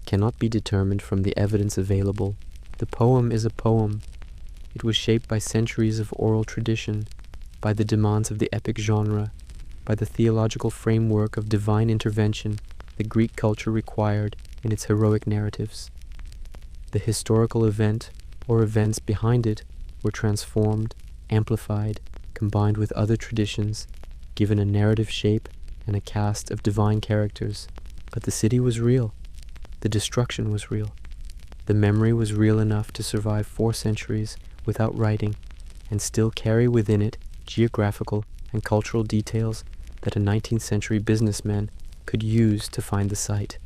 cannot be determined from the evidence available. The poem is a poem. It was shaped by centuries of oral tradition, by the demands of the epic genre, by the theological framework of divine intervention the Greek culture required in its heroic narratives. The historical event or events behind it were transformed, amplified, combined with other traditions, given a narrative shape and a cast of divine characters. But the city was real. The destruction was real. The memory was real enough to survive 4 centuries without writing and still carry within it geographical and cultural details that a 19th century businessman could use to find the site.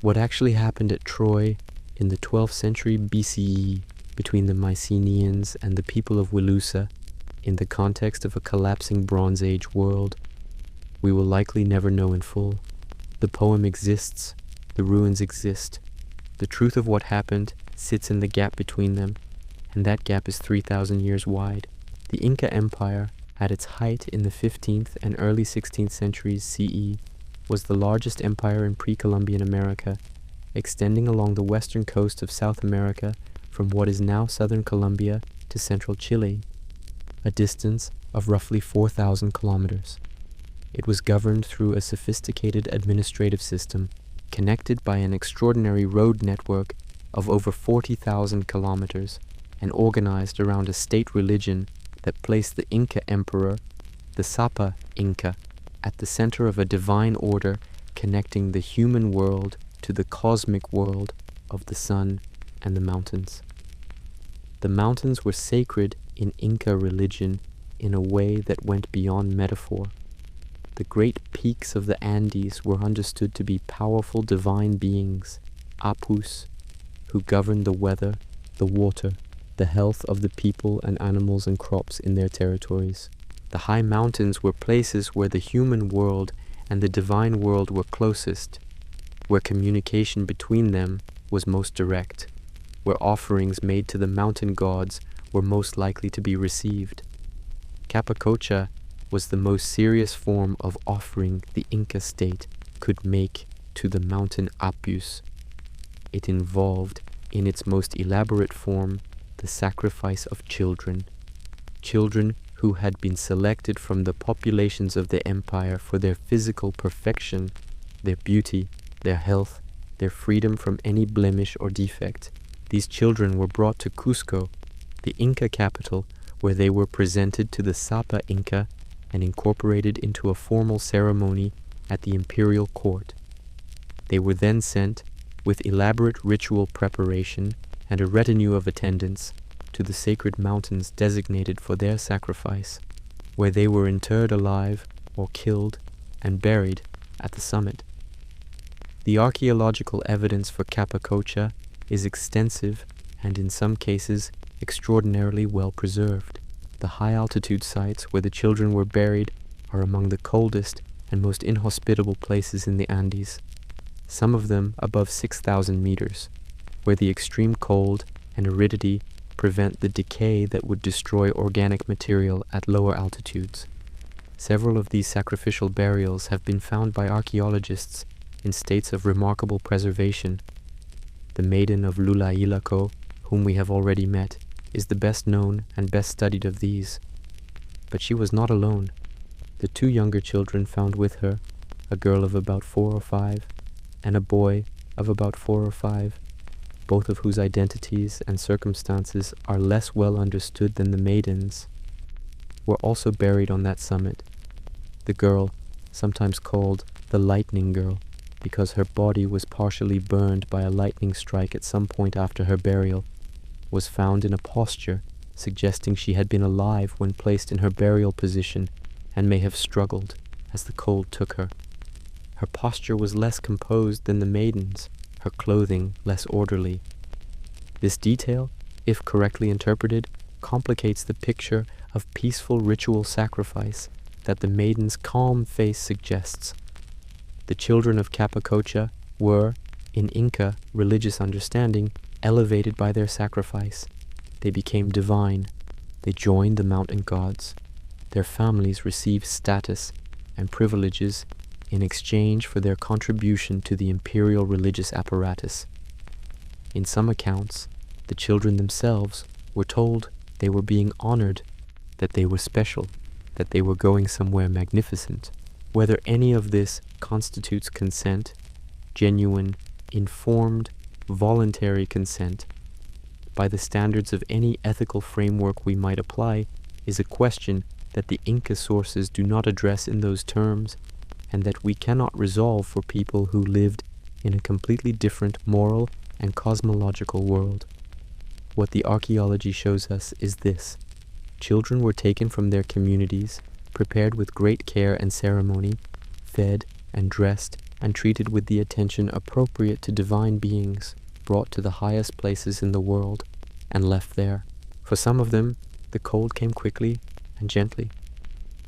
What actually happened at Troy in the 12th century BCE between the Mycenaeans and the people of Wilusa in the context of a collapsing Bronze Age world, we will likely never know in full. The poem exists, the ruins exist. The truth of what happened sits in the gap between them, and that gap is 3,000 years wide. The Inca Empire, at its height in the 15th and early 16th centuries CE, was the largest empire in pre-Columbian America, extending along the western coast of South America from what is now southern Colombia to central Chile, a distance of roughly 4,000 kilometers. It was governed through a sophisticated administrative system, connected by an extraordinary road network of over 40,000 kilometers, and organized around a state religion that placed the Inca emperor, the Sapa Inca, at the center of a divine order connecting the human world to the cosmic world of the sun and the mountains. The mountains were sacred in Inca religion in a way that went beyond metaphor. The great peaks of the Andes were understood to be powerful divine beings, apus, who governed the weather, the water, the health of the people and animals and crops in their territories. The high mountains were places where the human world and the divine world were closest, where communication between them was most direct, where offerings made to the mountain gods were most likely to be received. Capacocha was the most serious form of offering the Inca state could make to the mountain Apus. It involved, in its most elaborate form, the sacrifice of children who had been selected from the populations of the empire for their physical perfection, their beauty, their health, their freedom from any blemish or defect. These children were brought to Cusco, the Inca capital, where they were presented to the Sapa Inca and incorporated into a formal ceremony at the imperial court. They were then sent, with elaborate ritual preparation and a retinue of attendants, to the sacred mountains designated for their sacrifice, where they were interred alive or killed and buried at the summit. The archaeological evidence for Capacocha is extensive and in some cases extraordinarily well preserved. The high-altitude sites where the children were buried are among the coldest and most inhospitable places in the Andes, some of them above 6,000 meters, where the extreme cold and aridity prevent the decay that would destroy organic material at lower altitudes. Several of these sacrificial burials have been found by archaeologists in states of remarkable preservation. The maiden of Lulailako, whom we have already met, is the best known and best studied of these. But she was not alone. The two younger children found with her, a girl of about 4 or 5, and a boy of about 4 or 5, both of whose identities and circumstances are less well understood than the maiden's, were also buried on that summit. The girl, sometimes called the Lightning Girl, because her body was partially burned by a lightning strike at some point after her burial, was found in a posture suggesting she had been alive when placed in her burial position and may have struggled as the cold took her. Her posture was less composed than the maiden's, her clothing less orderly. This detail, if correctly interpreted, complicates the picture of peaceful ritual sacrifice that the maiden's calm face suggests. The children of Capacocha were, in Inca religious understanding, elevated by their sacrifice. They became divine. They joined the mountain gods. Their families received status and privileges in exchange for their contribution to the imperial religious apparatus. In some accounts, the children themselves were told they were being honored, that they were special, that they were going somewhere magnificent. Whether any of this constitutes consent, genuine, informed, voluntary consent, by the standards of any ethical framework we might apply, is a question that the Inca sources do not address in those terms, and that we cannot resolve for people who lived in a completely different moral and cosmological world. What the archaeology shows us is this: children were taken from their communities, prepared with great care and ceremony, fed and dressed and treated with the attention appropriate to divine beings, brought to the highest places in the world, and left there. For some of them, the cold came quickly and gently.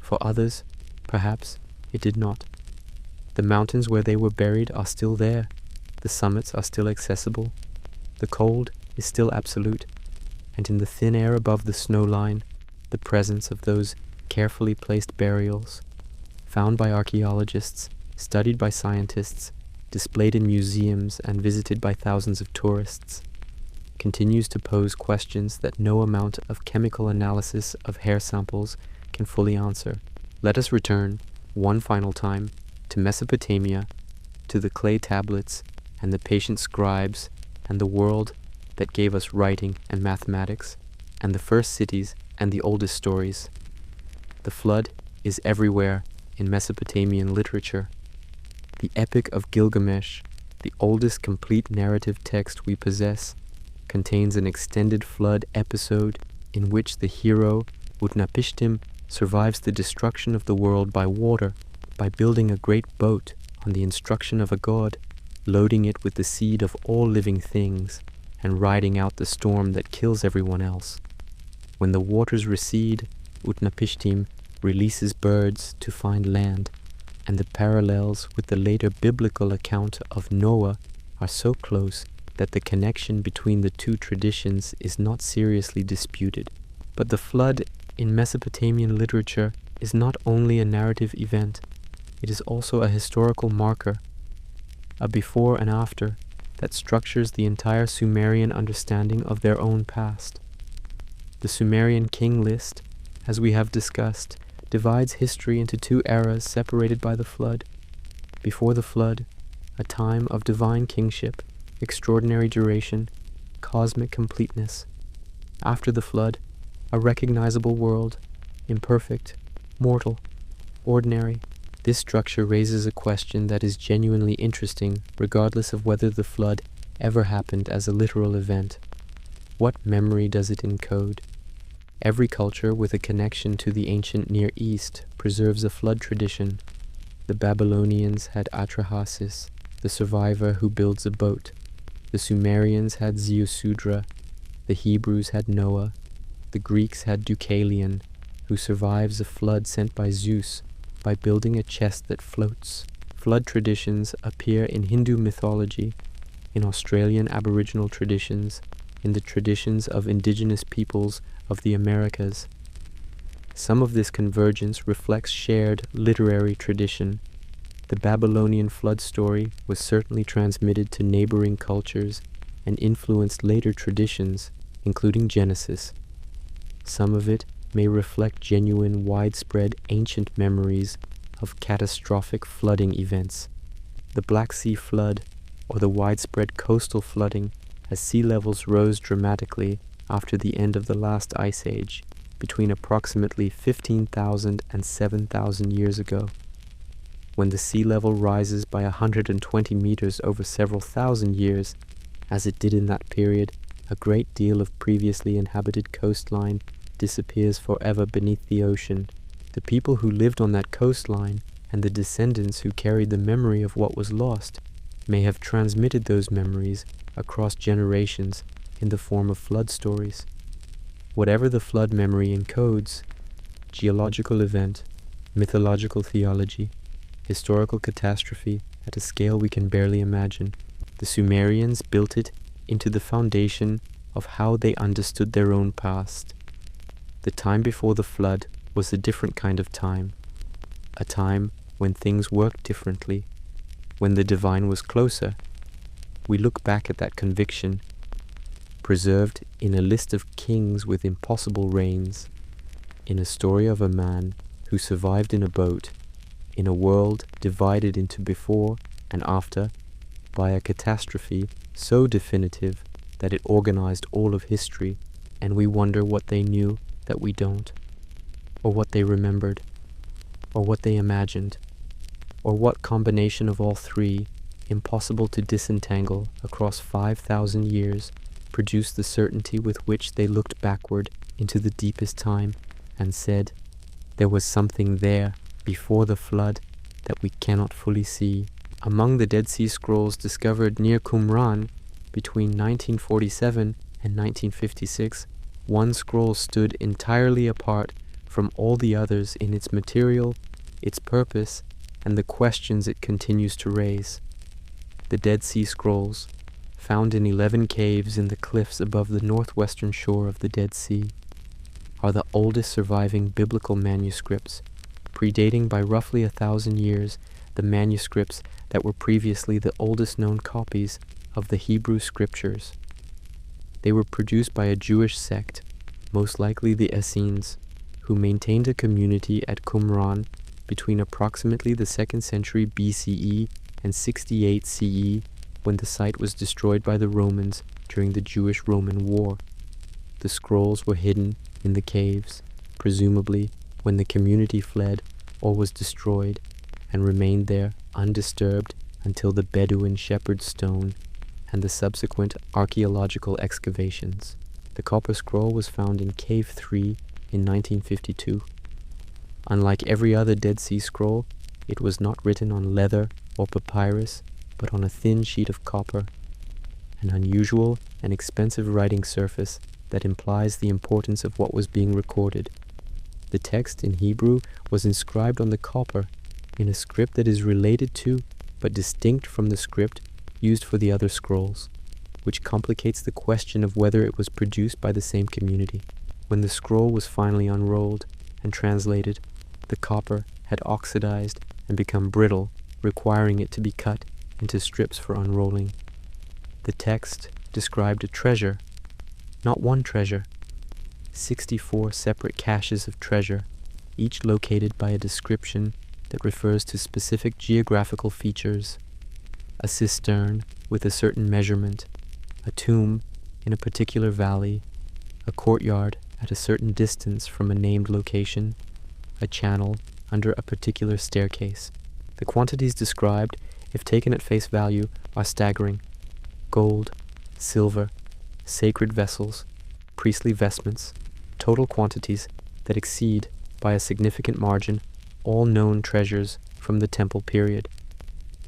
For others, perhaps, it did not. The mountains where they were buried are still there. The summits are still accessible. The cold is still absolute. And in the thin air above the snow line, the presence of those carefully placed burials, found by archaeologists, studied by scientists, displayed in museums and visited by thousands of tourists, continues to pose questions that no amount of chemical analysis of hair samples can fully answer. Let us return, one final time, to Mesopotamia, to the clay tablets and the patient scribes and the world that gave us writing and mathematics, and the first cities and the oldest stories. The flood is everywhere in Mesopotamian literature. The Epic of Gilgamesh, the oldest complete narrative text we possess, contains an extended flood episode in which the hero Utnapishtim survives the destruction of the world by water, by building a great boat on the instruction of a god, loading it with the seed of all living things, and riding out the storm that kills everyone else. When the waters recede, Utnapishtim releases birds to find land, and the parallels with the later biblical account of Noah are so close that the connection between the two traditions is not seriously disputed. But the flood in Mesopotamian literature is not only a narrative event, it is also a historical marker, a before and after that structures the entire Sumerian understanding of their own past. The Sumerian king list, as we have discussed, divides history into two eras separated by the flood. Before the flood, a time of divine kingship, extraordinary duration, cosmic completeness. After the flood, a recognizable world, imperfect, mortal, ordinary. This structure raises a question that is genuinely interesting, regardless of whether the flood ever happened as a literal event. What memory does it encode? Every culture with a connection to the ancient Near East preserves a flood tradition. The Babylonians had Atrahasis, the survivor who builds a boat. The Sumerians had Ziusudra. The Hebrews had Noah. The Greeks had Deucalion, who survives a flood sent by Zeus, by building a chest that floats. Flood traditions appear in Hindu mythology, in Australian Aboriginal traditions, in the traditions of indigenous peoples of the Americas. Some of this convergence reflects shared literary tradition. The Babylonian flood story was certainly transmitted to neighboring cultures and influenced later traditions, including Genesis. Some of it may reflect genuine, widespread ancient memories of catastrophic flooding events. The Black Sea flood, or the widespread coastal flooding as sea levels rose dramatically after the end of the last ice age, between approximately 15,000 and 7,000 years ago. When the sea level rises by 120 meters over several thousand years, as it did in that period, a great deal of previously inhabited coastline disappears forever beneath the ocean. The people who lived on that coastline and the descendants who carried the memory of what was lost may have transmitted those memories across generations in the form of flood stories. Whatever the flood memory encodes, geological event, mythological theology, historical catastrophe at a scale we can barely imagine, the Sumerians built it into the foundation of how they understood their own past. The time before the flood was a different kind of time, a time when things worked differently, when the divine was closer. We look back at that conviction, preserved in a list of kings with impossible reigns, in a story of a man who survived in a boat, in a world divided into before and after by a catastrophe so definitive that it organized all of history, and we wonder what they knew that we don't, or what they remembered, or what they imagined, or what combination of all three, impossible to disentangle across 5,000 years, produced the certainty with which they looked backward into the deepest time and said, there was something there before the flood that we cannot fully see. Among the Dead Sea Scrolls discovered near Qumran between 1947 and 1956, one scroll stood entirely apart from all the others in its material, its purpose, and the questions it continues to raise. The Dead Sea Scrolls, found in 11 caves in the cliffs above the northwestern shore of the Dead Sea, are the oldest surviving biblical manuscripts, predating by roughly 1,000 years the manuscripts that were previously the oldest known copies of the Hebrew Scriptures. They were produced by a Jewish sect, most likely the Essenes, who maintained a community at Qumran between approximately the 2nd century BCE and 68 CE, when the site was destroyed by the Romans during the Jewish-Roman War. The scrolls were hidden in the caves, presumably when the community fled or was destroyed, and remained there undisturbed until the Bedouin shepherd stone and the subsequent archaeological excavations. The copper scroll was found in Cave 3 in 1952. Unlike every other Dead Sea Scroll, it was not written on leather or papyrus, but on a thin sheet of copper, an unusual and expensive writing surface that implies the importance of what was being recorded. The text in Hebrew was inscribed on the copper in a script that is related to, but distinct from the script used for the other scrolls, which complicates the question of whether it was produced by the same community. When the scroll was finally unrolled and translated, the copper had oxidized and become brittle, requiring it to be cut into strips for unrolling. The text described a treasure, not one treasure, 64 separate caches of treasure, each located by a description that refers to specific geographical features: a cistern with a certain measurement, a tomb in a particular valley, a courtyard at a certain distance from a named location, a channel under a particular staircase. The quantities described, if taken at face value, are staggering: gold, silver, sacred vessels, priestly vestments, total quantities that exceed, by a significant margin, all known treasures from the temple period.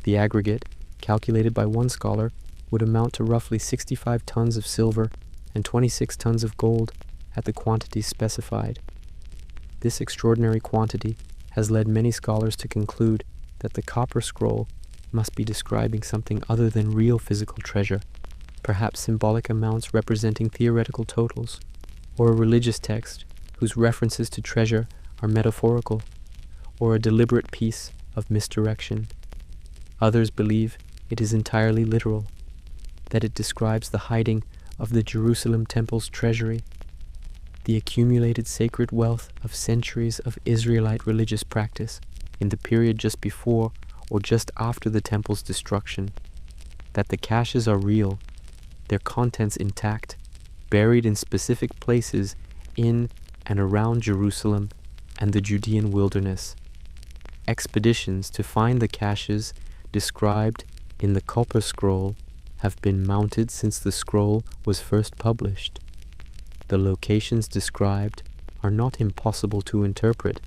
The aggregate, calculated by one scholar, would amount to roughly 65 tons of silver and 26 tons of gold at the quantities specified. This extraordinary quantity has led many scholars to conclude that the copper scroll must be describing something other than real physical treasure, perhaps symbolic amounts representing theoretical totals, or a religious text whose references to treasure are metaphorical, or a deliberate piece of misdirection. Others believe it is entirely literal, that it describes the hiding of the Jerusalem temple's treasury, the accumulated sacred wealth of centuries of Israelite religious practice in the period just before or just after the temple's destruction, that the caches are real, their contents intact, buried in specific places in and around Jerusalem and the Judean wilderness. Expeditions to find the caches described in the copper scroll have been mounted since the scroll was first published. The locations described are not impossible to interpret.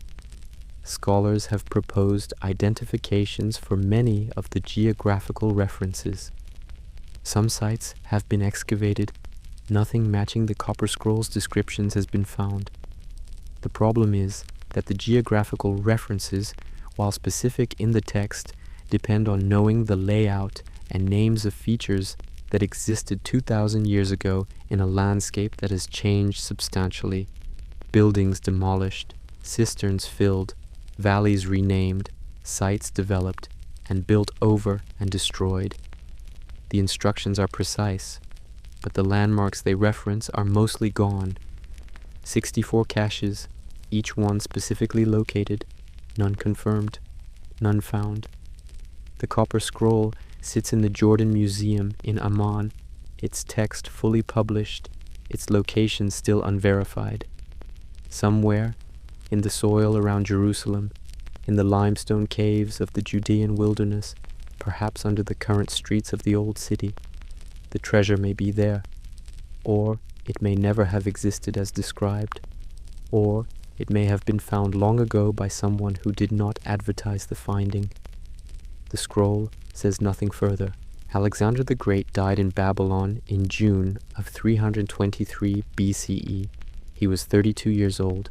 Scholars have proposed identifications for many of the geographical references. Some sites have been excavated. Nothing matching the copper scroll's descriptions has been found. The problem is that the geographical references, while specific in the text, depend on knowing the layout and names of features that existed 2,000 years ago in a landscape that has changed substantially. Buildings demolished, cisterns filled, valleys renamed, sites developed, and built over and destroyed. The instructions are precise, but the landmarks they reference are mostly gone. 64 caches, each one specifically located, none confirmed, none found. The copper scroll sits in the Jordan Museum in Amman, its text fully published, its location still unverified. Somewhere, in the soil around Jerusalem, in the limestone caves of the Judean wilderness, perhaps under the current streets of the old city, the treasure may be there, or it may never have existed as described, or it may have been found long ago by someone who did not advertise the finding. The scroll says nothing further. Alexander the Great died in Babylon in June of 323 BCE. He was 32 years old.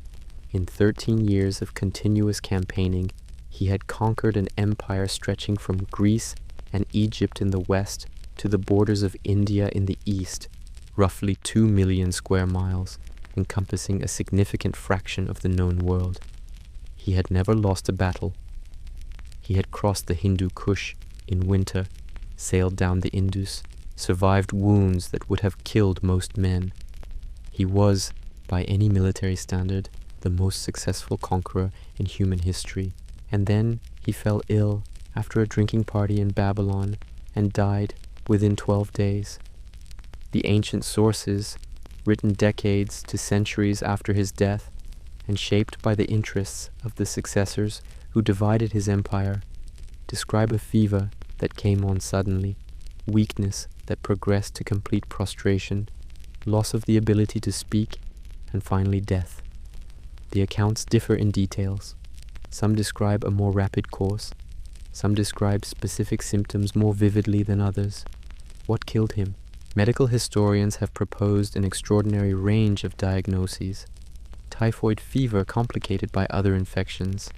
In 13 years of continuous campaigning, he had conquered an empire stretching from Greece and Egypt in the west to the borders of India in the east, roughly 2 million square miles, encompassing a significant fraction of the known world. He had never lost a battle. He had crossed the Hindu Kush in winter, sailed down the Indus, survived wounds that would have killed most men. He was, by any military standard, the most successful conqueror in human history. And then he fell ill after a drinking party in Babylon and died within 12 days. The ancient sources, written decades to centuries after his death, and shaped by the interests of the successors who divided his empire, describe a fever that came on suddenly, weakness that progressed to complete prostration, loss of the ability to speak, and finally death. The accounts differ in details. Some describe a more rapid course. Some describe specific symptoms more vividly than others. What killed him? Medical historians have proposed an extraordinary range of diagnoses. Typhoid fever complicated by other infections.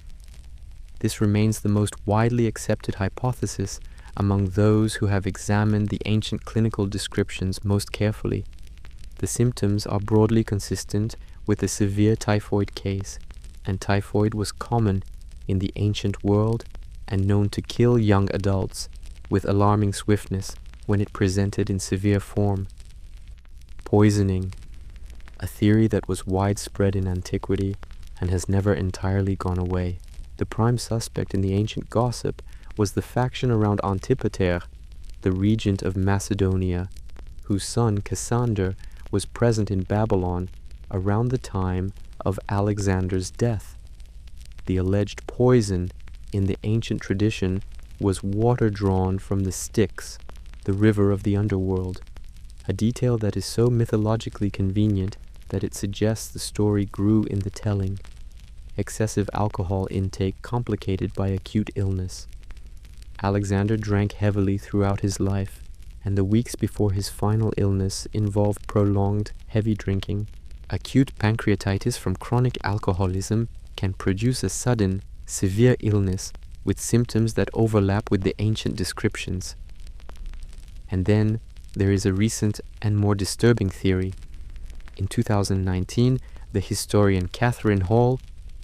This remains the most widely accepted hypothesis among those who have examined the ancient clinical descriptions most carefully. The symptoms are broadly consistent with a severe typhoid case, and typhoid was common in the ancient world and known to kill young adults with alarming swiftness when it presented in severe form. Poisoning, a theory that was widespread in antiquity and has never entirely gone away. The prime suspect in the ancient gossip was the faction around Antipater, the regent of Macedonia, whose son Cassander was present in Babylon around the time of Alexander's death. The alleged poison in the ancient tradition was water drawn from the Styx, the river of the underworld, a detail that is so mythologically convenient that it suggests the story grew in the telling. Excessive alcohol intake complicated by acute illness. Alexander drank heavily throughout his life, and the weeks before his final illness involved prolonged, heavy drinking. Acute pancreatitis from chronic alcoholism can produce a sudden, severe illness with symptoms that overlap with the ancient descriptions. And then there is a recent and more disturbing theory. In 2019, the historian Catherine Hall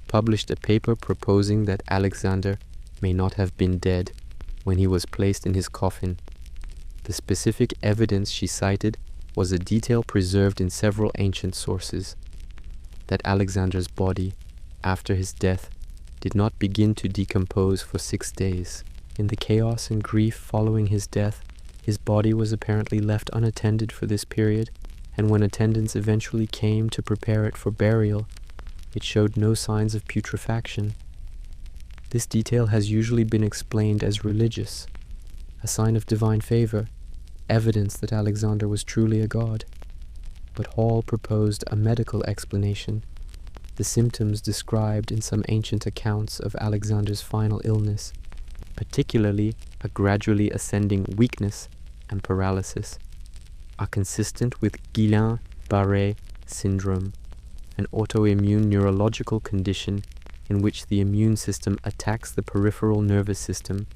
published a paper proposing that Alexander may not have been dead when he was placed in his coffin. The specific evidence she cited was a detail preserved in several ancient sources, that Alexander's body, after his death, did not begin to decompose for 6 days. In the chaos and grief following his death, his body was apparently left unattended for this period, and when attendants eventually came to prepare it for burial, it showed no signs of putrefaction. This detail has usually been explained as religious, a sign of divine favor, evidence that Alexander was truly a god. But Hall proposed a medical explanation, the symptoms described in some ancient accounts of Alexander's final illness, particularly a gradually ascending weakness and paralysis, are consistent with Guillain-Barré syndrome, an autoimmune neurological condition in which the immune system attacks the peripheral nervous system,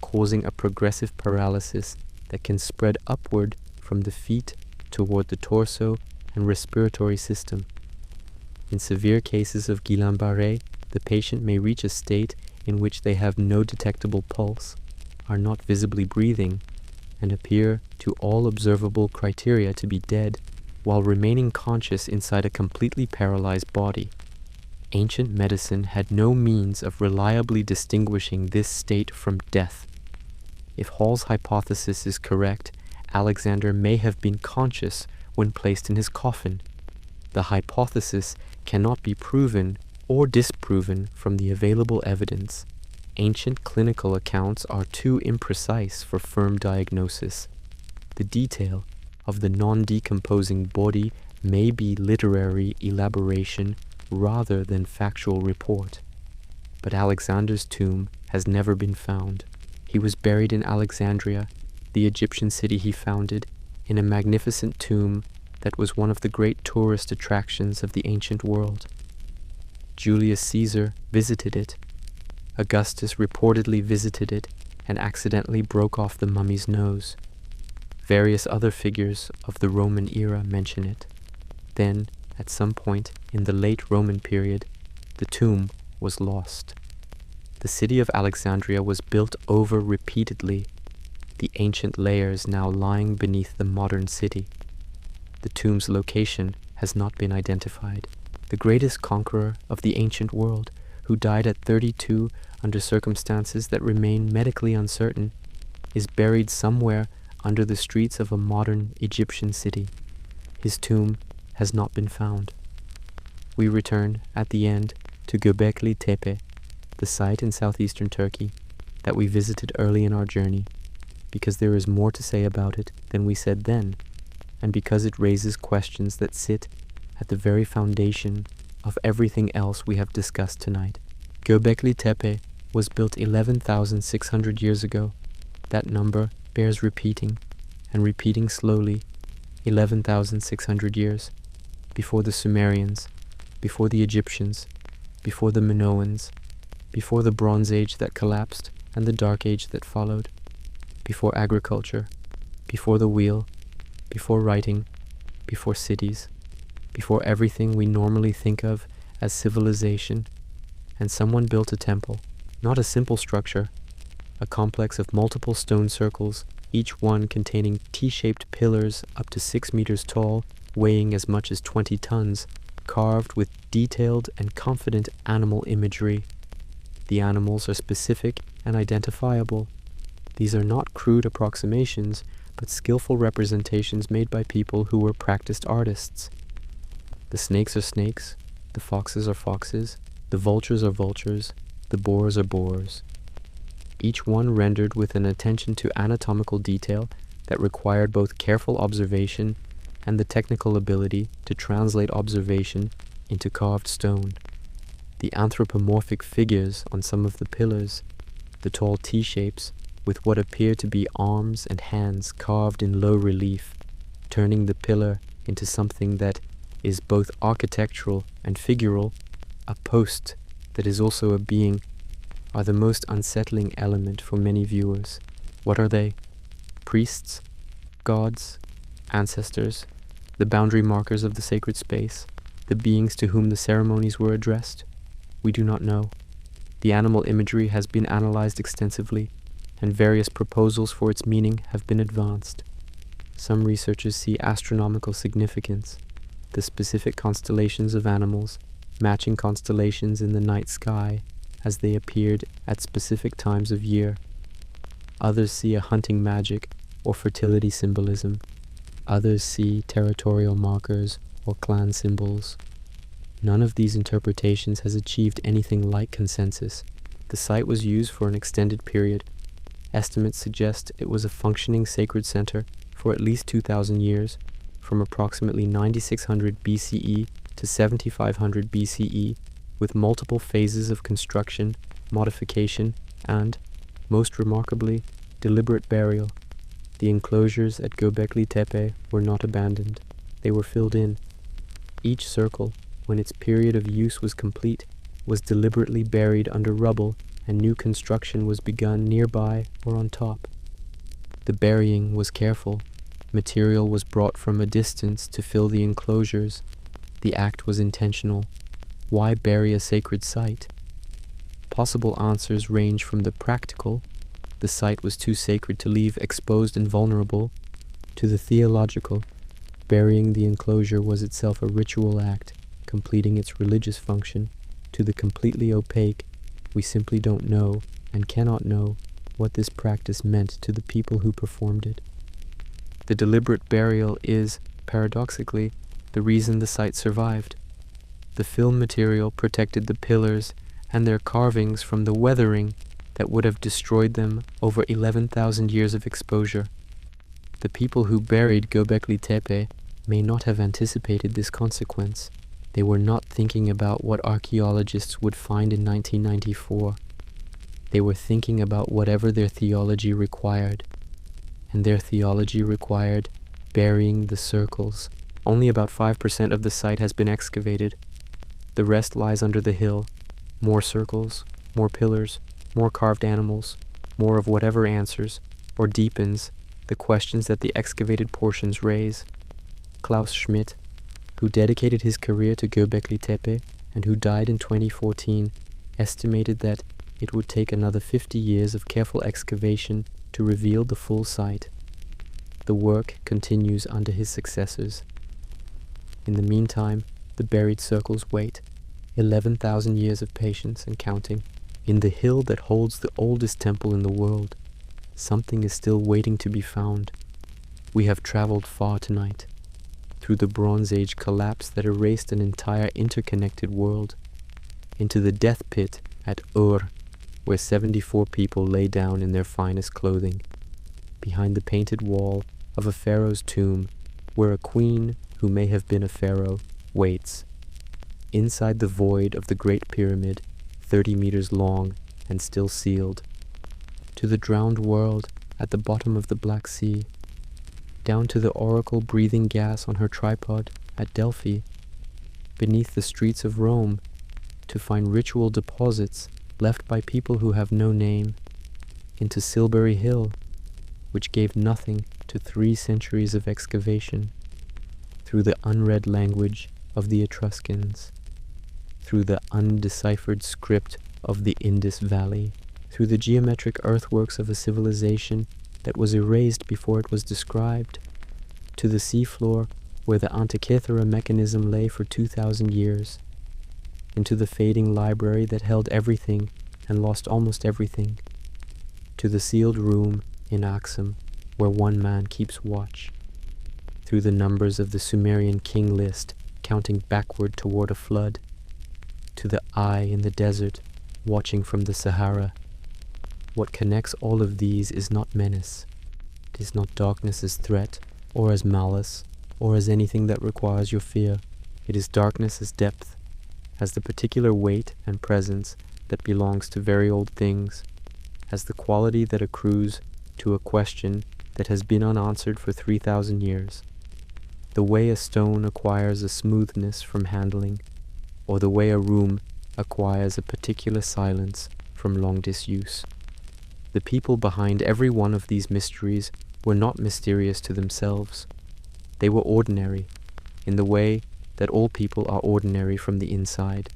causing a progressive paralysis that can spread upward from the feet toward the torso and respiratory system. In severe cases of Guillain-Barré, the patient may reach a state in which they have no detectable pulse, are not visibly breathing, and appear to all observable criteria to be dead, while remaining conscious inside a completely paralyzed body. Ancient medicine had no means of reliably distinguishing this state from death. If Hall's hypothesis is correct, Alexander may have been conscious when placed in his coffin. The hypothesis cannot be proven or disproven from the available evidence. Ancient clinical accounts are too imprecise for firm diagnosis. The detail of the non-decomposing body may be literary elaboration rather than factual report. But Alexander's tomb has never been found. He was buried in Alexandria, the Egyptian city he founded, in a magnificent tomb that was one of the great tourist attractions of the ancient world. Julius Caesar visited it. Augustus reportedly visited it and accidentally broke off the mummy's nose. Various other figures of the Roman era mention it. Then, at some point in the late Roman period, the tomb was lost. The city of Alexandria was built over repeatedly, the ancient layers now lying beneath the modern city. The tomb's location has not been identified. The greatest conqueror of the ancient world, who died at 32 under circumstances that remain medically uncertain, is buried somewhere under the streets of a modern Egyptian city. His tomb has not been found. We return, at the end, to Göbekli Tepe, the site in southeastern Turkey that we visited early in our journey, because there is more to say about it than we said then, and because it raises questions that sit at the very foundation of everything else we have discussed tonight. Göbekli Tepe was built 11,600 years ago. That number bears repeating, and repeating slowly, 11,600 years, before the Sumerians, before the Egyptians, before the Minoans, before the Bronze Age that collapsed and the Dark Age that followed, before agriculture, before the wheel, before writing, before cities, before everything we normally think of as civilization, and someone built a temple, not a simple structure, a complex of multiple stone circles, each one containing T-shaped pillars up to 6 meters tall, weighing as much as 20 tons, carved with detailed and confident animal imagery. The animals are specific and identifiable. These are not crude approximations, but skillful representations made by people who were practiced artists. The snakes are snakes, the foxes are foxes, the vultures are vultures, the boars are boars. Each one rendered with an attention to anatomical detail that required both careful observation and the technical ability to translate observation into carved stone. The anthropomorphic figures on some of the pillars, the tall T-shapes with what appear to be arms and hands carved in low relief, turning the pillar into something that is both architectural and figural, a post that is also a being are the most unsettling element for many viewers. What are they? Priests? Gods? Ancestors? The boundary markers of the sacred space? The beings to whom the ceremonies were addressed? We do not know. The animal imagery has been analyzed extensively, and various proposals for its meaning have been advanced. Some researchers see astronomical significance, the specific constellations of animals, matching constellations in the night sky as they appeared at specific times of year. Others see a hunting magic or fertility symbolism. Others see territorial markers or clan symbols. None of these interpretations has achieved anything like consensus. The site was used for an extended period. Estimates suggest it was a functioning sacred center for at least 2,000 years, from approximately 9600 BCE to 7500 BCE, with multiple phases of construction, modification, and, most remarkably, deliberate burial. The enclosures at Göbekli Tepe were not abandoned. They were filled in. Each circle, when its period of use was complete, was deliberately buried under rubble, and new construction was begun nearby or on top. The burying was careful. Material was brought from a distance to fill the enclosures. The act was intentional. Why bury a sacred site? Possible answers range from the practical, the site was too sacred to leave exposed and vulnerable, to the theological, burying the enclosure was itself a ritual act, completing its religious function, to the completely opaque, we simply don't know and cannot know what this practice meant to the people who performed it. The deliberate burial is, paradoxically, the reason the site survived. The film material protected the pillars and their carvings from the weathering that would have destroyed them over 11,000 years of exposure. The people who buried Göbekli Tepe may not have anticipated this consequence. They were not thinking about what archaeologists would find in 1994. They were thinking about whatever their theology required. And their theology required burying the circles. Only about 5% of the site has been excavated. The rest lies under the hill. More circles, more pillars, more carved animals, more of whatever answers, or deepens, the questions that the excavated portions raise. Klaus Schmidt, who dedicated his career to Göbekli Tepe and who died in 2014, estimated that it would take another 50 years of careful excavation to reveal the full site. The work continues under his successors. In the meantime, the buried circles wait, 11,000 years of patience and counting. In the hill that holds the oldest temple in the world, something is still waiting to be found. We have traveled far tonight, through the Bronze Age collapse that erased an entire interconnected world, into the death pit at Ur, where 74 people lay down in their finest clothing, behind the painted wall of a pharaoh's tomb, where a queen, who may have been a pharaoh, waits, inside the void of the Great Pyramid, 30 meters long and still sealed, to the drowned world at the bottom of the Black Sea, down to the oracle breathing gas on her tripod at Delphi, beneath the streets of Rome, to find ritual deposits left by people who have no name, into Silbury Hill, which gave nothing to 3 centuries of excavation, through the unread language of the Etruscans, through the undeciphered script of the Indus Valley, through the geometric earthworks of a civilization that was erased before it was described, to the seafloor where the Antikythera mechanism lay for 2,000 years, into the fading library that held everything and lost almost everything, to the sealed room in Axum where one man keeps watch, through the numbers of the Sumerian king list counting backward toward a flood, to the eye in the desert watching from the Sahara. What connects all of these is not menace. It is not darkness as threat, or as malice, or as anything that requires your fear. It is darkness as depth, as the particular weight and presence that belongs to very old things, as the quality that accrues to a question that has been unanswered for 3,000 years. The way a stone acquires a smoothness from handling, or the way a room acquires a particular silence from long disuse. The people behind every one of these mysteries were not mysterious to themselves. They were ordinary, in the way that all people are ordinary from the inside.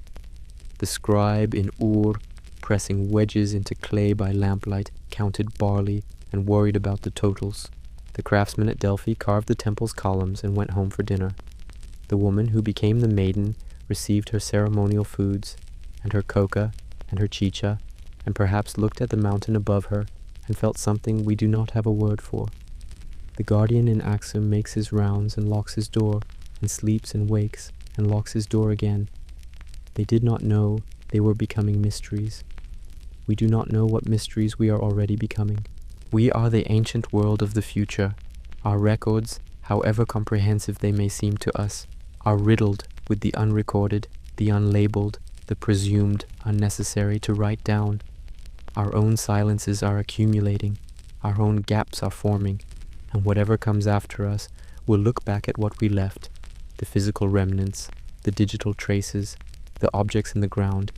The scribe in Ur, pressing wedges into clay by lamplight, counted barley and worried about the totals. The craftsman at Delphi carved the temple's columns and went home for dinner. The woman who became the maiden received her ceremonial foods, and her coca, and her chicha, and perhaps looked at the mountain above her and felt something we do not have a word for. The guardian in Axum makes his rounds and locks his door, and sleeps and wakes and locks his door again. They did not know they were becoming mysteries. We do not know what mysteries we are already becoming. We are the ancient world of the future. Our records, however comprehensive they may seem to us, are riddled with the unrecorded, the unlabeled, the presumed unnecessary to write down. Our own silences are accumulating, our own gaps are forming, and whatever comes after us will look back at what we left, the physical remnants, the digital traces, the objects in the ground,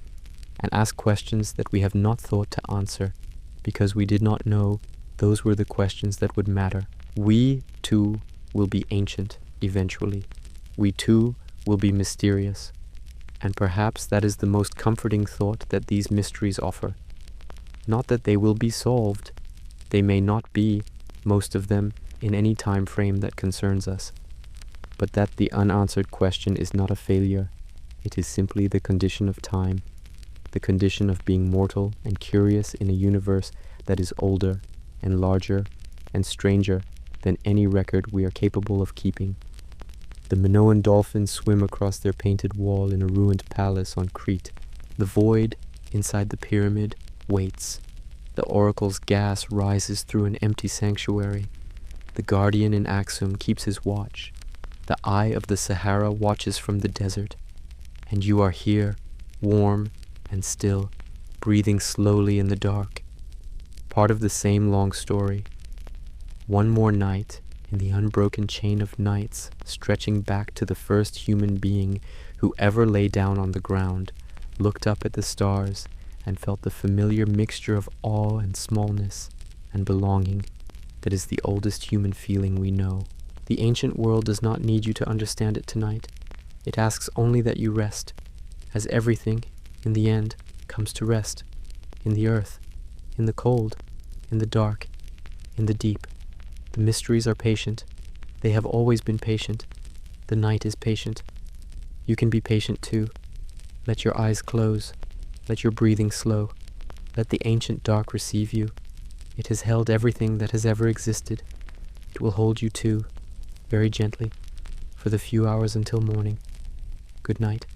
and ask questions that we have not thought to answer, because we did not know those were the questions that would matter. We, too, will be ancient, eventually. We, too, will be mysterious. And perhaps that is the most comforting thought that these mysteries offer. Not that they will be solved. They may not be, most of them, in any time frame that concerns us. But that the unanswered question is not a failure. It is simply the condition of time, the condition of being mortal and curious in a universe that is older and larger and stranger than any record we are capable of keeping. The Minoan dolphins swim across their painted wall in a ruined palace on Crete. The void inside the pyramid waits. The oracle's gas rises through an empty sanctuary. The guardian in Axum keeps his watch. The eye of the Sahara watches from the desert. And you are here, warm and still, breathing slowly in the dark. Part of the same long story. One more night in the unbroken chain of nights stretching back to the first human being who ever lay down on the ground, looked up at the stars, and felt the familiar mixture of awe and smallness and belonging that is the oldest human feeling we know. The ancient world does not need you to understand it tonight. It asks only that you rest, as everything, in the end, comes to rest, in the earth, in the cold, in the dark, in the deep. The mysteries are patient. They have always been patient. The night is patient. You can be patient too. Let your eyes close. Let your breathing slow. Let the ancient dark receive you. It has held everything that has ever existed. It will hold you too, very gently, for the few hours until morning. Good night.